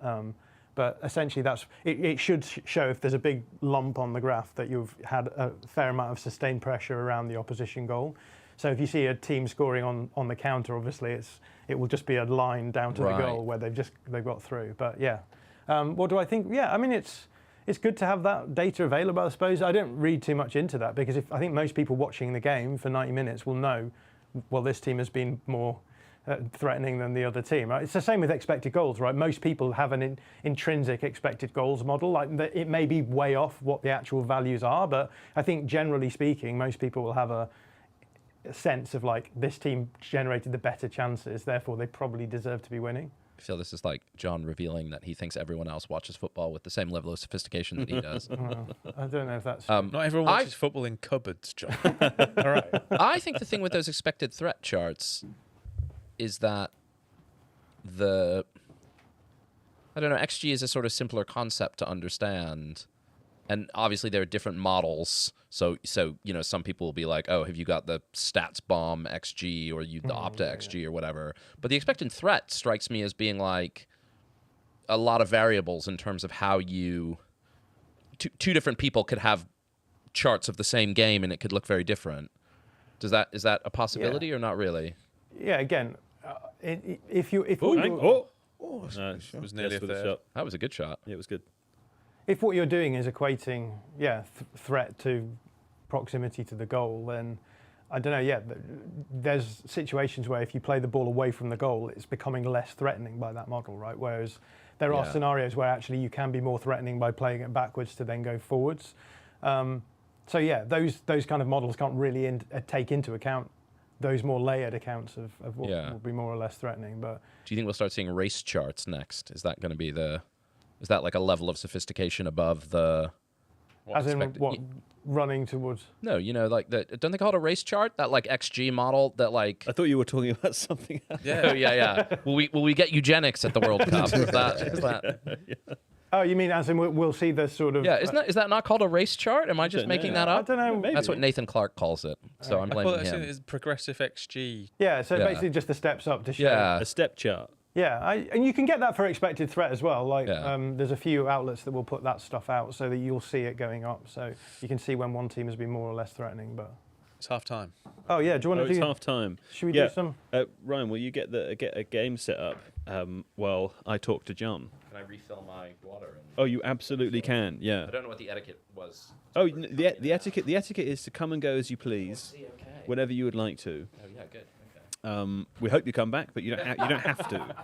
but essentially that's it should show if there's a big lump on the graph that you've had a fair amount of sustained pressure around the opposition goal. So if you see a team scoring on the counter, obviously it will just be a line down to the goal where they've got through. But yeah, what do I think? Yeah, I mean it's good to have that data available, I suppose. I don't read too much into that because I think most people watching the game for 90 minutes will know, well, this team has been more threatening than the other team. Right? It's the same with expected goals, right? Most people have an intrinsic expected goals model. Like it may be way off what the actual values are, but I think generally speaking, most people will have a sense of like this team generated the better chances, therefore they probably deserve to be winning. I feel this is like John revealing that he thinks everyone else watches football with the same level of sophistication that he does. I don't know if that's Not everyone watches football in cupboards, John. All right. I think the thing with those expected threat charts is that XG is a sort of simpler concept to understand. And obviously there are different models. So some people will be like, oh, have you got the stats bomb XG or the Opta XG or whatever. But the expected threat strikes me as being like a lot of variables in terms of how two different people could have charts of the same game and it could look very different. Is that a possibility or not really? Yeah, again, if you It was nearly a third. shot. That was a good shot. Yeah, it was good. if what you're doing is equating, threat to proximity to the goal, then I don't know. There's situations where if you play the ball away from the goal, it's becoming less threatening by that model, right? Whereas there are scenarios where actually you can be more threatening by playing it backwards to then go forwards. Those kind of models can't really take into account those more layered accounts of what will be more or less threatening. But do you think we'll start seeing race charts next? Is that going to be is that like a level of sophistication above the? As in what, running towards? No, don't they call it a race chart? That like XG model that like. I thought you were talking about something else. Yeah. Oh, yeah. Will we get eugenics at the World Cup? Is that? Oh, you mean as in we'll see the sort of? Yeah, is that not called a race chart? Am I just making that up? I don't know. Maybe. That's what Nathan Clark calls it. So I'm blaming him. It's progressive XG. Yeah, so basically just the steps up to show. Yeah. A step chart. Yeah, and you can get that for expected threat as well. Like there's a few outlets that will put that stuff out so that you'll see it going up. So you can see when one team has been more or less threatening. But It's half time. oh yeah, do you want to It's do? half time. Should we do some? Ryan, will you get a game set up while I talk to John? Can I refill my water? Oh, you absolutely can. Yeah. I don't know what the etiquette was. Oh, the etiquette is to come and go as you please, whenever you would like to. Oh yeah, good. Okay. We hope you come back, but you don't have to.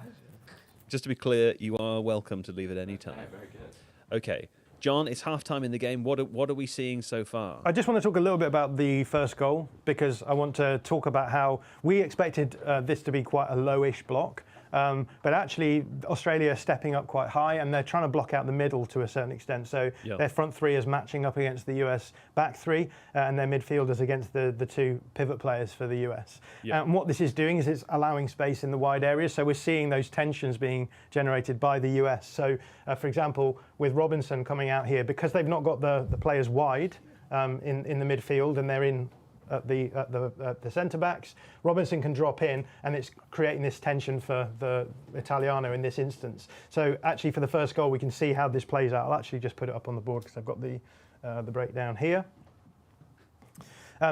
Just to be clear, you are welcome to leave at any time. Very good. Okay, John, it's half time in the game. What are we seeing so far? I just want to talk a little bit about the first goal because I want to talk about how we expected this to be quite a lowish block. But actually, Australia are stepping up quite high, and they're trying to block out the middle to a certain extent. So their front three is matching up against the US back three, and their midfielders against the two pivot players for the US. And what this is doing is it's allowing space in the wide areas. So we're seeing those tensions being generated by the US. So, for example, with Robinson coming out here, because they've not got the players wide in the midfield, and they're in at the centre backs, Robinson can drop in, and it's creating this tension for the Italiano in this instance. So actually, for the first goal, we can see how this plays out. I'll actually just put it up on the board because I've got the breakdown here.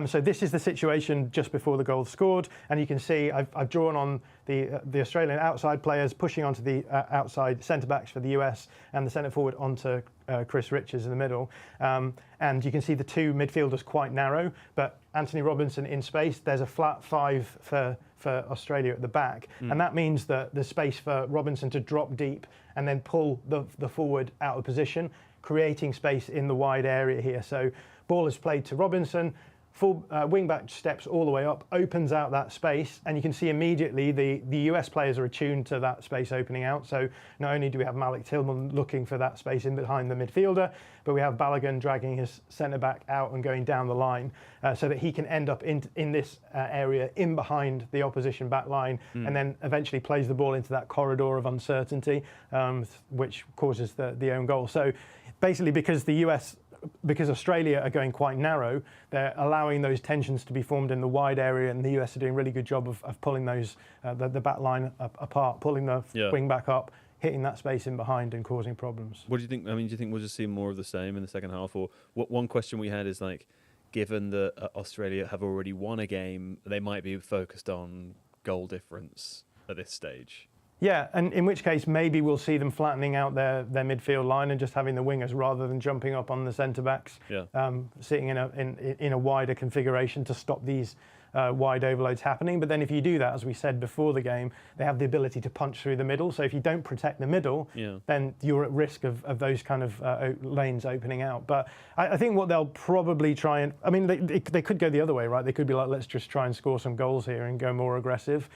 So this is the situation just before the goal scored, and you can see I've drawn on the Australian outside players pushing onto the outside centre backs for the US, and the centre forward onto Chris Richards in the middle. And you can see the two midfielders quite narrow, but Anthony Robinson in space. There's a flat 5 for Australia at the back, and that means that there's space for Robinson to drop deep and then pull the forward out of position, creating space in the wide area here. So ball is played to Robinson. Full wing-back steps all the way up, opens out that space, and you can see immediately the US players are attuned to that space opening out. So not only do we have Malik Tillman looking for that space in behind the midfielder, but we have Balogun dragging his centre-back out and going down the line so that he can end up in this area in behind the opposition back line, and then eventually plays the ball into that corridor of uncertainty, which causes the own goal. So basically, because Australia are going quite narrow, they're allowing those tensions to be formed in the wide area, and the US are doing a really good job of pulling those the back line apart, pulling the wing back up, hitting that space in behind and causing problems. What do you think? I mean, do you think we'll just see more of the same in the second half? Or one question we had is, like, given that Australia have already won a game, they might be focused on goal difference at this stage. Yeah, and in which case maybe we'll see them flattening out their midfield line and just having the wingers rather than jumping up on the centre backs, sitting in a wider configuration to stop these wide overloads happening. But then if you do that, as we said before the game, they have the ability to punch through the middle. So if you don't protect the middle, then you're at risk of those kind of lanes opening out. But I think what they'll probably try and, I mean, they could go the other way, right? They could be like, let's just try and score some goals here and go more aggressive.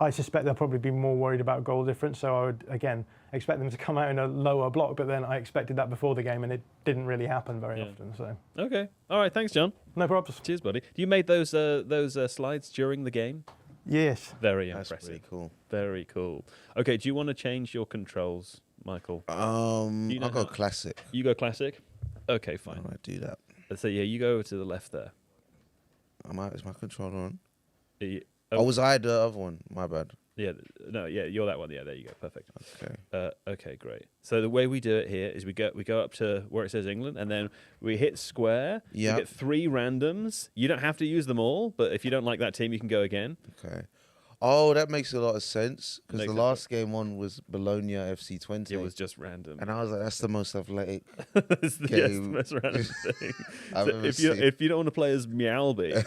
I suspect they'll probably be more worried about goal difference, so I would, again, expect them to come out in a lower block, but then I expected that before the game, and it didn't really happen very often. So Okay. All right, thanks, John. No problems. Cheers, buddy. You made those slides during the game? Yes. Very That's impressive. pretty cool. Very cool. Okay, do you want to change your controls, Michael? I'll go classic. You go classic? Okay, fine. All right, do that. So, yeah, you go to the left there. Is my controller on? Oh, was I the other one? My bad. Yeah, no, yeah, you're that one. Yeah, there you go. Perfect. Okay. Okay, great. So the way we do it here is we go up to where it says England, and then we hit square. Yeah. We get 3 randoms. You don't have to use them all, but if you don't like that team, you can go again. Okay. Oh, that makes a lot of sense because Makes the last game one was Bologna FC 20. It was just random. And I was like, that's the most athletic It's the game most random thing. I've So ever if seen. you don't want to play as Meowby,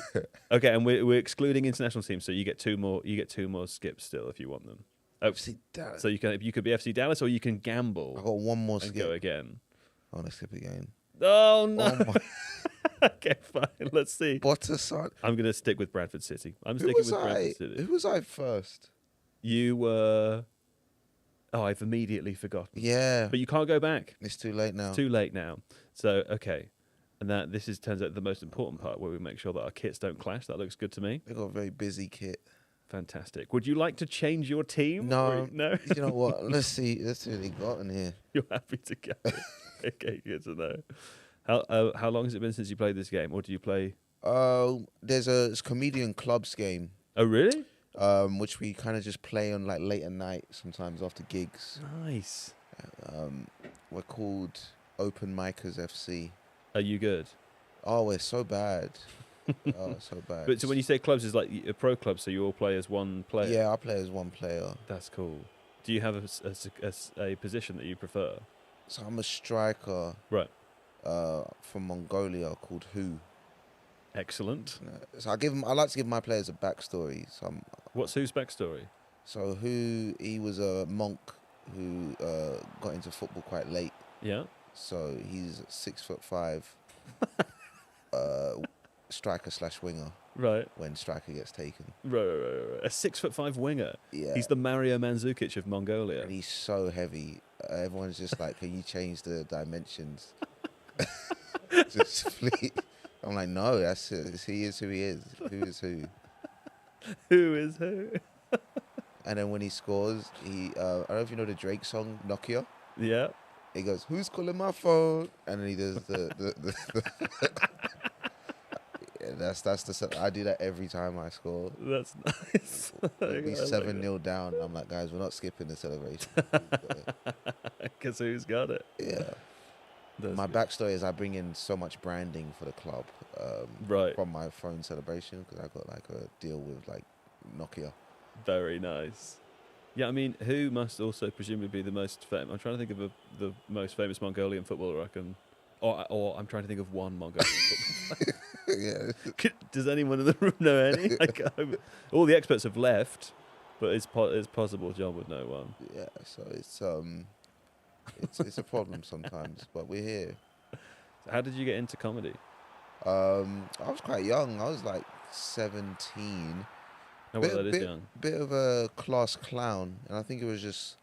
okay, and we're excluding international teams, so you get 2 more. You get 2 more skips still if you want them. Oh, FC Dallas. so you could be FC Dallas, or you can gamble I got one more and skip. go again. Oh, let's skip again. Oh no. Oh my Okay, fine. Let's see. Bottasson. I'm going to stick with Bradford City. I'm Who sticking was with I? Bradford City. Who was I first? You were. Oh, I've immediately forgotten. Yeah. But you can't go back. It's too late now. It's too late now. So, okay. And this turns out the most important part where we make sure that our kits don't clash. That looks good to me. They got a very busy kit. Fantastic. Would you like to change your team? No. No? You know what? Let's see. Let's see what they got in here. You're happy to go. Okay, good to know. How long has it been since you played this game? Or do you play? There's a comedian clubs game. Oh, really? Which we kind of just play on like late at night, sometimes after gigs. Nice. We're called Open Micers FC. Are you good? Oh, we're so bad. Oh, so bad. But so when you say clubs, it's like a pro club, so you all play as one player? Yeah, I play as one player. That's cool. Do you have a position that you prefer? So I'm a striker. Right. From Mongolia called Who. Excellent. So I like to give my players a backstory. So What's Who's backstory? So Who, he was a monk who got into football quite late. Yeah. So he's 6'5", striker / winger. Right. when striker gets taken. Right. A 6'5" winger. Yeah. He's the Mario Mandzukic of Mongolia. And he's so heavy. Everyone's just like, can you change the dimensions? Just please. I'm like, no, that's it. He is who he is. Who is who? Who is who? And then when he scores, I don't know if you know the Drake song, Nokia. Yeah. He goes, who's calling my phone? And then he does the yeah, that's the I do that every time I score. That's nice. It'll be 7-0 down. I'm like, guys, we're not skipping the celebration. Because who's got it? Yeah. That's My good. backstory is I bring in so much branding for the club Right. from my phone celebration because I got like a deal with like Nokia. Very nice. Yeah, I mean, who must also presumably be the most famous? I'm trying to think of the most famous Mongolian footballer I can... Or I'm trying to think of one Mongolian footballer. Yeah. Does anyone in the room know any? All the experts have left, but it's possible John would know one. Yeah, so it's a problem sometimes, but we're here. How did you get into comedy? I was quite young. I was like 17. Oh, well, that is young. Bit of a class clown, and I think it was just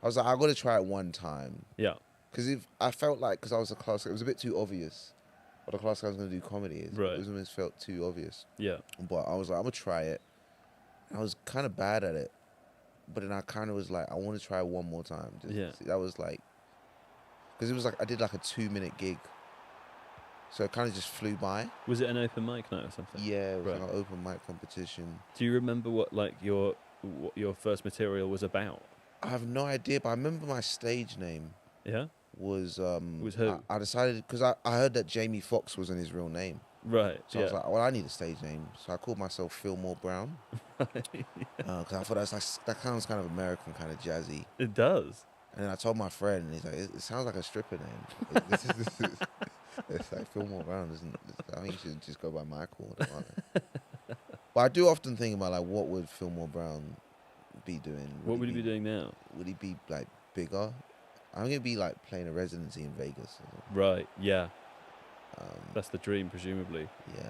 I was like, I got to try it one time. Yeah. Because if I felt like, because I was a class, it was a bit too obvious. What a class guy was going to do comedy. Right. It almost felt too obvious. Yeah. But I was like, I'm going to try it. I was kind of bad at it. But then I kind of was like, I want to try it one more time. Yeah. That was like, because it was like, I did like a 2-minute gig. So it kind of just flew by. Was it an open mic night or something? Yeah, it was Right. like an open mic competition. Do you remember what your first material was about? I have no idea, but I remember my stage name Yeah. was... Was who? I decided, because I heard that Jamie Foxx wasn't his real name. Right. So yeah. I was like, well, I need a stage name. So I called myself Fillmore Brown. Because I thought that sounds kind of American, kind of jazzy. It does. And then I told my friend, and he's like, it sounds like a stripper name. It's like Fillmore Brown. I think you should just go by Michael. But I do often think about, like, what would Fillmore Brown be doing? What would he be doing now? Would he be, like, bigger? I'm going to be, like, playing a residency in Vegas. Right. Yeah. That's the dream, presumably. Yeah.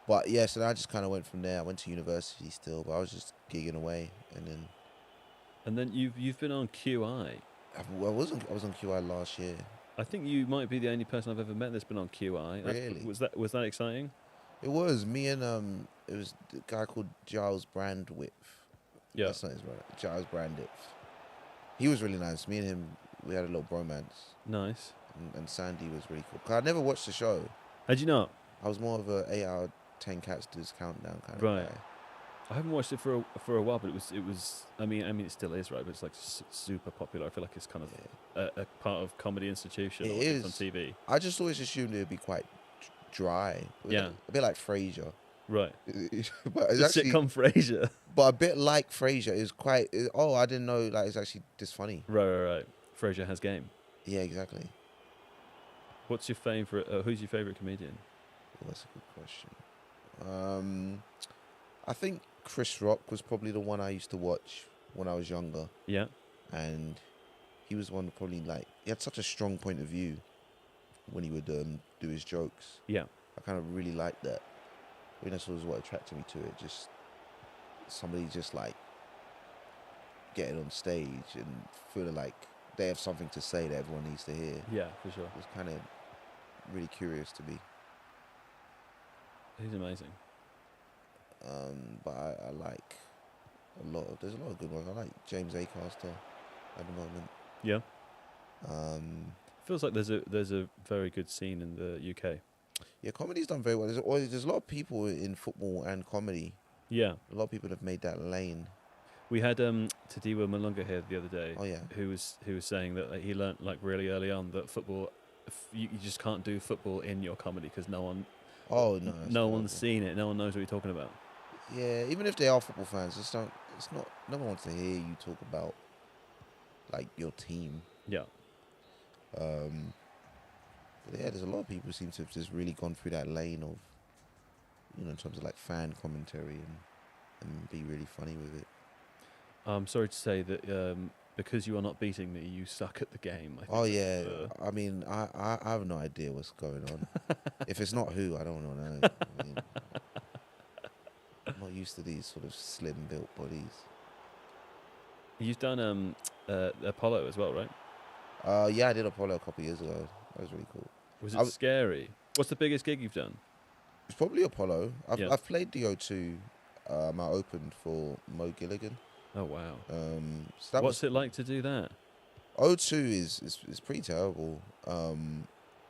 But yeah, so then I just kind of went from there. I went to university still, but I was just gigging away, and then you've been on QI. I was on QI last year. I think you might be the only person I've ever met that's been on QI. Really? Was that exciting? It was me and it was a guy called Giles Brandwidth. Yeah. That's not his right. Giles Brandwidth. He was really nice. Me and him, we had a little bromance, Nice. and Sandy was really cool. 'Cause I never watched the show. Had you not? I was more of a 8-hour 10 Cats Does Countdown kind Right. of guy. I haven't watched it for a while, but it was. I mean, it still is, right? But it's like super popular. I feel like it's kind of a part of Comedy Institution. It or it's is. on TV. I just always assumed it would be quite dry. Yeah. A bit like Frasier. Right. But it's The actually, sitcom Frasier. but a bit like Frasier is quite. I didn't know. Like, it's actually just funny. Right. Frasier has game. Yeah, exactly. What's your favorite? Who's your favorite comedian? Well, that's a good question. I think Chris Rock was probably the one I used to watch when I was younger, Yeah. and he was one probably like he had such a strong point of view when he would do his jokes. Yeah. I kind of really liked that. I think that's what attracted me to it. Just somebody just like getting on stage and feeling like they have something to say that everyone needs to hear. Yeah, for sure. It was kind of really curious to me. He's amazing. But I like there's a lot of good ones. I like James Acaster at the moment. Yeah. Um, Feels like there's a very good scene in the UK. yeah, comedy's done very well. There's a lot of people in football and comedy. Yeah. A lot of people have made that lane. We had Tadiwa Malunga here the other day. Oh yeah. Who was saying that he learnt like really early on that football, you just can't do football in your comedy because no one. Oh no. No one's seen it. No one knows what you're talking about. Yeah, even if they are football fans, just don't. It's not. No one wants to hear you talk about like your team. Yeah. But yeah, there's a lot of people who seem to have just really gone through that lane of, in terms of like fan commentary and be really funny with it. I'm sorry to say that because you are not beating me, you suck at the game. I think Oh yeah, that's, I mean, I have no idea what's going on. If it's not who, I don't know. I mean, used to these sort of slim built bodies. You've done Apollo as well, right? Yeah, I did Apollo a couple of years ago. That was really cool. Was it scary? What's the biggest gig you've done? It's probably Apollo. Yeah. I've played the O2. I opened for Mo Gilligan. Oh wow. So that What's it like to do that? O2 is pretty terrible.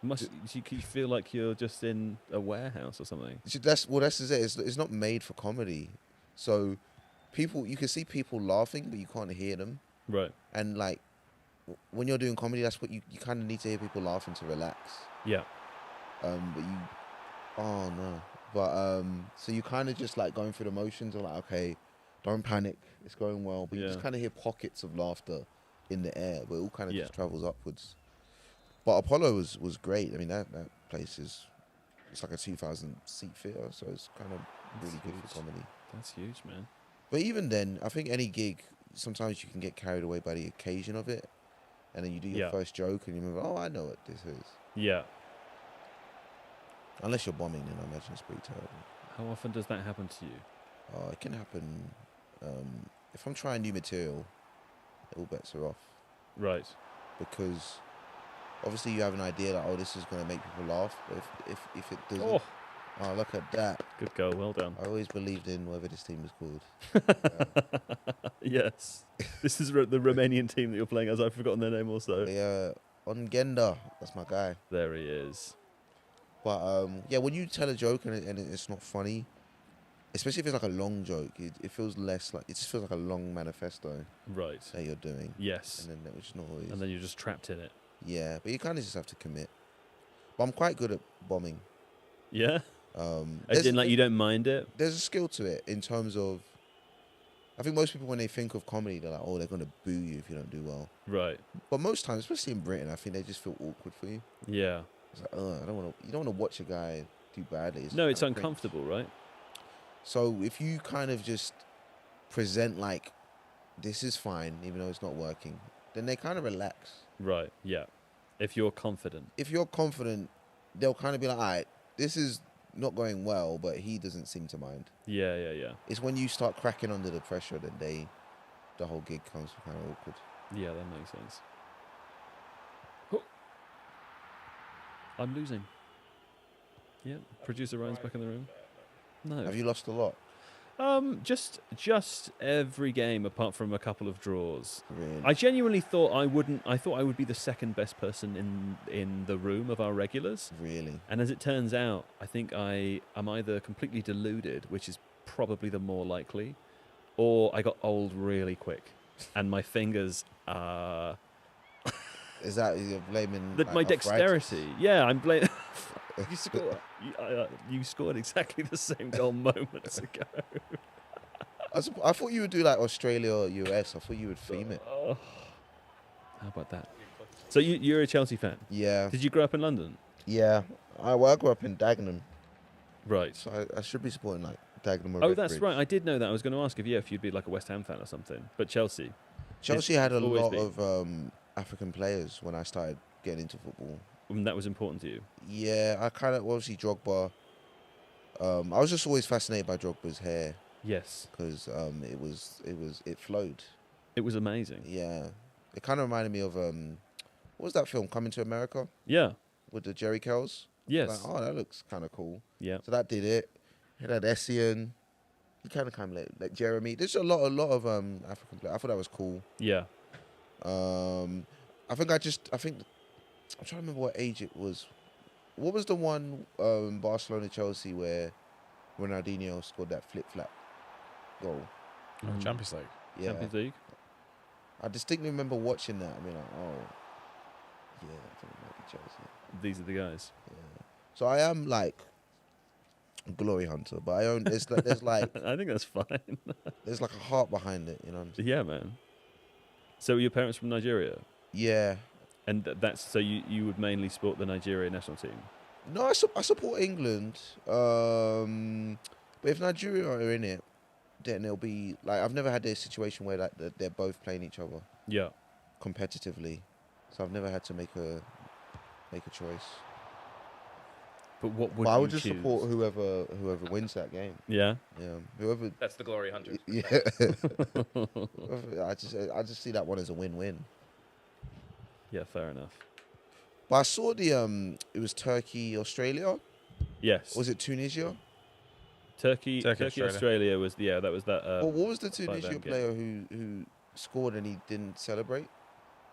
You feel like you're just in a warehouse or something. That's it. It's not made for comedy. So you can see people laughing, but you can't hear them. Right. And like when you're doing comedy, that's what you kind of need to hear people laughing to relax. Yeah. So you kind of just like going through the motions of like, okay, don't panic, it's going well, but you just kind of hear pockets of laughter in the air, but it all kind of just travels upwards. But Apollo was great. I mean, that place it's like a 2,000 seat theater, so it's kind of really good for comedy. That's huge, man. But even then, I think any gig, sometimes you can get carried away by the occasion of it, and then you do your first joke and you remember, oh, I know what this is. Yeah. Unless you're bombing, then I imagine it's pretty terrible. How often does that happen to you? It can happen. If I'm trying new material, all bets are off. Right. Because obviously you have an idea that, oh, this is going to make people laugh. But if it doesn't, oh, look at that. Good goal. Well done. I always believed in whatever this team was called. Yes. This is the Romanian team that you're playing as. I've forgotten their name also. Ongenda. That's my guy. There he is. But when you tell a joke and it's not funny, especially if it's like a long joke, it feels less like, it just feels like a long manifesto. Right. That you're doing. Yes. And then that was not always. And then you're just trapped in it. Yeah, but you kind of just have to commit. But I'm quite good at bombing. Yeah. As in, like, you don't mind it. There's a skill to it in terms of. I think most people, when they think of comedy, they're like, oh, they're going to boo you if you don't do well. Right. But most times, especially in Britain, I think they just feel awkward for you. Yeah. It's like, I don't want to. You don't want to watch a guy do badly. No, it's uncomfortable, right? So if you kind of just present like, this is fine, even though it's not working, then they kind of relax. Right. Yeah. If you're confident. If you're confident, they'll kind of be like, all right, this is not going well, but he doesn't seem to mind. Yeah, yeah, yeah. It's when you start cracking under the pressure that the whole gig comes kind of awkward. Yeah, that makes sense. Oh. I'm losing. Yeah, producer Ryan's back in the room. No. Have you lost a lot? Just every game apart from a couple of draws. Really? I genuinely thought I wouldn't. I thought I would be the second best person in the room of our regulars. Really? And as it turns out, I think I am either completely deluded, which is probably the more likely, or I got old really quick, and my fingers are. Is that you're blaming my arthritis? dexterity? Yeah, I'm blaming. You scored exactly the same goal moments ago. I thought you would do like Australia or US. I thought you would theme it. How about that? So you're a Chelsea fan? Yeah. Did you grow up in London? Yeah. I grew up in Dagenham. Right. So I should be supporting like Dagenham. Oh, that's right. I did know that. I was going to ask if you'd be like a West Ham fan or something. But Chelsea. Chelsea had a lot of African players when I started getting into football. And that was important to you? Yeah, I kind of, obviously Drogba. I was just always fascinated by Drogba's hair. Yes. Because it flowed. It was amazing. Yeah. It kind of reminded me of, what was that film, Coming to America? Yeah. With the Jerry Kells? Yes. Like, oh, that looks kind of cool. Yeah. So that did it. It had Essien. He kind of like Jeremy. There's a lot of African players. I thought that was cool. Yeah. I think I'm trying to remember what age it was. What was the one Barcelona Chelsea where Ronaldinho scored that flip-flap goal? Champions League. Yeah. Champions League. I distinctly remember watching that. I mean, like, oh, yeah, I think it might be Chelsea. These are the guys. Yeah. So I am like a glory hunter, but I own. There's like I think that's fine. there's like a heart behind it, you know what I'm saying? Yeah, man. So were your parents from Nigeria? Yeah. And that's so you would mainly support the Nigeria national team? No, I support England. But if Nigeria are in it, then it'll be like I've never had a situation where like they're both playing each other. Yeah. Competitively, so I've never had to make a choice. But what would But I you would just choose? support whoever wins that game. Yeah. Yeah, whoever. That's the glory hunters. Yeah, I just see that one as a win-win. Yeah, fair enough. But I saw the it was Turkey, Australia. Yes. Or was it Tunisia? Turkey, Australia. Australia was that was that. Well, what was the them Tunisia game. player who scored and he didn't celebrate?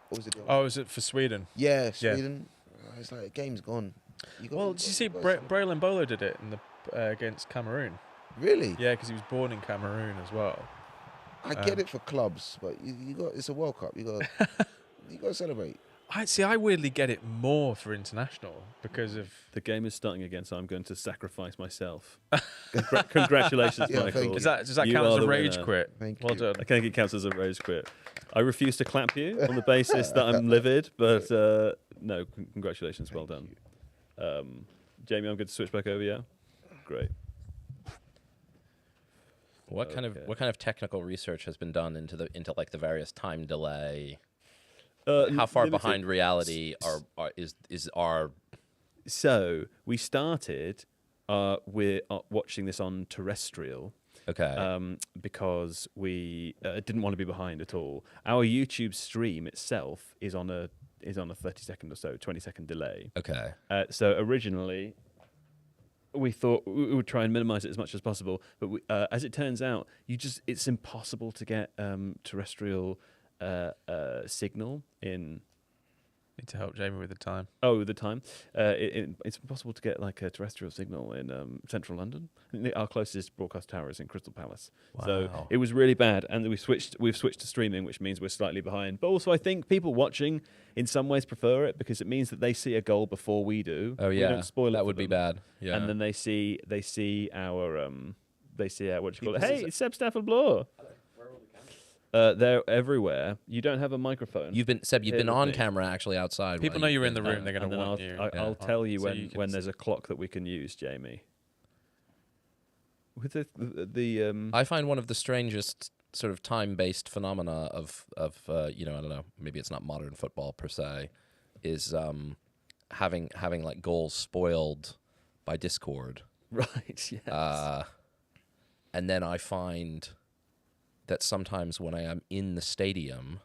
What was it? Oh, was it for Sweden? Yeah, Sweden. It's like the game's gone. Well, did you see Braylon Bolo did it in the against Cameroon? Really? Yeah, because he was born in Cameroon as well. I get it for clubs, but you got it's a World Cup. You got to celebrate. I weirdly get it more for international because of The game is starting again, so I'm going to sacrifice myself. Congratulations, Yeah, Michael. thank you. does that You count are as a the rage winner. quit? Thank Well you. done. I think it counts as a rage quit. I refuse to clap you on the basis that I'm livid, but no, congratulations, well done. Jamie, I'm going to switch back over. Yeah, great. What kind of technical research has been done into the various time delay? How far limited. behind reality is our? So we started. We're watching this on terrestrial. Okay. Because we didn't want to be behind at all. Our YouTube stream itself is on a 30-second or so, 20-second delay. Okay. So originally, we thought we would try and minimize it as much as possible, but as it turns out, it's impossible to get terrestrial signal in. Need to help Jamie with the time. Oh, the time. It's impossible to get like a terrestrial signal in central London. Our closest broadcast tower is in Crystal Palace. So Wow. it was really bad, and we've switched to streaming, which means we're slightly behind. But also, I think people watching in some ways prefer it because it means that they see a goal before we do. Oh We yeah. don't spoil it that for would be them. bad. Yeah. And then they see our what do you call it? This Hey, is- it's Seb Stafford Bloor. They're everywhere. You don't have a microphone. You've been Here with on me. camera actually outside. People while know you're in you've the been- room. They're going And to then want you. I'll tell you So you can when there's a clock that we can use, Jamie. With the I find one of the strangest sort of time-based phenomena of I don't know, maybe it's not modern football per se, is having like goals spoiled by Discord. right, yes. And then I find that sometimes when I am in the stadium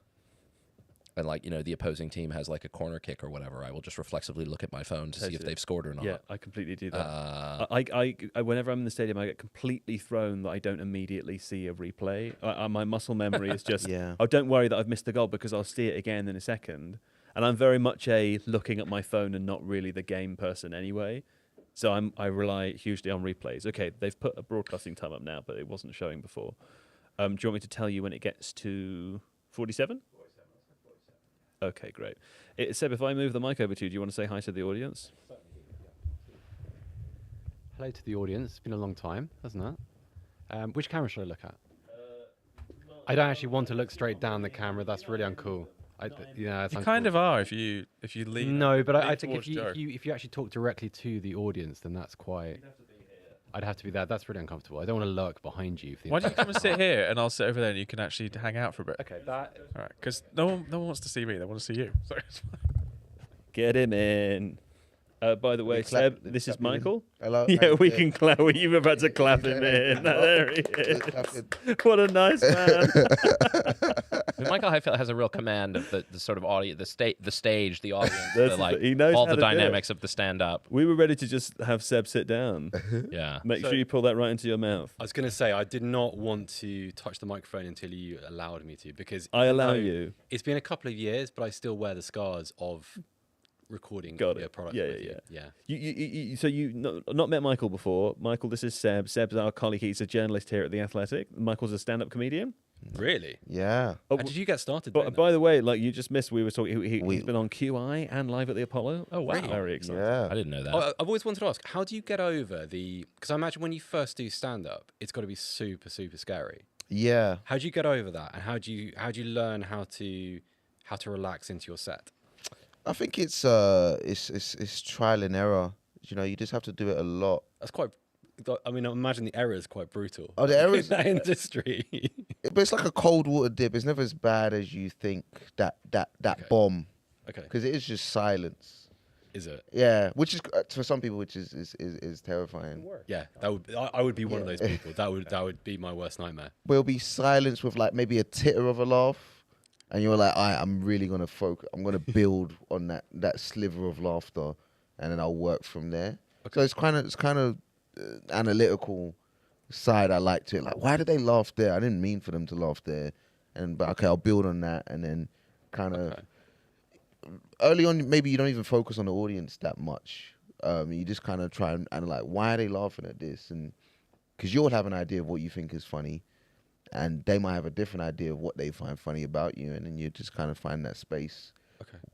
and the opposing team has like a corner kick or whatever, I will just reflexively look at my phone to see if Totally. they've scored or not. Yeah, I completely do that. Uh, I whenever I'm in the stadium, I get completely thrown that I don't immediately see a replay. My muscle memory is just, Yeah. oh, don't worry that I've missed the goal because I'll see it again in a second. And I'm very much a looking at my phone and not really the game person anyway. So I rely hugely on replays. Okay, they've put a broadcasting time up now, but it wasn't showing before. Do you want me to tell you when it gets to 47? Okay, great. Seb, if I move the mic over to you, do you want to say hi to the audience? Hello to the audience. It's been a long time, hasn't it? Which camera should I look at? I don't actually want to look straight down the camera. That's really uncool. That's You kind uncool. of are if you lean. No, but I lean think towards if Joe. you actually talk directly to the audience, then that's quite. I'd have to be there. That's really uncomfortable. I don't want to lurk behind you. Why don't you come and sit here and I'll sit over there and you can actually hang out for a bit. Okay, that. All right, because no one wants to see me. They want to see you. So it's fine. Get him in. By the way, We clap- Seb, we this is clap him in. Michael. Hello. Yeah, we can clap. You were about to clap him in. There he is. What a nice man. Michael Highfield has a real command of the sort of audience, the stage, the audience, He knows all how the to do it. dynamics of the stand-up. We were ready to just have Seb sit down. Yeah. Make So- sure you pull that right into your mouth. I was going to say I did not want to touch the microphone until you allowed me to, because I allow though you. It's been a couple of years, but I still wear the scars of recording Got audio it. products. Yeah, with yeah, you. You so you not met Michael before. Michael, this is Seb. Seb's our colleague. He's a journalist here at The Athletic. Michael's a stand-up comedian. Really? Yeah. Oh, How did you get started? doing But that? by the way, like you just missed, we were talking. He's We- been on QI and live at the Apollo. Oh, wow. Very exciting. Yeah. I didn't know that. Oh, I've always wanted to ask, how do you get over the? Because I imagine when you first do stand up, it's got to be super, super scary. Yeah. How do you get over that, and how do you learn how to relax into your set? I think it's trial and error. You know, you just have to do it a lot. That's quite. I mean, I imagine the error is quite brutal. Oh, the error is- in that industry. But it's like a cold water dip. It's never as bad as you think. That Okay. bomb, Okay. because it is just silence. Is it? Yeah, which is for some people, which is terrifying. Yeah, that would. I would be one of Yeah. those people. That would be my worst nightmare. There'll be silence with like maybe a titter of a laugh, and you're like, I'm really gonna focus. I'm gonna build on that sliver of laughter, and then I'll work from there. So it's kind of analytical side I like to it. Like, why did they laugh there? I didn't mean for them to laugh there, but okay, I'll build on that, and then kind of. Okay. Early on, maybe you don't even focus on the audience that much. You just kind of try and like, why are they laughing at this? And because you'll have an idea of what you think is funny, and they might have a different idea of what they find funny about you, and then you just kind of find that space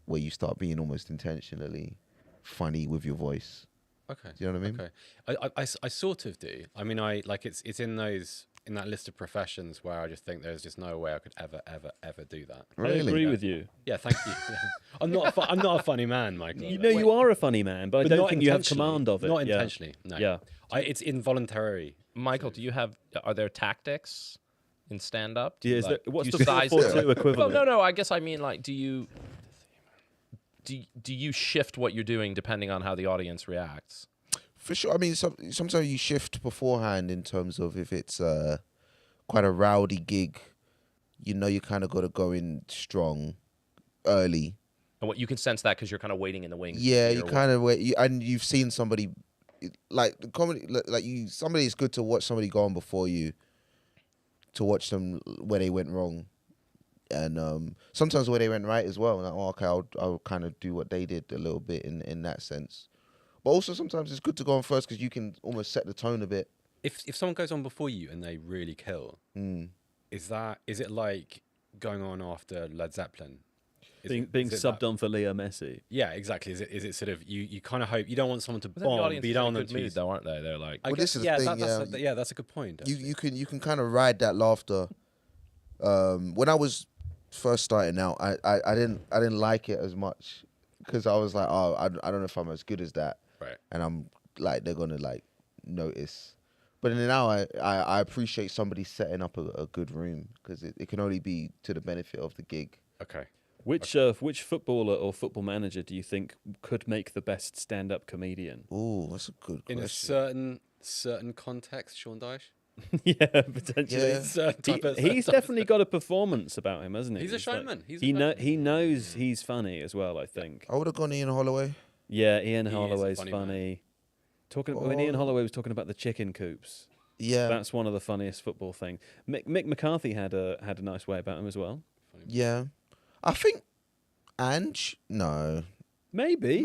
where you start being almost intentionally funny with your voice. Okay. Do you know what I mean? Okay. I sort of do. I mean, I like it's in that list of professions where I just think there's just no way I could ever do that. I Really? agree with you. Yeah, thank you. Yeah. I'm not a funny man, Michael. You are a funny man, but I don't not think you have intentionally. command of it. Not Yeah. intentionally. No. Yeah. It's involuntary. Michael, are there tactics in stand up? Yeah, what's the size 4-4-2 equivalent? No. I guess I mean, like, do you shift what you're doing depending on how the audience reacts? For sure. I mean, sometimes you shift beforehand in terms of if it's quite a rowdy gig, you kind of got to go in strong early. And what you can sense that because you're kind of waiting in the wings. Yeah, to you hear kind of wait, and you've seen somebody like the comedy, somebody. It's good to watch somebody go on before you, to watch them where they went wrong, and sometimes where they went right as well. Like, okay, I'll kind of do what they did a little bit in that sense. But also sometimes it's good to go on first because you can almost set the tone a bit. If someone goes on before you and they really kill, is it like going on after Led Zeppelin? Being is it subbed on for Leo Messi. Yeah, exactly. Is it sort of you kind of hope you don't want someone to the bomb, audience but you is don't in a want good them mood, to. though, aren't they? They're like, I Well, guess, this is the thing, that's a good point. You can kind of ride that laughter. When I was first starting out, I didn't like it as much because I was like, I don't know if I'm as good as that, Right. and I'm like they're gonna like notice. But then now I appreciate somebody setting up a good room because it can only be to the benefit of the gig. Okay. Which footballer or football manager do you think could make the best stand-up comedian? Oh, that's a good In question. a certain context, Sean Dyche. Yeah, potentially. Yeah. Certain type of- He's definitely got a performance about him, hasn't he? He's a like- showman. He's a he showman. knows he's funny as well. I think. I would have gone Ian Holloway. Yeah, Ian He is a Holloway's funny funny. When Ian Holloway was talking about the chicken coops, Yeah, that's one of the funniest football things. Mick McCarthy had a nice way about him as well. yeah. I think Ange. No, Maybe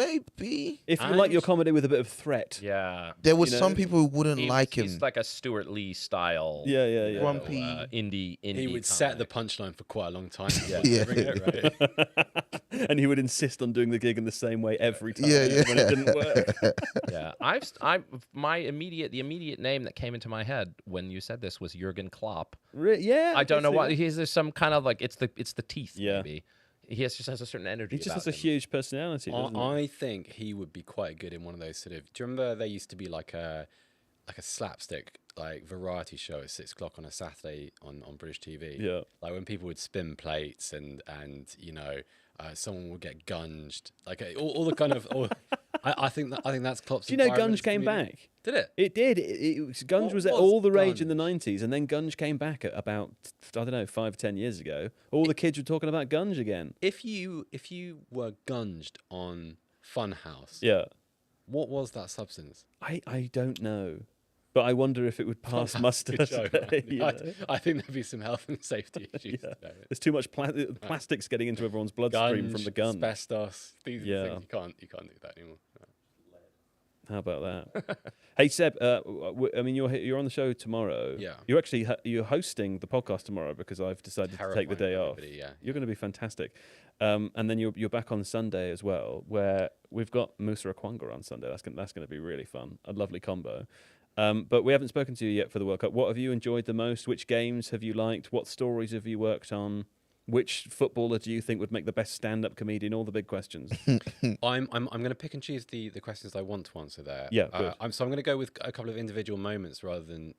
if you like your Ange- comedy with a bit of threat. yeah. there was You know, some people who wouldn't like him. He's like a Stuart Lee style. Yeah. Grumpy. Indie. He would set the comic. punchline for quite a long time. Yeah. Bring it, right? And he would insist on doing the gig in the same way every time Yeah. when it didn't work. Yeah, the immediate name that came into my head when you said this was Jurgen Klopp. Yeah, I don't know guess why. he- There's some kind of like it's the teeth. Yeah. Maybe just has a certain energy. He just about has a him. huge personality. Doesn't he? I think he would be quite good in one of those sort of. Do you remember there used to be like a slapstick like variety show at 6 o'clock on a Saturday on British TV? Yeah. Like when people would spin plates and someone would get gunged, like all the kind of. I think that's Klopp's. Do you know environment Gunge as came comedian. back? Did it? It did. Gunge What was at was all the rage in the Gunge? 90s, and then Gunge came back at about, I don't know, 5-10 years ago. All the kids were talking about Gunge again. If you were gunged on Funhouse, Yeah. what was that substance? I don't know. But I wonder if it would pass muster. Good show, man. You know? I think there'd be some health and safety issues. Yeah. there. There's too much plastics getting into everyone's bloodstream from the gun. asbestos. These Yeah. things you can't do that anymore. How about that? Hey Seb, I mean you're on the show tomorrow. Yeah. You're actually you're hosting the podcast tomorrow because I've decided to take the day Terrifying off. for everybody, yeah. You're going to be fantastic, and then you're back on Sunday as well, where we've got Musa Okwonga on Sunday. That's going to be really fun, a lovely combo. But we haven't spoken to you yet for the World Cup. What have you enjoyed the most? Which games have you liked? What stories have you worked on? Which footballer do you think would make the best stand-up comedian? All the big questions. I'm going to pick and choose the questions I want to answer there. Yeah, good. I'm going to go with a couple of individual moments rather than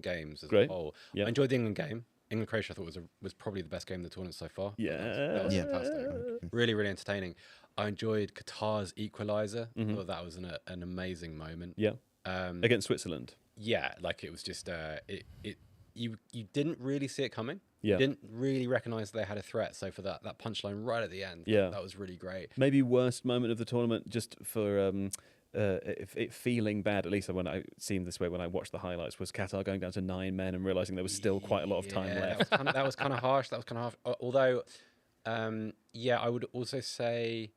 games as Great. a whole. Yeah. I enjoyed the England game. England-Croatia I thought was probably the best game of the tournament so far. Yeah. That was fantastic. Really, really entertaining. I enjoyed Qatar's equaliser. I thought that was an amazing moment. Yeah. Against Switzerland. Yeah, like it was just you didn't really see it coming. Yeah. You didn't really recognise they had a threat. So for that punchline right at the end, Yeah. that was really great. Maybe worst moment of the tournament, just for it feeling bad, at least when I seemed this way when I watched the highlights, was Qatar going down to 9 men and realising there was still quite a lot of time left. That was kind of harsh. Although, I would also say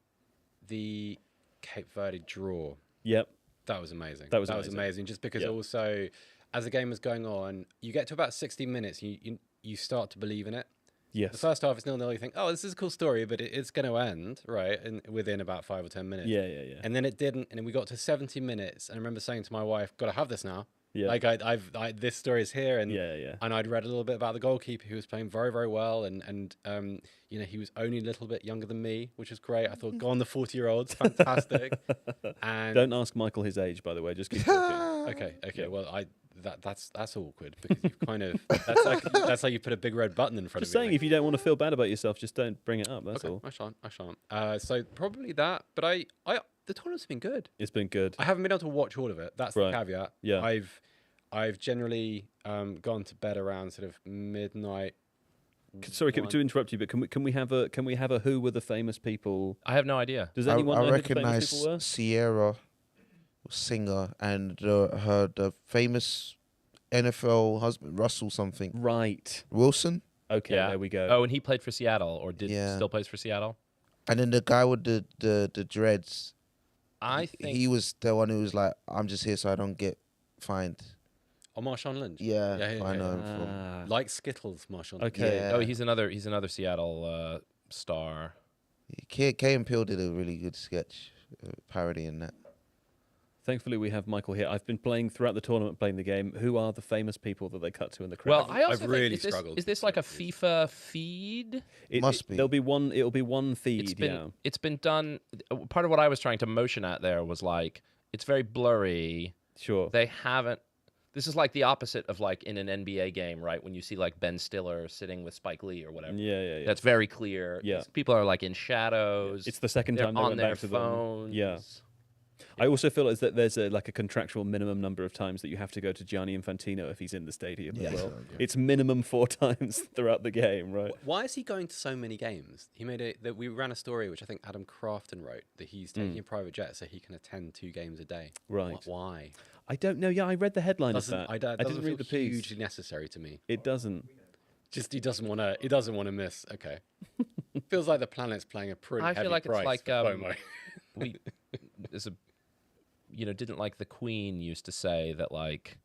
the Cape Verde draw. Yep. That was amazing. That was amazing. Just because Yep. also, as the game was going on, you get to about 60 minutes, you start to believe in it. Yes. The first half is 0-0. You think, oh, this is a cool story, but it's going to end, right? And within about 5 or 10 minutes. Yeah. And then it didn't. And then we got to 70 minutes. And I remember saying to my wife, got to have this now. Yeah. Like this story is here. And Yeah. I'd read a little bit about the goalkeeper who was playing very, very well. And he was only a little bit younger than me, which was great. I thought, go on the 40-year-olds. Fantastic. And Don't ask Michael his age, by the way. Just keep talking. Okay. Yeah. Well, that's awkward because you've kind of that's like you put a big red button in front Just of me. saying, if you don't want to feel bad about yourself, just don't bring it up. That's all. I shan't. So probably that. But the tournament's been good. It's been good. I haven't been able to watch all of it. That's Right. the caveat. Yeah. I've generally gone to bed around sort of midnight. Sorry to interrupt you, but can we have a who were the famous people? I have no idea. Does anyone I know who the famous recognize people were? Sierra, singer, and the famous NFL husband, Russell something. Right. Wilson? Okay, Yeah. there we go. Oh, and he played for Seattle, or still plays for Seattle. And then the guy with the dreads, I think he was the one who was like, I'm just here so I don't get fined. Oh, Marshawn Lynch. Yeah, Yeah. I know him Ah. Like Skittles, Marshawn. Okay. Yeah. Oh, he's another Seattle star. from. Kay and Peele did a really good sketch parody in that. Thankfully, we have Michael here. I've been playing throughout the tournament, playing the game. Who are the famous people that they cut to in the crowd? Well, I also I've think, really is this, struggled is this like a FIFA feed? Must be. There'll be one. It'll be one feed. It's been done. Part of what I was trying to motion at there was like it's very blurry. Sure. They haven't. This is like the opposite of like in an NBA game, right? When you see like Ben Stiller sitting with Spike Lee or whatever. Yeah. That's very clear. Yeah. These people are like in shadows. It's the second They're time they on went their back to phones. them. Yeah. I also feel as that there's like a contractual minimum number of times that you have to go to Gianni Infantino if he's in the stadium as well. It's minimum 4 times throughout the game, right? Why is he going to so many games? He made we ran a story which I think Adam Crafton wrote that he's taking a private jet so he can attend 2 games a day. Right. Why? I don't know. Yeah, I read the headline of that. I doesn't didn't read the feel piece. hugely necessary to me. It doesn't. Just he doesn't want to miss. Okay. Feels like the planet's playing a pretty I heavy feel like it's price like for FOMO. there's a didn't like the Queen used to say that like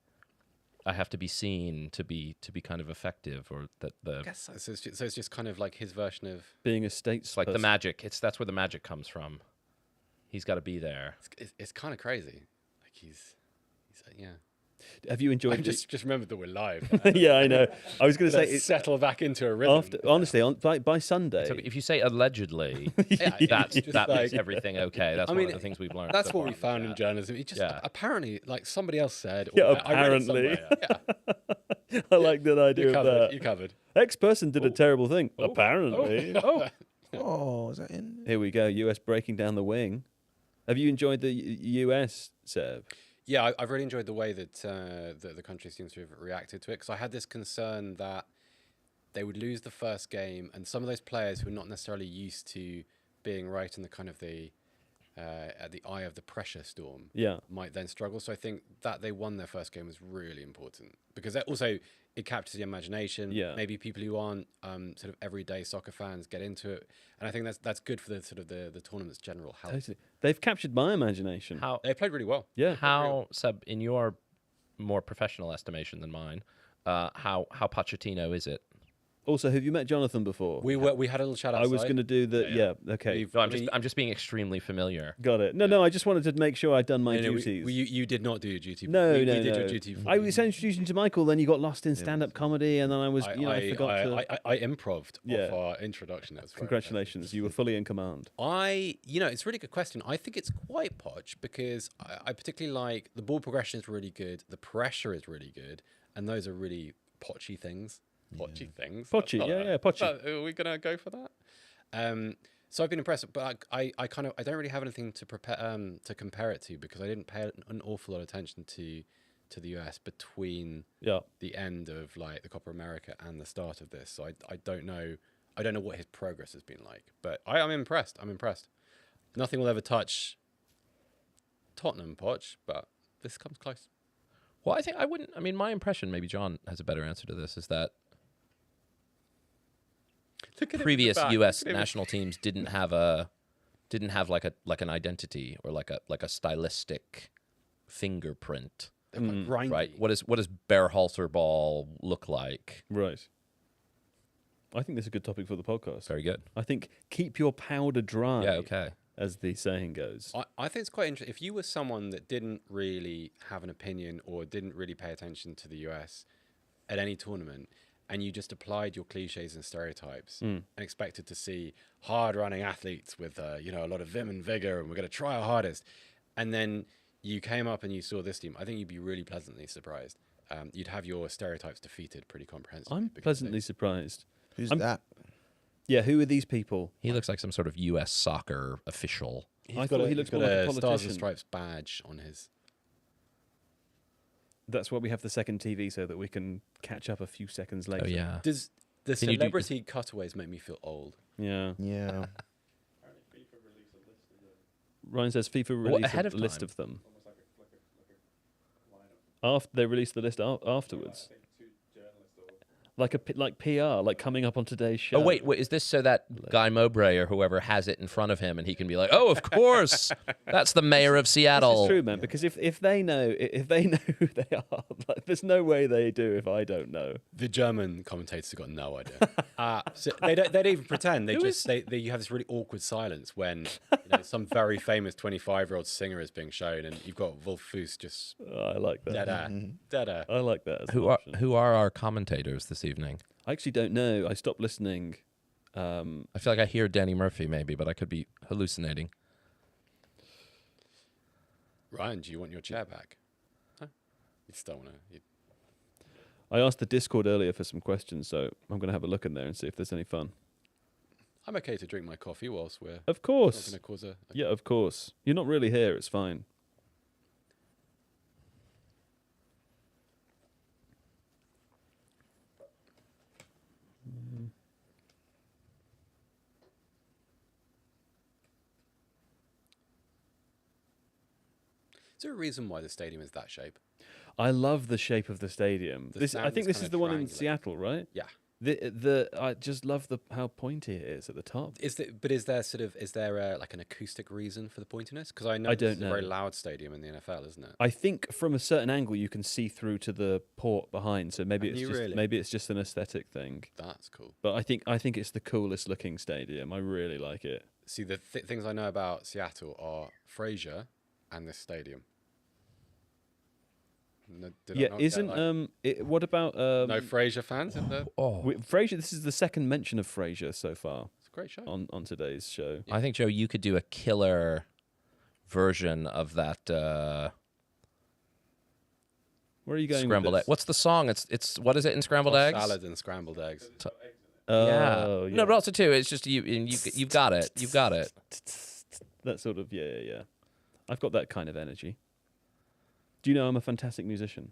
I have to be seen to be kind of effective, or that the I guess so. It's just kind of like his version of Being a states it's like the magic. That's where the magic comes from. He's got to be there. it's kind of crazy. Like he's yeah. Have you enjoyed? I just remembered that we're live. Yeah, I know. I was going to say Let's it's settle back into a rhythm. honestly by Sunday. So if you say allegedly, that makes like- everything okay. That's I one mean, of the things we've learned. That's so what we far. found in journalism. It just Yeah. apparently, like somebody else said. Yeah, or I read it apparently. somewhere, yeah. I like that idea You of covered. that. You covered. X person did a terrible thing. Apparently. Oh, is that in? Here we go. US breaking down the wing. Have you enjoyed the US, Seb? Yeah, I've really enjoyed the way that the country seems to have reacted to it, because I had this concern that they would lose the first game, and some of those players who are not necessarily used to being right in the kind of at the eye of the pressure storm Yeah. might then struggle. So I think that they won their first game was really important, because that also it captures the imagination. Yeah. Maybe people who aren't sort of everyday soccer fans get into it, and I think that's good for the sort of the tournament's general health. Totally. They've captured my imagination. How They played really well. Yeah. how Seb, in your more professional estimation than mine, how Pochettino is it? Also, have you met Jonathan before? We had a little chat I outside. was going to do the Yeah. okay. We've- No, I'm just being extremely familiar. Got it. No, I just wanted to make sure I'd done my No, duties. you did not do your duty. No, we no, did no. your duty. I was introducing to Michael, then you got lost in stand-up comedy, and then I was, I forgot to. I improved Yeah. off our introduction. That's very Congratulations, you were fully in command. it's a really good question. I think it's quite poch, because I particularly like the ball progression is really good, the pressure is really good, and those are really pochy things. Pochy things. Pochy, That's not yeah, that. yeah, pochy. Are we gonna go for that? So I've been impressed, but I don't really have anything to compare it to, because I didn't pay an awful lot of attention to the US between the end of like the Copa America and the start of this. So I don't know what his progress has been like, but I'm impressed. Nothing will ever touch Tottenham, Poch, but this comes close. Well, I mean, my impression, maybe John has a better answer to this, is that previous U.S. national teams didn't have like an identity or like a stylistic fingerprint. Right? What does Berhalter ball look like? Right. I think this is a good topic for the podcast. Very good. I think keep your powder dry. Yeah. Okay. As the saying goes. I think it's quite interesting. If you were someone that didn't really have an opinion or didn't really pay attention to the US at any tournament, and you just applied your cliches and stereotypes and expected to see hard-running athletes with a lot of vim and vigor, and we're going to try our hardest, and then you came up and you saw this team, I think you'd be really pleasantly surprised. You'd have your stereotypes defeated pretty comprehensively. I'm pleasantly surprised. Who's that? Yeah, who are these people? He looks like some sort of U.S. soccer official. I thought he looked more like a politician. Stars and Stripes badge on his. That's why we have the second TV, so that we can catch up a few seconds later. Oh yeah. Does the celebrity cutaways make me feel old? Yeah. Yeah. Ryan says FIFA released ahead a of list time? of them. After they released the list afterwards. Like PR, like coming up on today's show. Oh wait, is this so that Guy Mowbray or whoever has it in front of him and he can be like, "Oh, of course, that's the mayor of Seattle." This is true, man. Because if they know who they are, like, there's no way they do if I don't know. The German commentators have got no idea. So they don't even pretend. They you have this really awkward silence when some very famous 25-year-old singer is being shown, and you've got Wolf Fuss just I like that. dead air. I like that. As an Who option. are our commentators this evening? I actually don't know. I stopped listening. I feel like I hear Danny Murphy maybe, but I could be hallucinating. Ryan, do you want your chair back? Huh? You still want to? I asked the Discord earlier for some questions, so I'm going to have a look in there and see if there's any fun. I'm okay to drink my coffee whilst we're. Of course. Not going to cause Yeah, of course. You're not really here. It's fine. Is there a reason why the stadium is that shape? I love the shape of the stadium. The I stand think is this is kinda the one in triangular. Seattle, right? Yeah. I just love how pointy it is at the top. Is there like an acoustic reason for the pointiness? Because I know I this don't is a know. very loud stadium in the NFL, isn't it? I think from a certain angle you can see through to the port behind, so maybe it's just an aesthetic thing. That's cool. But I think it's the coolest looking stadium. I really like it. See, the things I know about Seattle are Fraser and this stadium. No, did I Yeah, not get, isn't what about no Fraser fans in there? Frasier? This is the second mention of Frasier so far It's a great show. on today's show. I think, Joe, you could do a killer version of that Where are you going? scrambled with egg. What's the song? It's what is it in scrambled Tossed eggs? salad and scrambled eggs. Oh, No, but also too, it's just you've got it. You've got it. That sort of yeah. I've got that kind of energy. Do you know I'm a fantastic musician?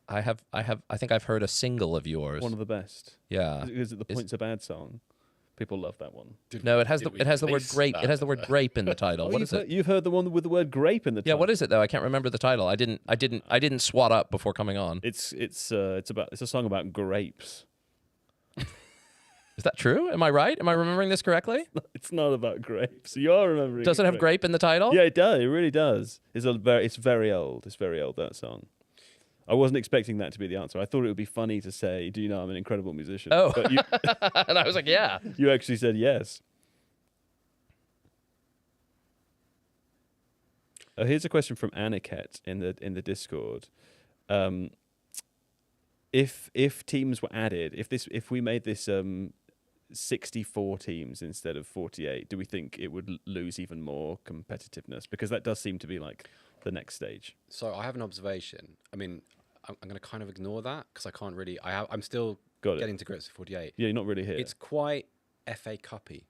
I think I've heard a single of yours. One of the best. Yeah. Is it the Points Are Bad song? People love that one. No, it has the word grape. It has the word grape in the title. What is it? You've heard the one with the word grape in the title. Yeah, what is it though? I can't remember the title. I didn't swat up before coming on. It's a song about grapes. Is that true? Am I right? Am I remembering this correctly? It's not about grapes. You are remembering. Does it have grape in the title? Yeah, it does. It really does. It's very old. It's very old, that song. I wasn't expecting that to be the answer. I thought it would be funny to say, "Do you know I'm an incredible musician?" Oh. But you, And I was like, yeah. you actually said yes. Oh, here's a question from Aniket in the Discord. If teams were added, if we made this 64 teams instead of 48, do we think it would lose even more competitiveness? Because that does seem to be like the next stage. So I have an observation. I mean, I'm going to kind of ignore that because I can't really. I'm still Got it. getting to grips with 48. Yeah, you're not really here. It's quite FA Cuppy.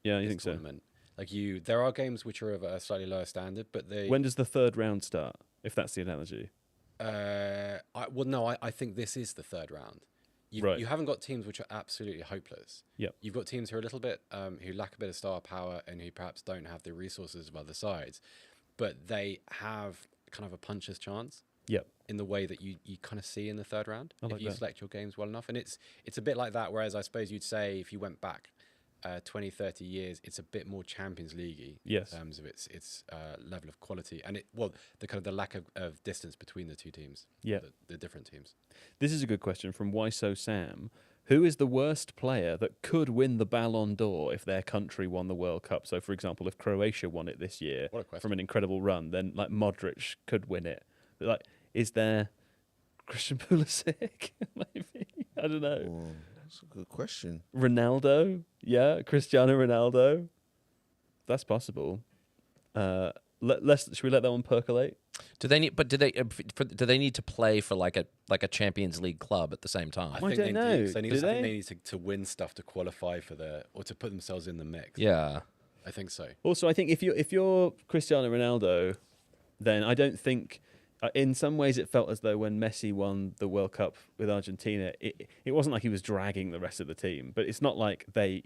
Yeah, you this think so? tournament. Like there are games which are of a slightly lower standard, but they. When does the third round start? If that's the analogy. I think this is the third round. Right. You haven't got teams which are absolutely hopeless. Yep. You've got teams who are a little bit, who lack a bit of star power and who perhaps don't have the resources of other sides, but they have kind of a puncher's chance. Yep. In the way that you kind of see in the third round, like if you that. select your games well enough. And it's a bit like that, whereas I suppose you'd say if you went back 20, 30 years, it's a bit more Champions League Yes. in terms of its level of quality and the kind of the lack of distance between the two teams, Yeah. the different teams. This is a good question from Why So Sam. Who is the worst player that could win the Ballon d'Or if their country won the World Cup? So, for example, if Croatia won it this year What a question. from an incredible run, then like Modric could win it. But, like, is there Christian Pulisic? Maybe, I don't know. Oh, that's a good question. Ronaldo, yeah, Cristiano Ronaldo. That's possible. Should we let that one percolate? Do they need to play for like a Champions League club at the same time? I don't know. I Do think they? they need to win stuff to qualify for or to put themselves in the mix. Yeah. I think so. Also, I think if you're Cristiano Ronaldo, then I don't think. In some ways, it felt as though when Messi won the World Cup with Argentina, it wasn't like he was dragging the rest of the team. But it's not like they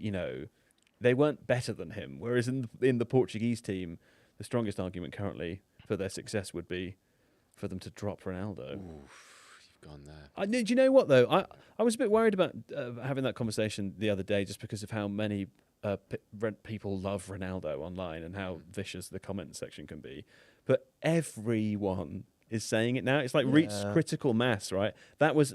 weren't better than him. Whereas in the Portuguese team, the strongest argument currently for their success would be for them to drop Ronaldo. Oof, you've gone there. Do you know what though? I was a bit worried about having that conversation the other day, just because of how many people love Ronaldo online and how vicious the comment section can be. But everyone is saying it now. It's like reached critical mass, right? That was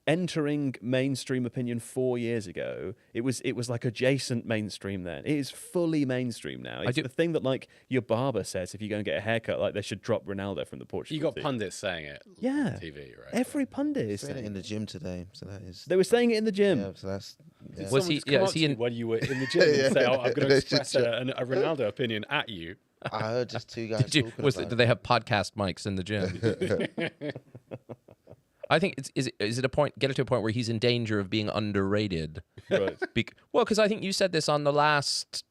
entering mainstream opinion 4 years ago. It was like adjacent mainstream then. It is fully mainstream now. It's the thing that like your barber says if you go and get a haircut, like they should drop Ronaldo from the Portugal You got team. pundits saying it Yeah. on TV, right? Every pundit is Saying it saying in the it. gym today, so that is. They were saying it in the gym. Yeah, so that's. Yeah. Did Was someone he- just come yeah, up is he to you in- when you were in the gym and say, "Oh, I'm going to express a Ronaldo opinion at you"? I heard just two guys talking about Do they have podcast mics in the gym? I think is it a point? Get it to a point where he's in danger of being underrated. Right. Because I think you said this on the last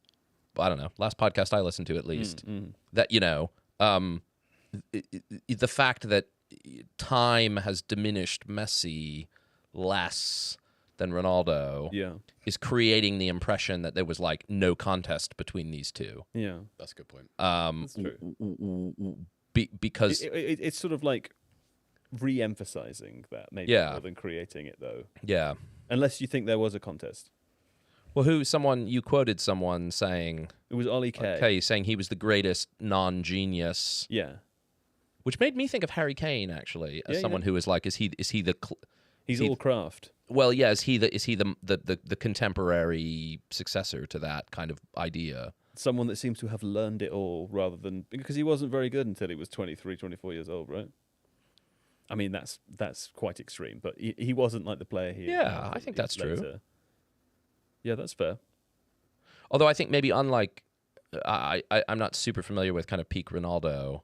podcast I listened to at least. That the fact that time has diminished Messi less than Ronaldo Yeah. is creating the impression that there was like no contest between these two. Yeah. That's a good point. That's true. Because It's sort of like re-emphasizing that maybe more than creating it though. yeah. Unless you think there was a contest. Well, you quoted someone saying It was Ollie Kay. Kay saying he was the greatest non-genius, Yeah. which made me think of Harry Kane actually as Yeah, someone yeah. who is like, is he the He's He- all craft. well, yeah, is he the contemporary successor to that kind of idea? Someone that seems to have learned it all rather than because he wasn't very good until he was 23, 24 years old, right? I mean, that's quite extreme, but he wasn't like the player he is Yeah, now I think that's later. true. Yeah, that's fair. Although I think maybe unlike I'm not super familiar with kind of peak Ronaldo,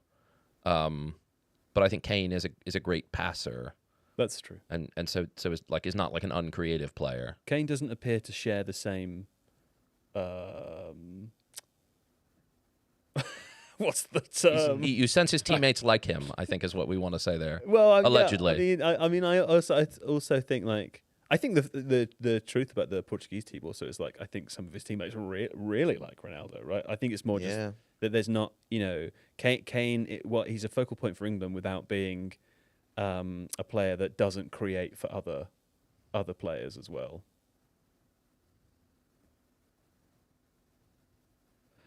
but I think Kane is a great passer, That's true. and so is not like an uncreative player. Kane doesn't appear to share the same. What's the term? You sense his teammates like him, I think is what we want to say there. Well, Allegedly. Yeah, I also think like I think the truth about the Portuguese team also is like I think some of his teammates really like Ronaldo, right? I think it's more just that there's not Kane. He's a focal point for England without being a player that doesn't create for other players as well.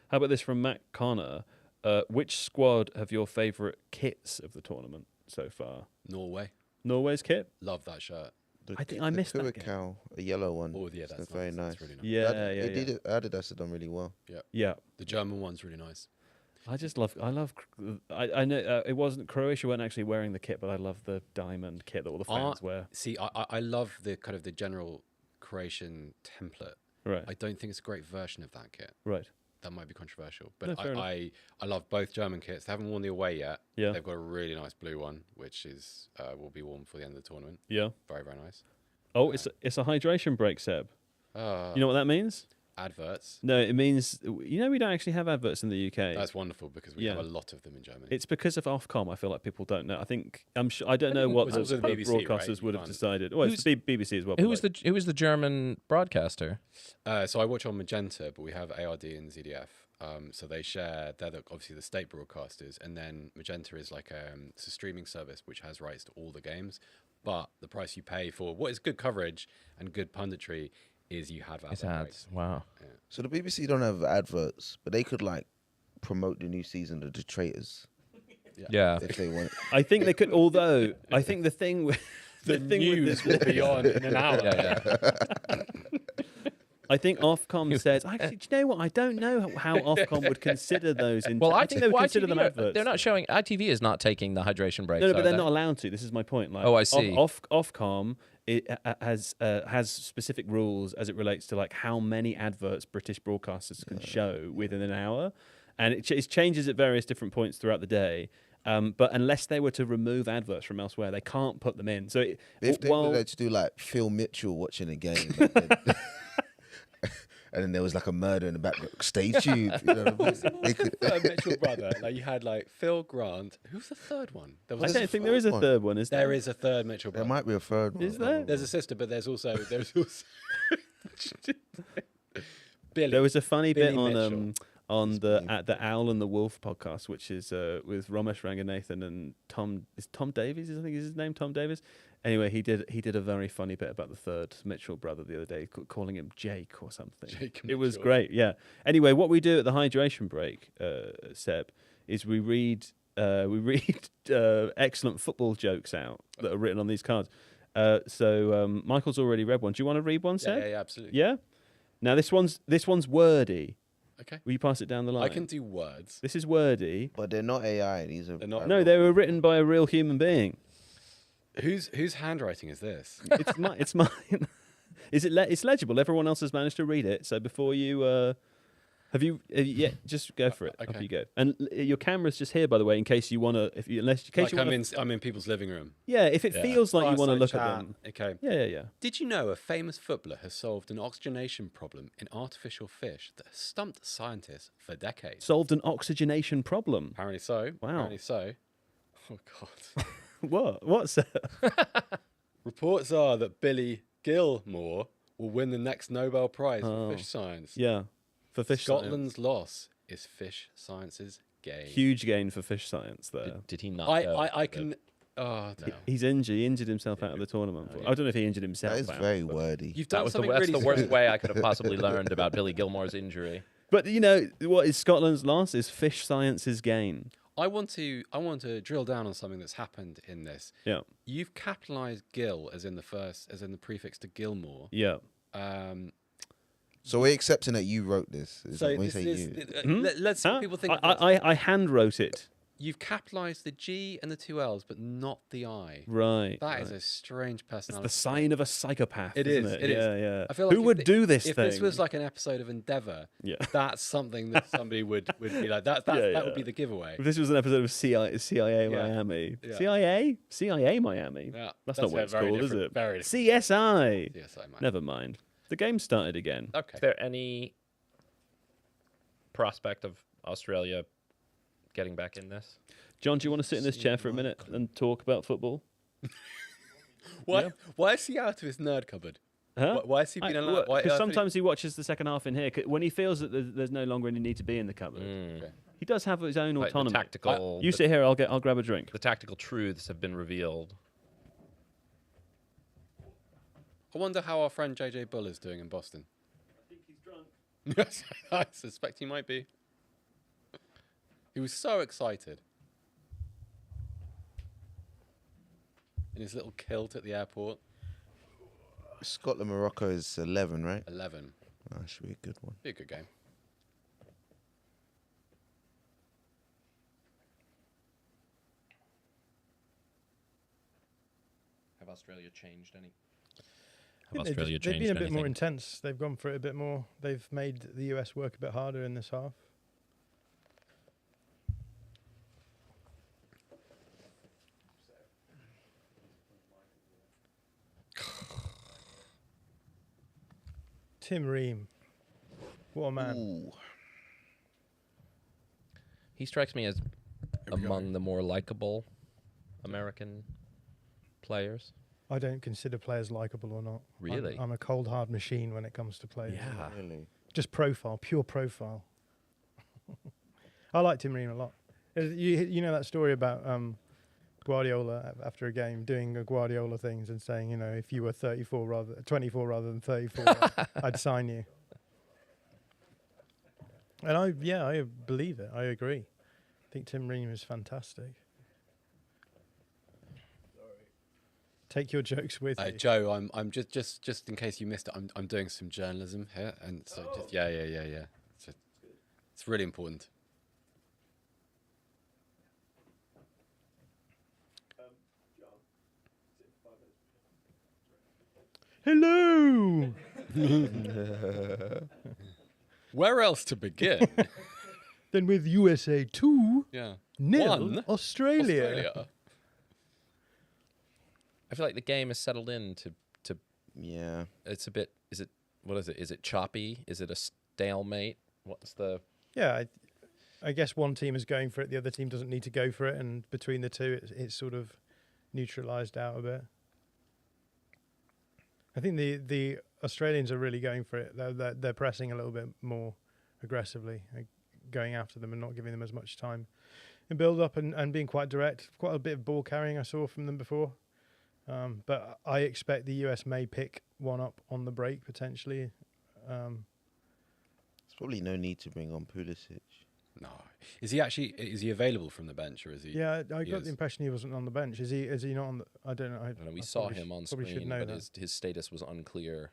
How about this from Matt Connor? Which squad have your favourite kits of the tournament so far? Norway, Norway's kit? love that shirt. I think I missed that game. Curacao, a yellow one. Oh yeah, that's very nice. nice. That's really nice. Yeah, Adidas have done really well. Yeah. The German one's really nice. I know it wasn't Croatia weren't actually wearing the kit, but I love the diamond kit that all the fans wear. See, I love the kind of the general Croatian template. Right. I don't think it's a great version of that kit. Right. That might be controversial, No, but fair enough. I love both German kits. They haven't worn the away yet. Yeah. They've got a really nice blue one, which is will be worn before the end of the tournament. Yeah. Very, very nice. Oh, it's a hydration break, Seb. You know what that means? adverts. No, it means we don't actually have adverts in the UK. That's wonderful because we have a lot of them in Germany. It's because of Ofcom. I feel like people don't know. I'm sure. I don't know what it's also the the BBC, broadcasters right? would have decided. Well, it's the BBC as well. Who was the German broadcaster? So I watch on Magenta, but we have ARD and ZDF. So they share. They're obviously the state broadcasters, and then Magenta is like it's a streaming service which has rights to all the games. But the price you pay for what is good coverage and good punditry is you have It's advert ads. breaks. Wow. So the BBC don't have adverts, but they could like promote the new season of The Traitors Yeah. if they want. I think they could. Although I think the thing with The news will be on in an hour. Yeah. I think Ofcom says. Actually, do you know what? I don't know how Ofcom would consider those. Well, I think they would consider them adverts. They're not showing. ITV is not taking the hydration breaks. No, but are they're they? not allowed to. This is my point. Like, Oh, I see. Ofcom has specific rules as it relates to like how many adverts British broadcasters can show within an hour, and it changes at various different points throughout the day. But unless they were to remove adverts from elsewhere, they can't put them in. So If they were to do like Phil Mitchell watching a game, and then there was like a murder in the background, stay tuned. You know what I mean? They could- Mitchell brother. Like you had like Phil Grant. Who's the third one? There I was don't think there is a third one. Is there? there is a third Mitchell there brother. might be a third one. Is there? There's a sister, but there's also Billy. There was a funny Billy bit Mitchell. on the Owl and the Wolf podcast, which is with Ramesh Ranganathan and Tom Davies. I think is his name, Tom Davies. Anyway, he did a very funny bit about the third Mitchell brother the other day, calling him Jake or something. It was Mitchell. great. Yeah. Anyway, what we do at the hydration break, Seb, is we read excellent football jokes out that are written on these cards. So Michael's already read one. Do you want to read one, Seb? Yeah, absolutely. Yeah? Now this one's wordy. Okay. Will you pass it down the line? I can do words. This is wordy. But they're not AI. These are They're not- No, they were written by a real human being. Whose handwriting is this? It's mine. It's legible. Everyone else has managed to read it. So before you yeah, just go for it. Okay. Off you go. And your camera's just here, by the way, in case you want to. I'm in people's living room. Yeah, if it feels like you want to look at them. Okay. Yeah. Did you know a famous footballer has solved an oxygenation problem in artificial fish that has stumped scientists for decades? Solved an oxygenation problem. Apparently so. Wow. Apparently so. Oh God. What? What's that? Reports are that Billy Gilmore will win the next Nobel Prize for fish science. Yeah, for fish science. Scotland's loss is fish science's gain. Huge gain for fish science there. Did he not? I can. Oh no. He's injured. He injured himself out of the tournament. I don't know if he injured himself. That is out, very but- wordy. You've That done was something that's really the worst way I could have possibly learned about Billy Gilmore's injury. But you know what is Scotland's loss is fish science's gain. I want to drill down on something that's happened in this. Yeah, You've capitalized Gil as in the prefix to Gilmore. yeah. So we're accepting that you wrote this. Is So that when you this say is you? let's Huh? people think I hand wrote it. you've capitalized the G and the two L's, but not the I. Right. That is right. a strange It's personality. the sign of a psychopath. It isn't is, It it is. Yeah, yeah. I feel like Who if would thi- do this if thing? this was like an episode of Endeavour, Yeah. that's something that somebody would be like. That Yeah, would be yeah. the giveaway. If this was an episode of CIA Yeah. Miami. Yeah. CIA Miami. Yeah, That's not what a it's very called, is different- it? Very different. CSI. Yes, I might. Never mind. The game started again. Okay. Is there any prospect of Australia getting back in this? John, do you want to sit in this chair for a minute and talk about football? Why is he out of his nerd cupboard? Huh? Why has he been allowed? Because sometimes he watches the second half in here. When he feels that there's no longer any need to be in the cupboard. Okay. He does have his own Like the autonomy. tactical, You sit here, I'll grab a drink. the tactical truths have been revealed. I wonder how our friend JJ Bull is doing in Boston. I think he's drunk. Yes, I suspect he might be. He was so excited. In his little kilt at the airport. Scotland, Morocco is 11, right? 11. That should be a good one. Be a good game. Have Australia changed any? I Have think Australia they've changed been a bit more anything? intense. They've gone for it a bit more. They've made the US work a bit harder in this half. Tim Ream. What a man. Ooh. He strikes me as among the more likable American players. I don't consider players likable or not. Really? I'm a cold, hard machine when it comes to players. Yeah. Really? Just profile, pure profile. I like Tim Ream a lot. You know that story about Guardiola after a game doing Guardiola things and saying, you know, if you were 24 rather than 34, I'd sign you. And I believe it. I agree. I think Tim Ream is fantastic. Take your jokes with you. Joe, I'm just in case you missed it. I'm doing some journalism here, and so just yeah. It's really important. Hello. Where else to begin? Then with USA 2, Yeah. 0 1, Australia. I feel like the game is settled in to Yeah. it's a bit, what is it? Is it choppy? Is it a stalemate? What's the... Yeah, I guess one team is going for it, the other team doesn't need to go for it, and between the two, it's sort of neutralised out a bit. I think the Australians are really going for it. They're pressing a little bit more aggressively, going after them and not giving them as much time in build up and being quite direct. Quite a bit of ball carrying I saw from them before. But I expect the US may pick one up on the break potentially. There's probably no need to bring on Pulisic. No. Is he available from the bench, or is he? Yeah, I got is. the impression he wasn't on the bench. Is he not on the... I don't know. I don't know, we I saw probably him on probably should screen, know but that. his status was unclear.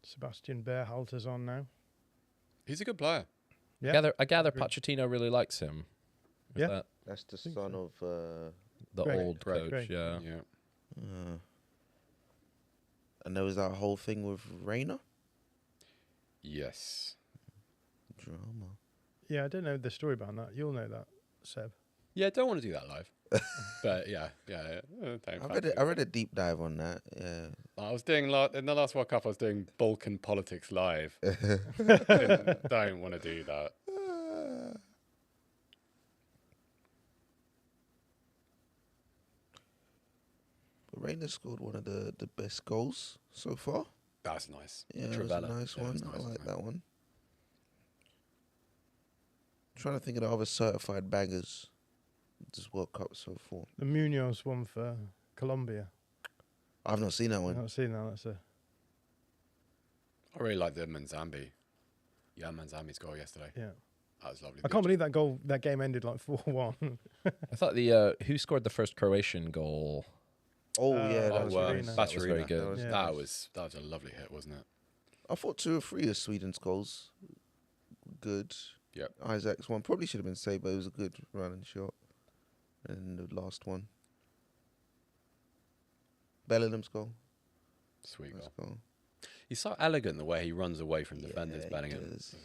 Sebastian Berhalter's on now. He's a good player. Yeah. I gather Pochettino really likes him. Is Yeah. that That's the think son so. of. the Greg. old coach, Greg. yeah. And there was that whole thing with Reina. Yes. Drama. Yeah, I don't know the story behind that. You'll know that, Seb. Yeah, don't want to do that live. But yeah. I read a deep dive on that. Yeah. I was doing in the last World Cup. I was doing Balkan politics live. Don't want to do that. But Reina scored one of the best goals so far. That's nice. Yeah, it was a nice Yeah, it one. was I nice, like wasn't that one. Trying to think of the other certified bangers this World Cup so far. The Munoz one for Colombia. I've not seen that I've one. not seen that. That's a... I really like the Manzambi. Yeah, Manzambi's goal yesterday. Yeah. That was lovely. I can't believe that game ended like 4-1. I thought who scored the first Croatian goal? Oh yeah, that was well, nice. that's very good. Yeah. That was a lovely hit, wasn't it? I thought 2 or 3 of Sweden's goals good. Yep. Isaac's one probably should have been saved, but it was a good run and shot. And the last one, Bellingham's goal. Sweet Nice goal. goal. He's so elegant the way he runs away from defenders, he Bellingham. does.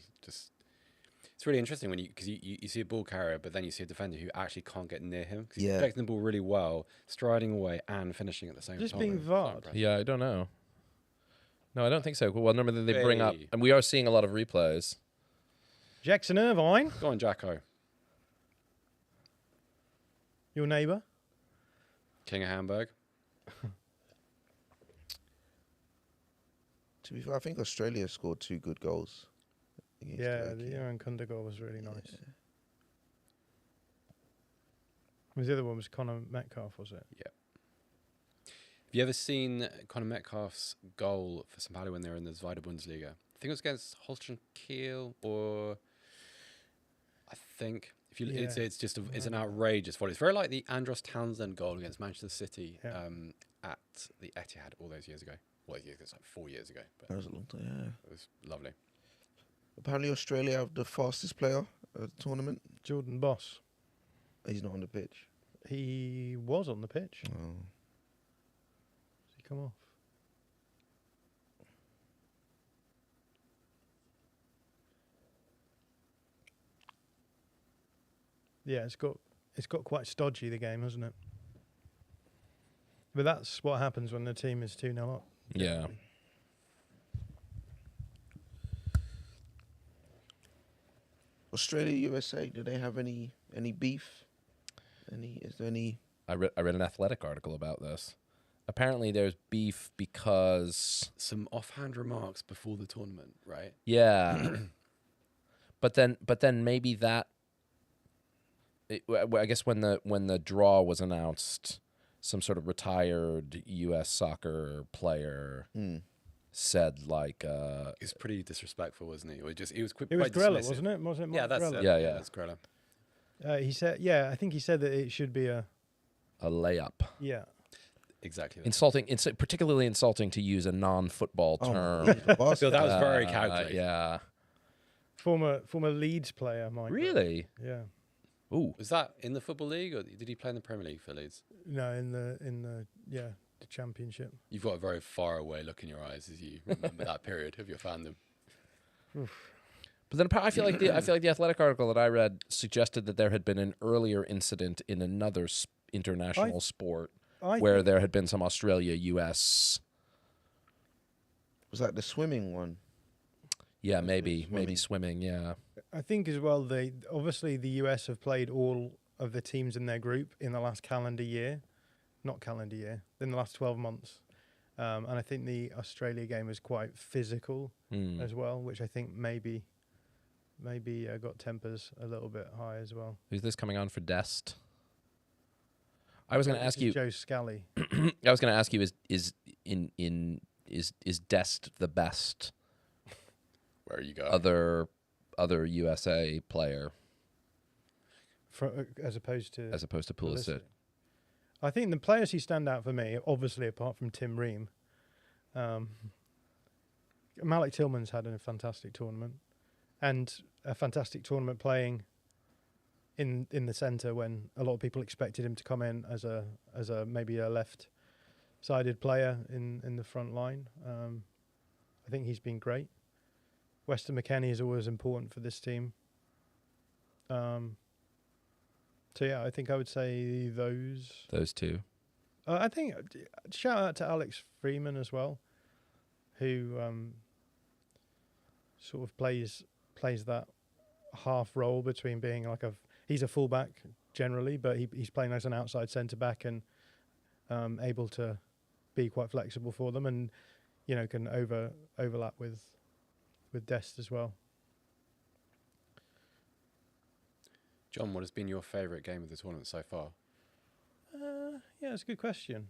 It's really interesting when because you see a ball carrier, but then you see a defender who actually can't get near him because he's Yeah. protecting the ball really well, striding away and finishing at the same Just time. being It's VAR'd. impressive. Yeah, I don't know. No, I don't think so. Well, normally they bring up, Hey. and we are seeing a lot of replays. Jackson Irvine, Go on, Jacko. your neighbour. King of Hamburg. To be fair, I think Australia scored 2 good goals. against Yeah, Turkey. the Aaron Kunda goal was really nice. Yeah. The other one was Conor Metcalf, was it? Have you ever seen Conor Metcalf's goal for St. Pauli when they were in the Zweite Bundesliga? I think it was against Holstein Kiel, or I think if you Yeah. it's just it's an outrageous volley. It's very like the Andros Townsend goal against Manchester City Yeah. at the Etihad all those years ago. Well, it's like 4 years ago, but That was a long time, yeah. it was lovely. Apparently Australia have the fastest player at the tournament. Jordan Boss. He's not on the pitch. He was on the pitch. Oh. Did he come off? Yeah, it's got quite stodgy, the game, hasn't it? But that's what happens when the team is 2-0 up. Yeah. Australia, USA, do they have any beef? Is there any? I read an Athletic article about this. Apparently, there's beef because Some offhand remarks before the tournament, right? yeah, but then maybe that. I guess when the draw was announced, some sort of retired U.S. soccer player said like, He was pretty disrespectful, wasn't he? Or he was quite It was Grella, dismissive. wasn't it? Was it Mark Yeah, that's Grella? it. Yeah, yeah. That's Grella. He said, yeah, I think he said that it should be a layup. yeah. Exactly. That. Insulting. It's particularly insulting to use a non-football term. So that was very calculated. Yeah. Former Leeds player, Mike. Really? Yeah. Ooh. Was that in the Football League, or did he play in the Premier League for Leeds? No, in the Championship. You've got a very far away look in your eyes as you remember that period of your fandom. But then I feel like the Athletic article that I read suggested that there had been an earlier incident in another international sport where there had been some Australia-US. Was that the swimming one? Yeah, maybe swimming. Yeah. I think as well, obviously the US have played all of the teams in their group in the last in the last 12 months. And I think the Australia game was quite physical as well, which I think maybe got tempers a little bit high as well. Who's this coming on for Dest? I was going to ask you. Joe Scally. I was going to ask you: is Dest the best? Where you go? Other USA player As opposed to Pulisic. I think the players who stand out for me, obviously apart from Tim Ream, Malik Tillman's had a fantastic tournament, and a fantastic tournament playing in the centre when a lot of people expected him to come in as a maybe a left-sided player in the front line. I think he's been great. Weston McKennie is always important for this team. So yeah, I think I would say those two. I think shout out to Alex Freeman as well, who sort of plays that half role between being like he's a fullback generally, but he's playing as an outside centre back and able to be quite flexible for them, and can overlap with Dest as well. John, what has been your favourite game of the tournament so far? Yeah, it's a good question.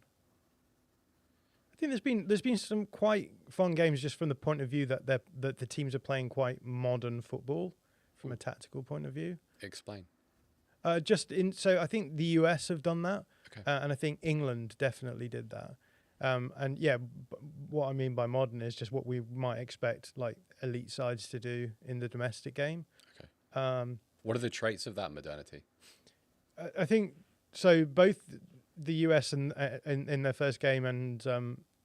I think there's been some quite fun games just from the point of view that the teams are playing quite modern football from a tactical point of view. Explain. So I think the US have done that, Okay. and I think England definitely did that. And yeah, what I mean by modern is just what we might expect like elite sides to do in the domestic game. Okay. What are the traits of that modernity? I think so. Both the US and in their first game and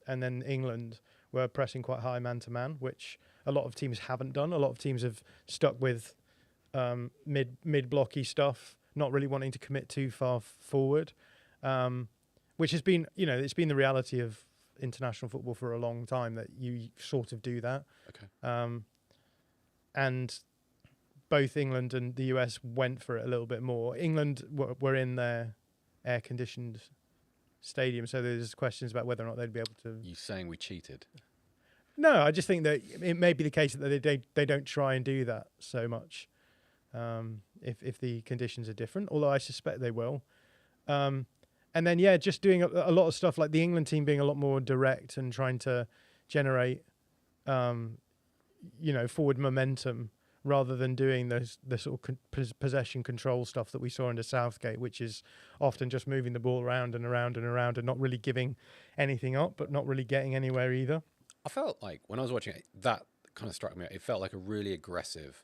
then England were pressing quite high man to man, which a lot of teams haven't done. A lot of teams have stuck with mid blocky stuff, not really wanting to commit too far forward, which has been it's been the reality of international football for a long time that you sort of do that. Okay. And both England and the US went for it a little bit more. England were in their air-conditioned stadium, so there's questions about whether or not they'd be able to... You saying we cheated? No, I just think that it may be the case that they don't try and do that so much if the conditions are different, although I suspect they will. And then, yeah, just doing a lot of stuff like the England team being a lot more direct and trying to generate, forward momentum rather than doing the sort of possession control stuff that we saw under Southgate, which is often just moving the ball around and around and around and not really giving anything up, but not really getting anywhere either. I felt like when I was watching it, that kind of struck me. It felt like a really aggressive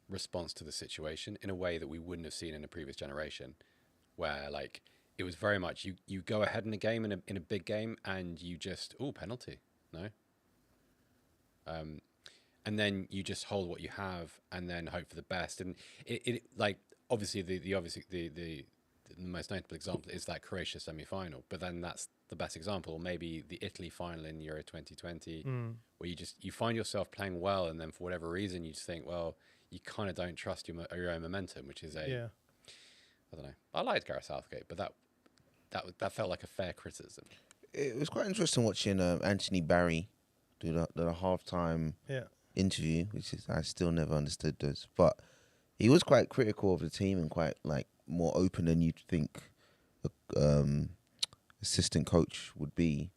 response to the situation in a way that we wouldn't have seen in a previous generation, where like it was very much you go ahead in a game in a big game and you just penalty, no. and then you just hold what you have and then hope for the best. And it like obviously the most notable example is that Croatia semi-final, but then that's the best example. Or maybe the Italy final in Euro 2020, where you find yourself playing well, and then for whatever reason you just think, well, you kind of don't trust your own momentum, which is I don't know. I liked Gareth Southgate, but that felt like a fair criticism. It was quite interesting watching Anthony Barry do the halftime interview, which is I still never understood those, but he was quite critical of the team and quite like more open than you'd think assistant coach would be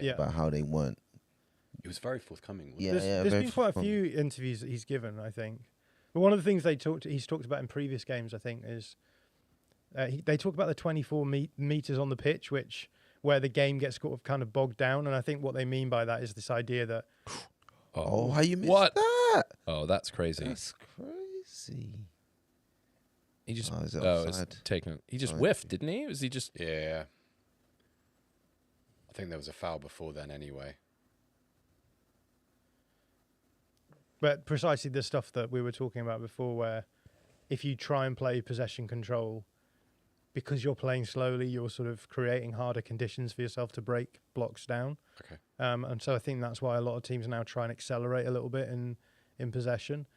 about how they weren't. He was very forthcoming. There's been quite a few interviews that he's given, I think. But one of the things he's talked about in previous games, I think, is they talk about the 24 meters on the pitch, where the game gets kind of bogged down. And I think what they mean by that is this idea that... Oh, how you missed that? Oh, that's crazy. That's crazy. He just it's taken. He just whiffed, didn't he? Was he just? Yeah. I think there was a foul before then, anyway. But precisely the stuff that we were talking about before, where if you try and play possession control, because you're playing slowly, you're sort of creating harder conditions for yourself to break blocks down. Okay. And so I think that's why a lot of teams now try and accelerate a little bit in possession,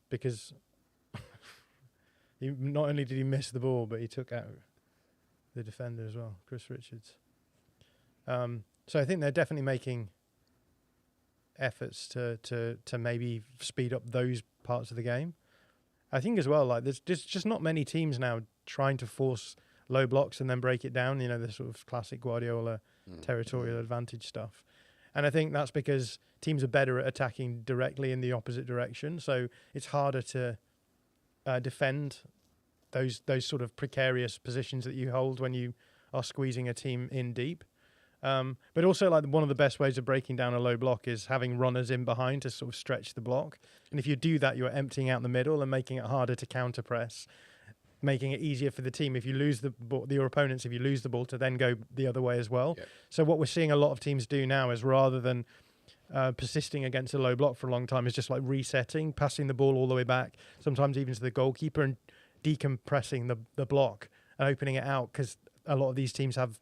because not only did he miss the ball, but he took out the defender as well, Chris Richards. So I think they're definitely making efforts to maybe speed up those parts of the game. I think as well, like there's just not many teams now trying to force low blocks and then break it down, the sort of classic Guardiola territorial advantage stuff. And I think that's because teams are better at attacking directly in the opposite direction. So it's harder to defend those sort of precarious positions that you hold when you are squeezing a team in deep. But also, like, one of the best ways of breaking down a low block is having runners in behind to sort of stretch the block. And if you do that, you're emptying out the middle and making it harder to counter press, making it easier for the team if you lose the ball, your opponents, if you lose the ball, to then go the other way as well. Yep. So what we're seeing a lot of teams do now is, rather than persisting against a low block for a long time, is just like resetting, passing the ball all the way back, sometimes even to the goalkeeper, and decompressing the block and opening it out, because a lot of these teams have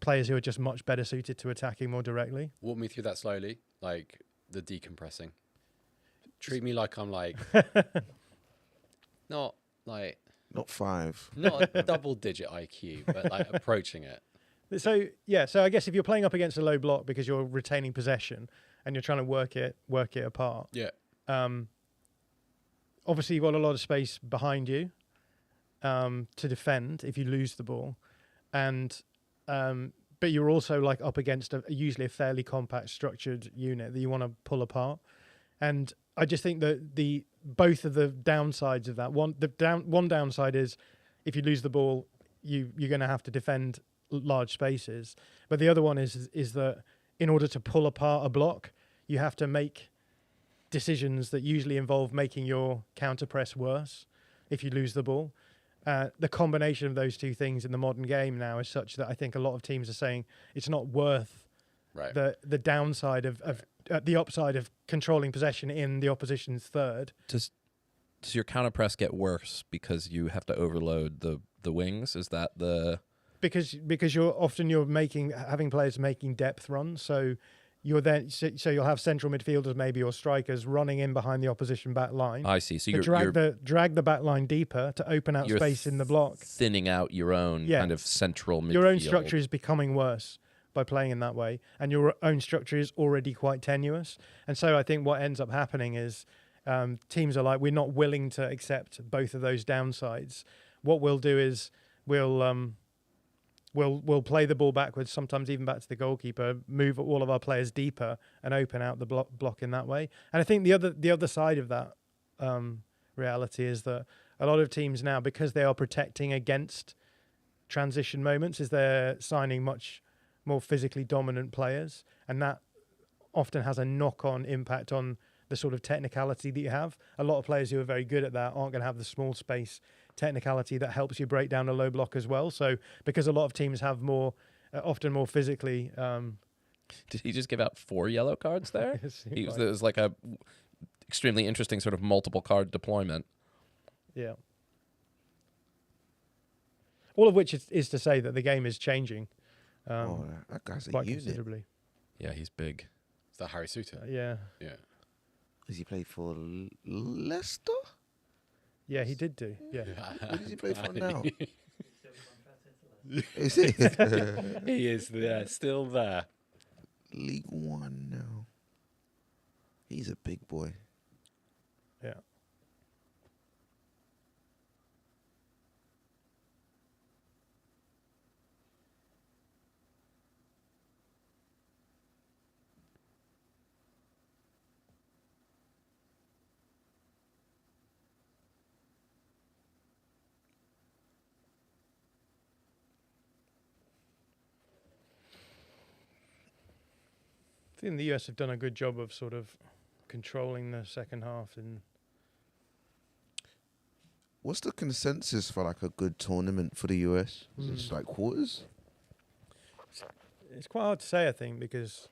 players who are just much better suited to attacking more directly. Walk me through that slowly, like the decompressing. Treat me like I'm like not 5, not a double-digit IQ, but like approaching it. So I guess if you're playing up against a low block because you're retaining possession and you're trying to work it apart. Yeah. Obviously, you've got a lot of space behind you to defend if you lose the ball, and but you're also like up against usually a fairly compact, structured unit that you want to pull apart. And I just think that both of the downsides of that, one downside is if you lose the ball, you're going to have to defend large spaces. But the other one is that in order to pull apart a block, you have to make decisions that usually involve making your counter press worse if you lose the ball. The combination of those two things in the modern game now is such that I think a lot of teams are saying it's not worth the downside of the upside of controlling possession in the opposition's third. Does your counter press get worse because you have to overload the wings? Is that the because you're having players making depth runs, so you're then so you'll have central midfielders maybe or strikers running in behind the opposition back line. I see. So you're drag the back line deeper to open out space in the block, thinning out your own kind of central midfield. Your own structure is becoming worse by playing in that way, and your own structure is already quite tenuous. And so I think what ends up happening is teams are like, we're not willing to accept both of those downsides. What we'll do is we'll play the ball backwards, sometimes even back to the goalkeeper, move all of our players deeper and open out the block in that way. And I think the other side of that reality is that a lot of teams now, because they are protecting against transition moments, is they're signing much more physically dominant players, and that often has a knock-on impact on the sort of technicality that you have. A lot of players who are very good at that aren't going to have the small space technicality that helps you break down a low block as well. So because a lot of teams have often more physically... Did he just give out 4 yellow cards there? It was like extremely interesting sort of multiple card deployment. Yeah. All of which is to say that the game is changing That guy's a quite unit. considerably. Yeah, he's big. Is that Harry Suter? Yeah. Yeah. Does he play for Leicester? Yeah, he did do. Yeah. Who does he play for now? Is he? He is there, still there. League One now. He's a big boy. Yeah. I think the US have done a good job of sort of controlling the second half. And What's the consensus for like a good tournament for the US? Is it just like quarters? it's quite hard to say, I think, because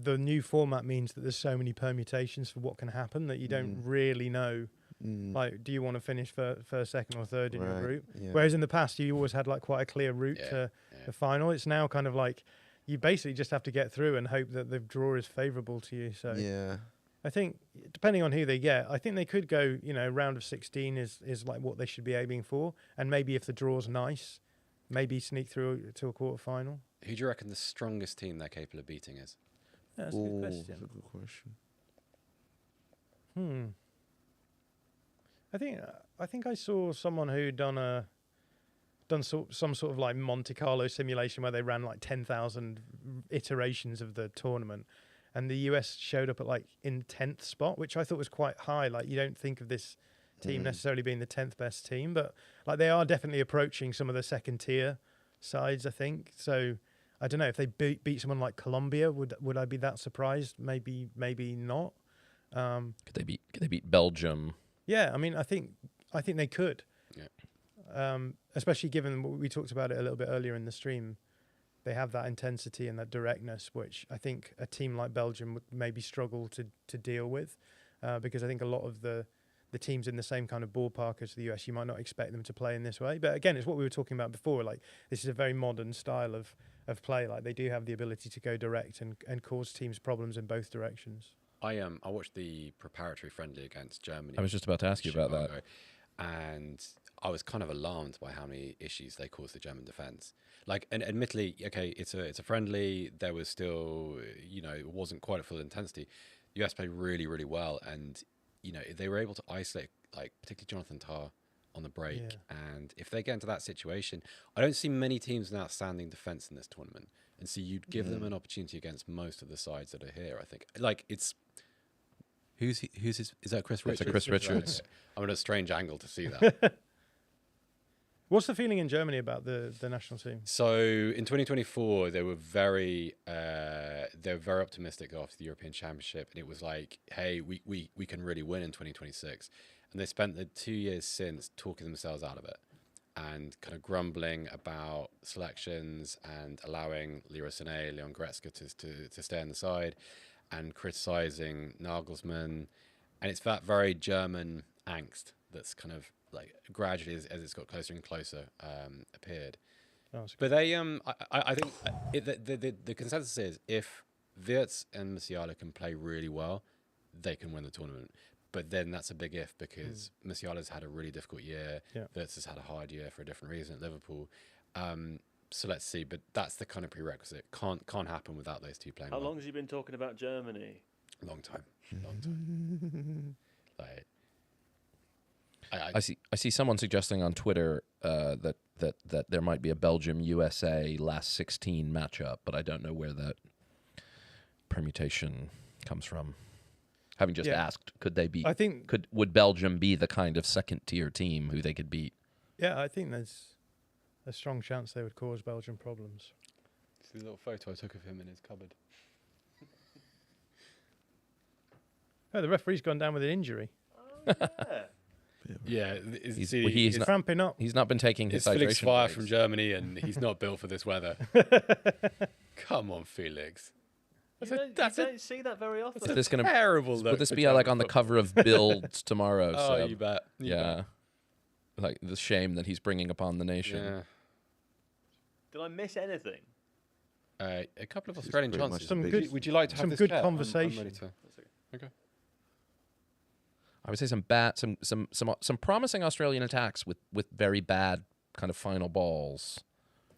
the new format means that there's so many permutations for what can happen that you don't really know. Like, do you want to finish first, second, or third in your Right, group? yeah. Whereas in the past, you always had like quite a clear route to the final. It's now kind of like you basically just have to get through and hope that the draw is favourable to you. So Yeah. I think depending on who they get, I think they could go, round of 16 is like what they should be aiming for. And maybe if the draw's nice, maybe sneak through to a quarter final. Who do you reckon the strongest team they're capable of beating is? Yeah, that's a good That's a question. good question. I think I saw someone who done some sort of like Monte Carlo simulation where they ran like 10,000 iterations of the tournament, and the US showed up at like in 10th spot, which I thought was quite high. Like, you don't think of this team necessarily being the 10th best team, but like they are definitely approaching some of the second tier sides, I think. So I don't know if they beat someone like Colombia, would I be that surprised? Maybe not. Could they beat Belgium? Yeah, I mean, I think they could. Yeah. Especially given what we talked about it a little bit earlier in the stream. They have that intensity and that directness, which I think a team like Belgium would maybe struggle to deal with, because I think a lot of the teams in the same kind of ballpark as the US, you might not expect them to play in this way. But again, it's what we were talking about before. Like, this is a very modern style of play. Like, they do have the ability to go direct and cause teams problems in both directions. I watched the preparatory friendly against Germany. I was just about to ask you about that. Chicago, and I was kind of alarmed by how many issues they caused the German defense. Like, and admittedly, okay, it's a friendly. There was still, it wasn't quite at full intensity. The US played really, really well, and they were able to isolate, like, particularly Jonathan Tah on the break. Yeah. And if they get into that situation, I don't see many teams with an outstanding defense in this tournament. And so you'd give them an opportunity against most of the sides that are here. I think, like, it's. Is that Chris Richards? It's Chris Richards. Okay. I'm at a strange angle to see that. What's the feeling in Germany about the national team? So in 2024, they were very optimistic after the European Championship, and it was like, hey, we can really win in 2026. And they spent the 2 years since talking themselves out of it and kind of grumbling about selections and allowing Leroy Sané, Leon Goretzka to stay on the side, and criticising Nagelsmann. And it's that very German angst that's kind of like gradually, as it's got closer and closer, appeared. Oh, that's But they, I think the consensus is if Wirtz and Musiala can play really well, they can win the tournament. But then that's a big if, because Musiala's had a really difficult year. Yeah. Wirtz has had a hard year for a different reason at Liverpool. So let's see. But that's the kind of prerequisite. Can't happen without those two playing. How well. long has he been talking about Germany? Long time. Like, I see someone suggesting on Twitter that there might be a Belgium USA last 16 matchup, but I don't know where that permutation comes from. Having just asked, could they beat? I think would Belgium be the kind of second tier team who they could beat? I think there's a strong chance they would cause Belgium problems. see the little photo I took of him in his cupboard. Oh, the referee's gone down with an injury. Yeah, He's not, Cramping up. he's not been taking his it's Felix hydration Fire breaks. from Germany, and he's not built for this weather. Come on, Felix. You don't see that very often. Is this gonna terrible. Would look this for be like German on the football. cover of Build tomorrow? Oh, Seb? you bet. You Yeah. Like the shame that he's bringing upon the bet. nation. Yeah. Did I miss anything? A couple of Australian pretty much chances. Some big. good- Would you like to have some this good chat? I'm ready conversation. to. Okay. I would say some promising Australian attacks with very bad kind of final balls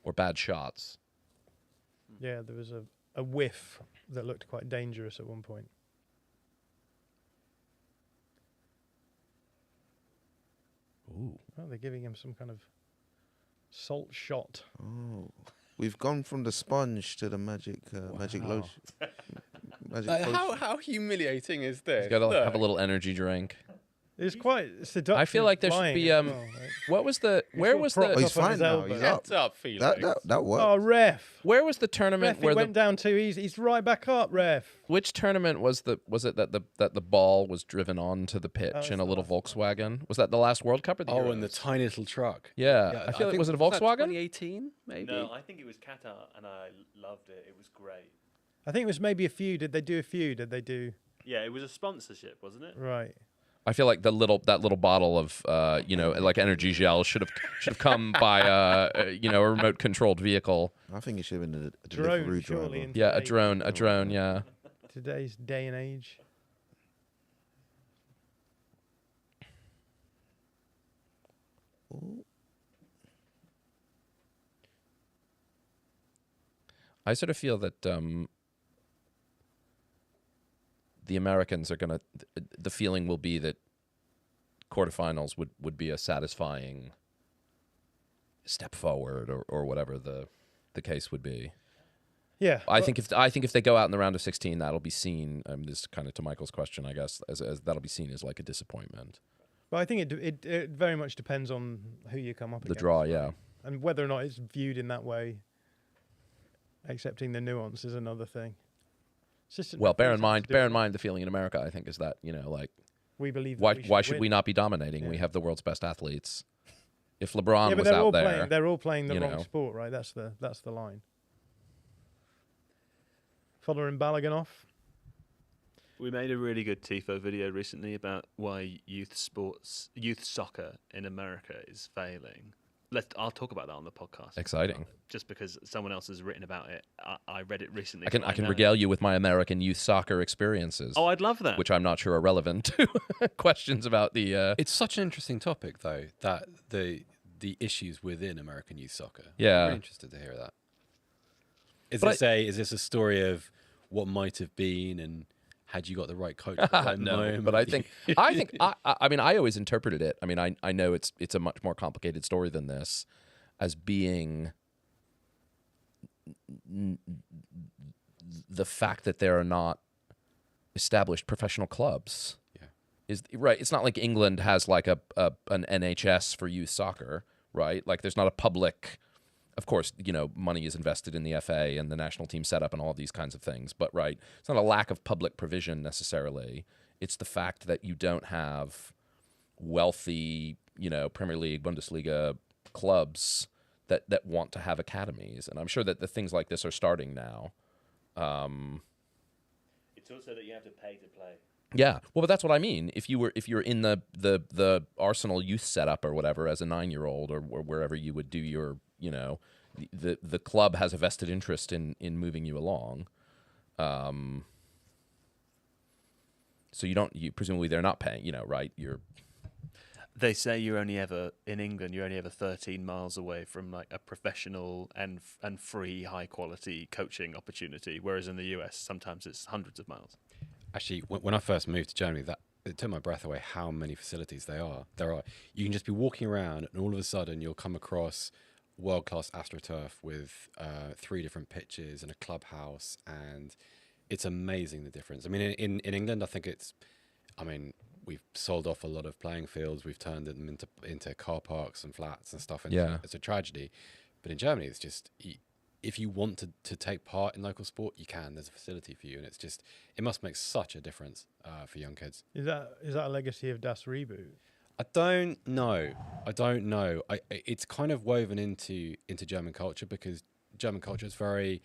or bad shots. Yeah, there was a whiff that looked quite dangerous at one point. Ooh. Oh, they're giving him some kind of salt shot. Oh, we've gone from the sponge to the magic lotion. Magic potion. How humiliating is this? He's got to Look. have a little energy drink. It's quite seductive. I feel like there should flying be as well, right? What was the where was Oh, the he's up on fine his now. elbow. He's up. Heads up, Felix. That worked. Oh, ref. where was the tournament Ref, he where went down too easy. He's right back up, ref. which tournament was it that the ball was driven onto the pitch it's in a the little last Volkswagen? Was that the last World Cup or the Oh, and the Euros? tiny little truck. Yeah, I feel like was it a Volkswagen? 2018, maybe. No, I think it was Qatar, and I loved it. It was great. I think it was maybe a few. Did they do a few? Did they do? Yeah, it was a sponsorship, wasn't it? Right. I feel like that little bottle of like energy gel should have come by a remote controlled vehicle. I think it should have been a Drone, delivery surely. driver. in Yeah, a today's- drone. Yeah. Today's day and age. I sort of feel that the Americans are gonna. The feeling will be that quarterfinals would be a satisfying step forward, or whatever the case would be. Yeah. I think if they go out in the round of 16, that'll be seen. This kind of to Michael's question, I guess, as that'll be seen as like a disappointment. But I think it very much depends on who you come up The against. draw, yeah. And whether or not it's viewed in that way. Accepting the nuance is another thing. It's just Well, bear in something to do mind with the feeling in America, I think, is that like we believe. why That should we not be dominating? We Yeah. have the world's best athletes. If LeBron Yeah, but was they're all out there, playing. They're all playing the you wrong know. sport, right? That's the line. Following Balogun off. We made a really good Tifo video recently about why youth soccer in America is failing. I'll talk about that on the podcast. Exciting. Just because someone else has written about it. I read it recently. I can so know. regale you with my American youth soccer experiences, Oh, I'd love that. which I'm not sure are relevant to questions about the. It's such an interesting topic, though, that the issues within American youth soccer. Yeah. I'm really interested to hear that. Is But this a story of what might have been, and had you got the right coach? At the right No, moment? but I think I mean I always interpreted it. I mean I know it's a much more complicated story than this, as being the fact that there are not established professional clubs. Yeah. Is right. It's not like England has like an NHS for youth soccer, right? Like there's not a public. Of course, money is invested in the FA and the national team setup and all these kinds of things. But right, it's not a lack of public provision necessarily. It's the fact that you don't have wealthy, Premier League, Bundesliga clubs that want to have academies. And I'm sure that the things like this are starting now. It's also that you have to pay to play. Yeah, well, but that's what I mean. If you're in the Arsenal youth setup or whatever as a 9-year-old or wherever you would do your the club has a vested interest in moving you along. So presumably they're not paying, right? They say you're only ever 13 miles away from like a professional and free high quality coaching opportunity, whereas in the US sometimes it's hundreds of miles. Actually, when I first moved to Germany, it took my breath away how many facilities there are. You can just be walking around, and all of a sudden you'll come across world-class AstroTurf with 3 different pitches and a clubhouse, and it's amazing the difference. I mean, in England, I think we've sold off a lot of playing fields. We've turned them into car parks and flats and stuff. And Yeah. it's a tragedy. But in Germany, it's just if you want to take part in local sport, you can. There's a facility for you, and it must make such a difference for young kids. Is that a legacy of Das Reboot? I don't know. It's kind of woven into German culture, because German culture is very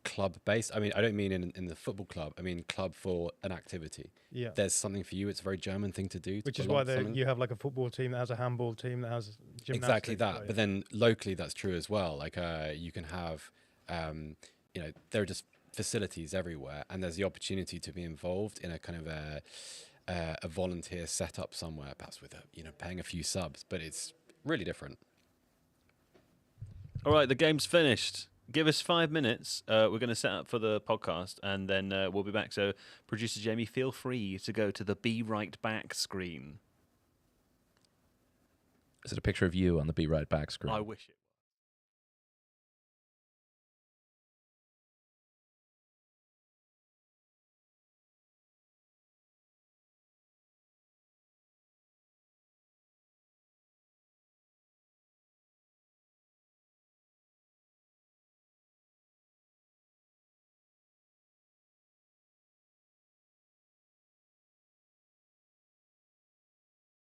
club based. I mean, I don't mean in the football club. I mean club for an activity. Yeah. There's something for you. It's a very German thing to do. Which to is why belong to something. you have like a football team that has a handball team that has gymnastics. Exactly that. Right? But then locally, that's true as well. Like you can have, there are just facilities everywhere, and there's the opportunity to be involved in a kind of a volunteer setup somewhere, perhaps with paying a few subs. But it's really different. All right, the game's finished. Give us 5 minutes. We're going to set up for the podcast, and then we'll be back. So, producer Jamie, feel free to go to the Be Right Back screen. Is it a picture of you on the Be Right Back screen? I wish it.